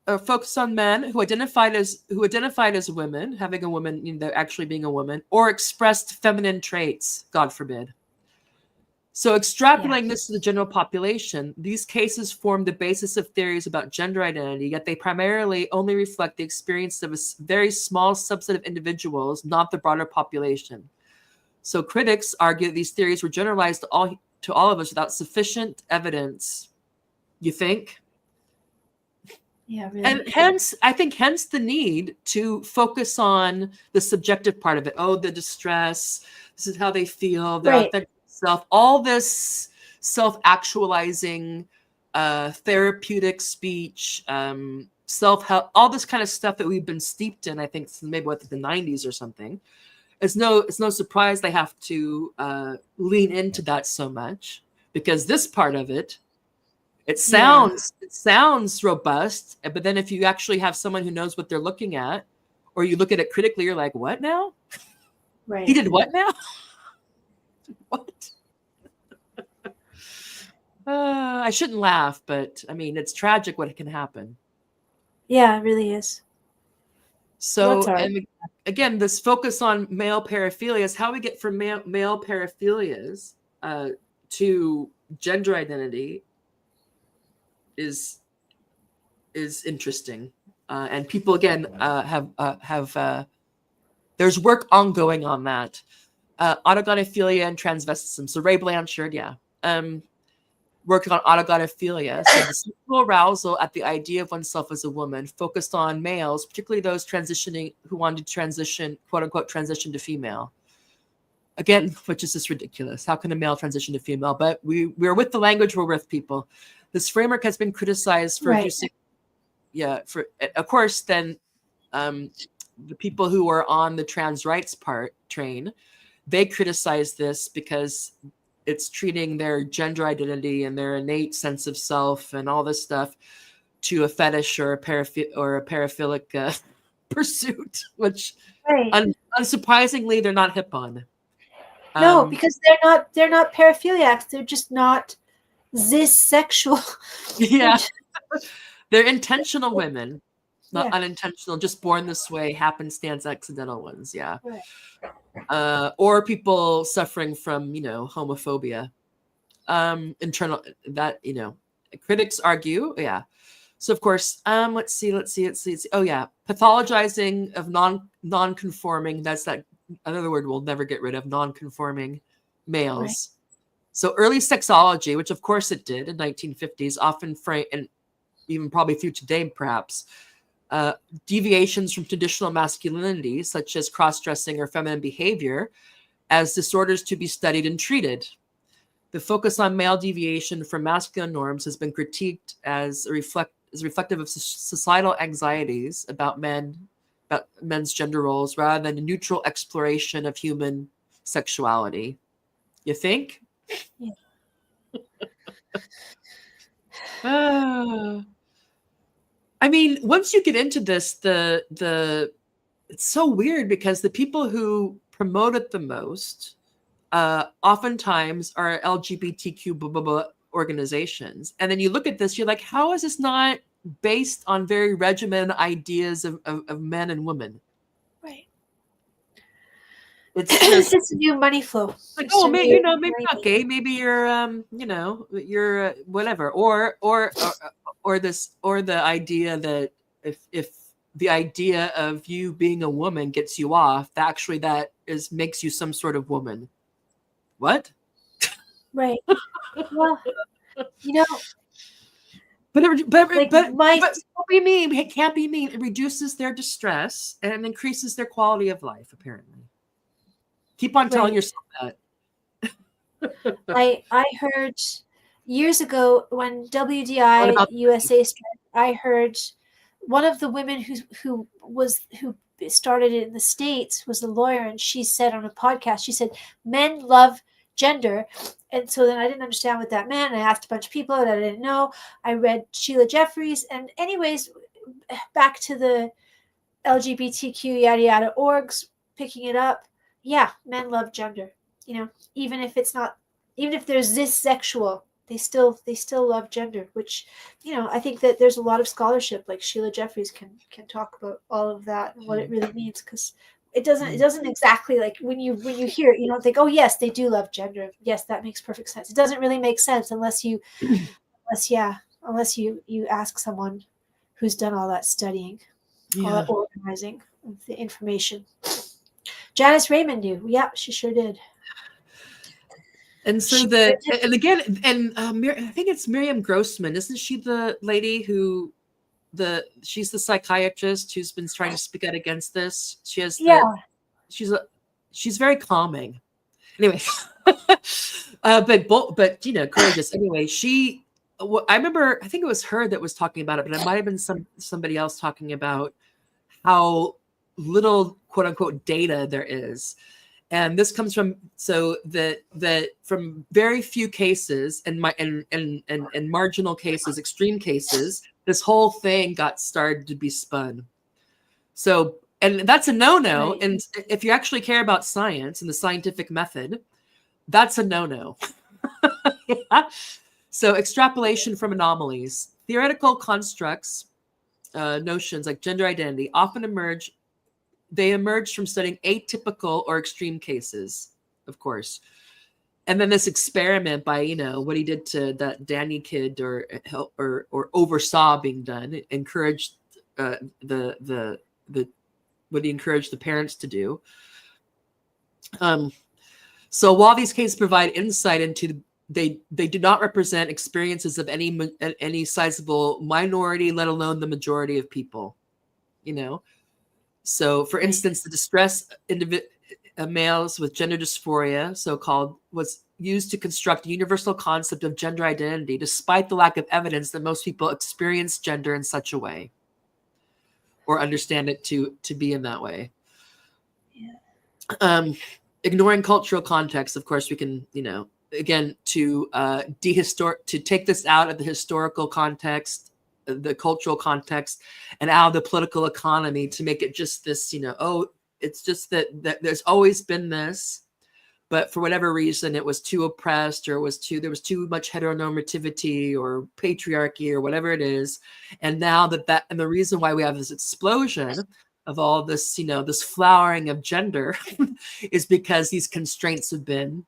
focus on men who identified as women, having a woman, you know, actually being a woman, or expressed feminine traits, God forbid. So extrapolating this to the general population, these cases form the basis of theories about gender identity, yet they primarily only reflect the experience of a very small subset of individuals, not the broader population. So critics argue that these theories were generalized to all of us without sufficient evidence. You think? Yeah, really. And hence the need to focus on the subjective part of it. Oh, the distress. This is how they feel. Their authentic self. All this self-actualizing, therapeutic speech, self-help, all this kind of stuff that we've been steeped in. I think since maybe the 90s or something. It's no surprise they have to lean into that so much because this part of it. It sounds robust, but then if you actually have someone who knows what they're looking at, or you look at it critically, you're like, "What now? Right. He did what now? What?" I shouldn't laugh, but I mean, it's tragic what can happen. Yeah, it really is. So, and again, this focus on male paraphilias, how we get from male paraphilias to gender identity is interesting, and people again have there's work ongoing on that, autogynephilia and transvestism. So Ray Blanchard, working on autogynephilia, so the sexual arousal at the idea of oneself as a woman, focused on males, particularly those who wanted to transition, quote unquote, transition to female. Again, which is just ridiculous. How can a male transition to female? But we're with the language, we're with people. This framework has been criticized for using, of course, then the people who are on the trans rights train, they criticize this because it's treating their gender identity and their innate sense of self and all this stuff to a fetish or a paraphilic pursuit, which unsurprisingly they're not hip on. No, because they're not paraphiliacs. They're just not cis-sexual. Yeah. They're intentional women, not unintentional, just born this way, happenstance, accidental ones. Yeah. Right. Or people suffering from, homophobia. Internal that, critics argue. Yeah. So of course, let's see. Oh yeah. Pathologizing of non-conforming. That's that another word we'll never get rid of, non-conforming males. Right. So early sexology, which of course it did in 1950s, often and even probably through today, perhaps, deviations from traditional masculinity, such as cross-dressing or feminine behavior, as disorders to be studied and treated. The focus on male deviation from masculine norms has been critiqued as reflective of societal anxieties about men's gender roles, rather than a neutral exploration of human sexuality. You think? Yeah. I mean, once you get into this, it's so weird because the people who promote it the most oftentimes are LGBTQ blah, blah, blah organizations. And then you look at this, you're like, how is this not based on very regimented ideas of men and women? Right. It's just, it's a new money flow. like, It's oh, a maybe, new maybe money not gay, maybe you're, you're whatever, or the idea that if the idea of you being a woman gets you off, that makes you some sort of woman. What? Right. Well, you know, But like what we mean, it can't be mean. It reduces their distress and increases their quality of life, apparently. Keep on telling yourself that. I heard years ago when WDI USA started, I heard one of the women who started it in the States was a lawyer, and she said on a podcast, she said, men love gender. And so then I didn't understand what that meant. I asked a bunch of people that I didn't know. I read Sheila Jeffries, and anyways, back to the LGBTQ yada yada orgs picking it up. Yeah, men love gender. You know, even if it's not, even if there's this sexual, they still love gender. Which, you know, I think that there's a lot of scholarship, like Sheila Jeffries can talk about all of that and what it really means, because it doesn't exactly, like when you hear it, you don't think, oh yes, they do love gender. Yes, that makes perfect sense. It doesn't really make sense unless you ask someone who's done all that studying. All that organizing of the information. Janice Raymond knew. Yeah, she sure did. And so I think it's Miriam Grossman. Isn't she the lady she's the psychiatrist who's been trying to speak out against this? She's very calming. Anyway, but you know, courageous. Anyway, I remember, I think it was her that was talking about it, but it might have been somebody else talking about how little quote unquote data there is. And this comes from from very few cases and marginal cases, extreme cases, this whole thing started to be spun. So, and that's a no-no. Right. And if you actually care about science and the scientific method, that's a no-no. Yeah. So extrapolation from anomalies, theoretical constructs, notions like gender identity often emerge from studying atypical or extreme cases, of course. And then this experiment by, what he did to that Danny kid or oversaw being done, encouraged what he encouraged the parents to do. So while these cases provide insight into they do not represent experiences of any sizable minority, let alone the majority of people, So, for instance, the distress males with gender dysphoria, so-called, was used to construct a universal concept of gender identity, despite the lack of evidence that most people experience gender in such a way or understand it to be in that way. Yeah. Ignoring cultural context, of course, we can, again, to take this out of the historical context, the cultural context, and out of the political economy to make it just this, it's just that there's always been this, but for whatever reason it was too oppressed, or there was too much heteronormativity or patriarchy or whatever it is. And now and the reason why we have this explosion of all this, this flowering of gender is because these constraints have been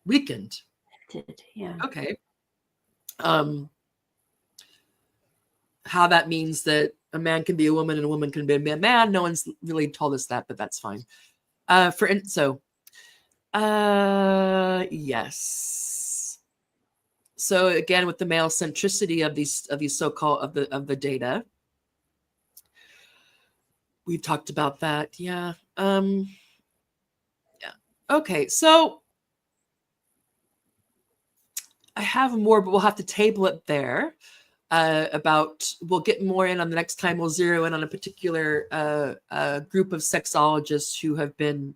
weakened. Yeah. Okay. How that means that a man can be a woman and a woman can be a man. No one's really told us that, but that's fine. Yes. So again, with the male centricity of these so-called of the data, we've talked about that. Yeah. Yeah. Okay. So I have more, but we'll have to table it there. We'll get more in on the next time. We'll zero in on a particular group of sexologists who have been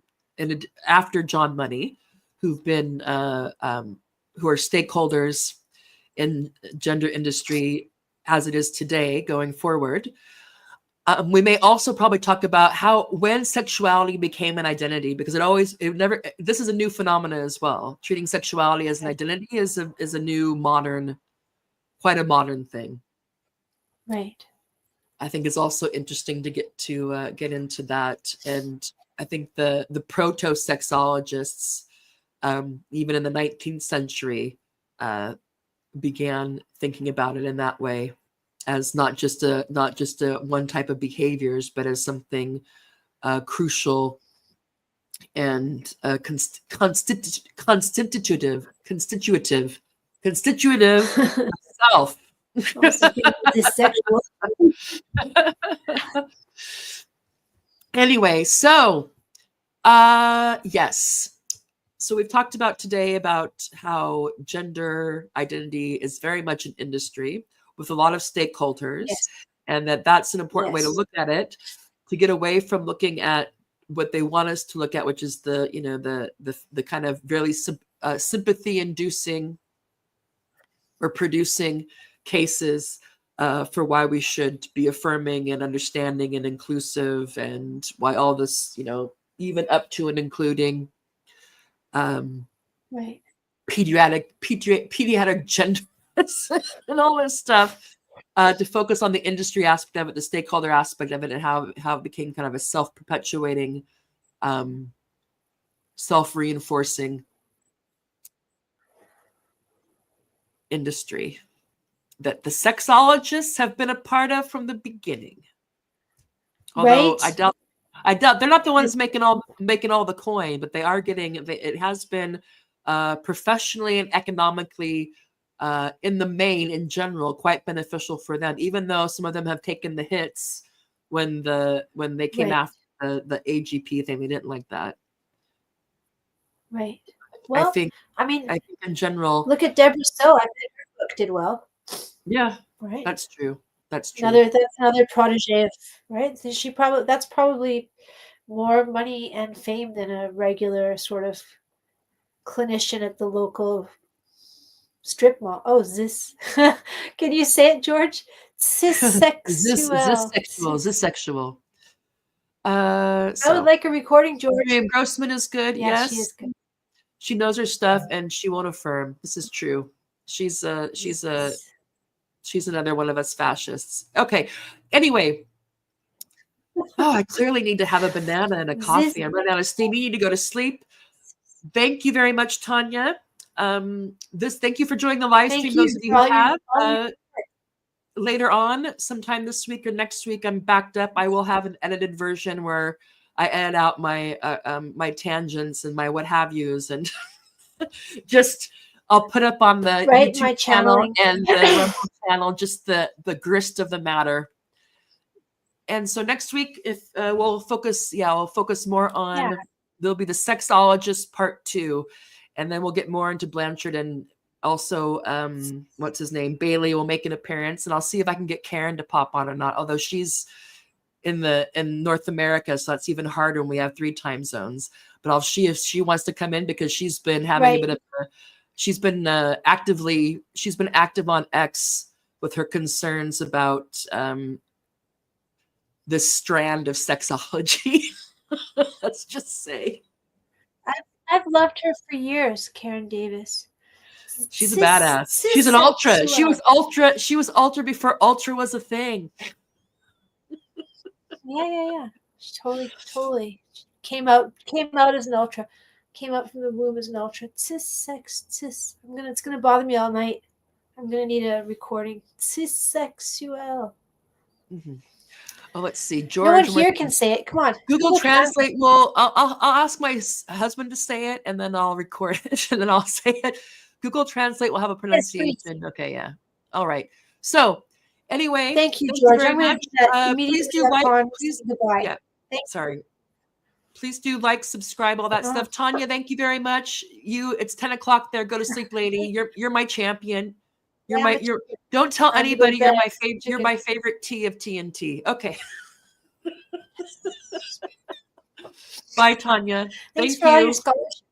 after John Money, who've been who are stakeholders in gender industry as it is today going forward. We may also probably talk about when sexuality became an identity, because this is a new phenomenon as well. Treating sexuality as an identity is a new quite a modern thing. Right. I think it's also interesting to get into that. And I think the proto-sexologists, even in the 19th century, began thinking about it in that way, as not just a one type of behaviors, but as something crucial and constitutive self. Anyway, so yes. So we've talked about today about how gender identity is very much an industry with a lot of stakeholders, and that's an important way to look at it, to get away from looking at what they want us to look at, which is the kind of really sympathy inducing or producing cases for why we should be affirming and understanding and inclusive, and why all this, even up to and including pediatric gender and all this stuff, to focus on the industry aspect of it, the stakeholder aspect of it, and how it became kind of a self-perpetuating, self-reinforcing industry that the sexologists have been a part of from the beginning. Although I doubt they're not the ones making all the coin, but they are getting. It has been professionally and economically, in the main, in general, quite beneficial for them. Even though some of them have taken the hits when they came after the AGP thing, they didn't like that. Right. Well, I think in general, look at Deborah So. I think her book did well. Yeah. Right. That's true. That's another protege of, right. That's probably more money and fame than a regular sort of clinician at the local strip mall. Oh, this can you say it, George? Zissexual. I would like a recording, George. Miriam Grossman is good. Yeah, yes, she is good. She knows her stuff, and she won't affirm. This is true. She's another one of us fascists. Okay. Anyway. Oh, I clearly need to have a banana and a coffee. I'm running out of steam. You need to go to sleep. Thank you very much, Tanya. Thank you for joining the live stream. Those of you who have. Later on, sometime this week or next week, I'm backed up. I will have an edited version where I edit out my my tangents and my what have yous, and I'll put up on the YouTube channel and the Rumble channel just the grist of the matter. And so next week, if we'll focus more on, there'll be the sexologist part 2, and then we'll get more into Blanchard, and also what's his name, Bailey will make an appearance, and I'll see if I can get Karen to pop on or not. Although she's in North America, so that's even harder when we have 3 time zones. But I'll see if she wants to come in, because she's been having a bit of she's been active on X with her concerns about this strand of sexology. Let's just say. I've loved her for years, Karen Davis. She's a badass. She's an ultra. She was ultra before ultra was a thing. Yeah. She totally came out as an ultra. Came out from the womb as an ultra. Cis. It's gonna bother me all night. I'm gonna need a recording. Cissexual. Mm-hmm. Oh, let's see. George, no one here can say it. Come on. Google Translate. Well, I'll ask my husband to say it, and then I'll record it, and then I'll say it. Google Translate will have a pronunciation. Okay, yeah. All right. So, anyway, thank you, George. very much. Please do like. Please, goodbye. Yeah. Sorry. Please do like, subscribe, all that stuff. Tanya, thank you very much. It's 10 o'clock there. Go to sleep, lady. You're my champion. Don't tell anybody you're my favorite T of TNT. Okay. Bye, Tanya. Thanks Thank for all you. your scholarship.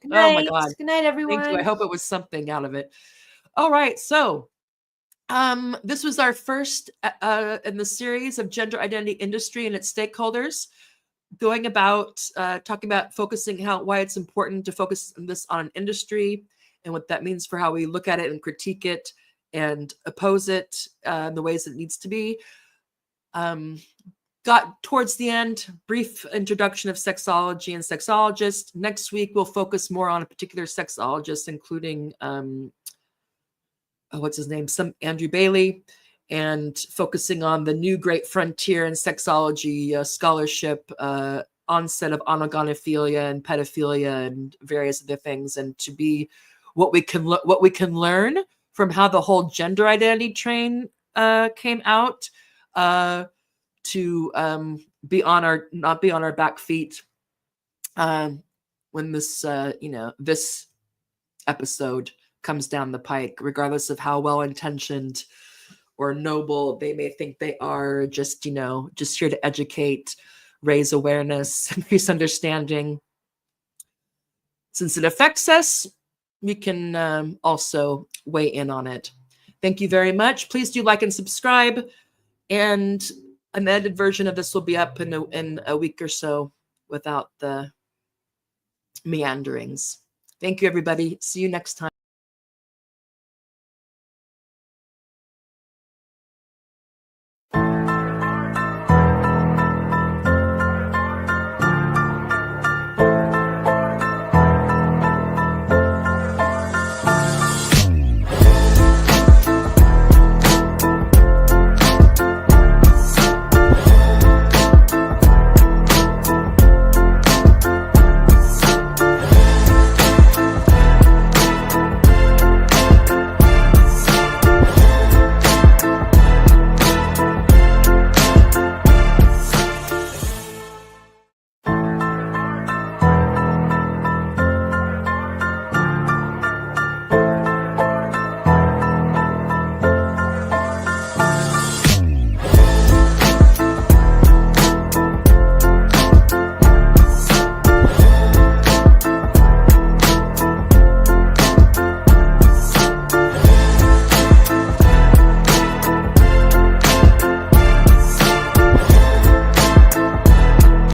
Good night. Oh my God. Good night, everyone. Thank you. I hope it was something out of it. All right. So this was our first in the series of gender identity industry and its stakeholders, going about talking about focusing why it's important to focus this on an industry and what that means for how we look at it and critique it and oppose it in the ways it needs to be. Got towards the end, brief introduction of sexology and sexologists. Next week, we'll focus more on a particular sexologist, including what's his name? Andrew Bailey, and focusing on the new great frontier in sexology scholarship, onset of onogonophilia and pedophilia and various other things, and to be what we can learn from how the whole gender identity train came out, to not be on our back feet when this this episode comes down the pike, regardless of how well-intentioned or noble they may think they are. Just here to educate, raise awareness, increase understanding. Since it affects us, we can also weigh in on it. Thank you very much. Please do like and subscribe. And an edited version of this will be up in a week or so without the meanderings. Thank you, everybody. See you next time.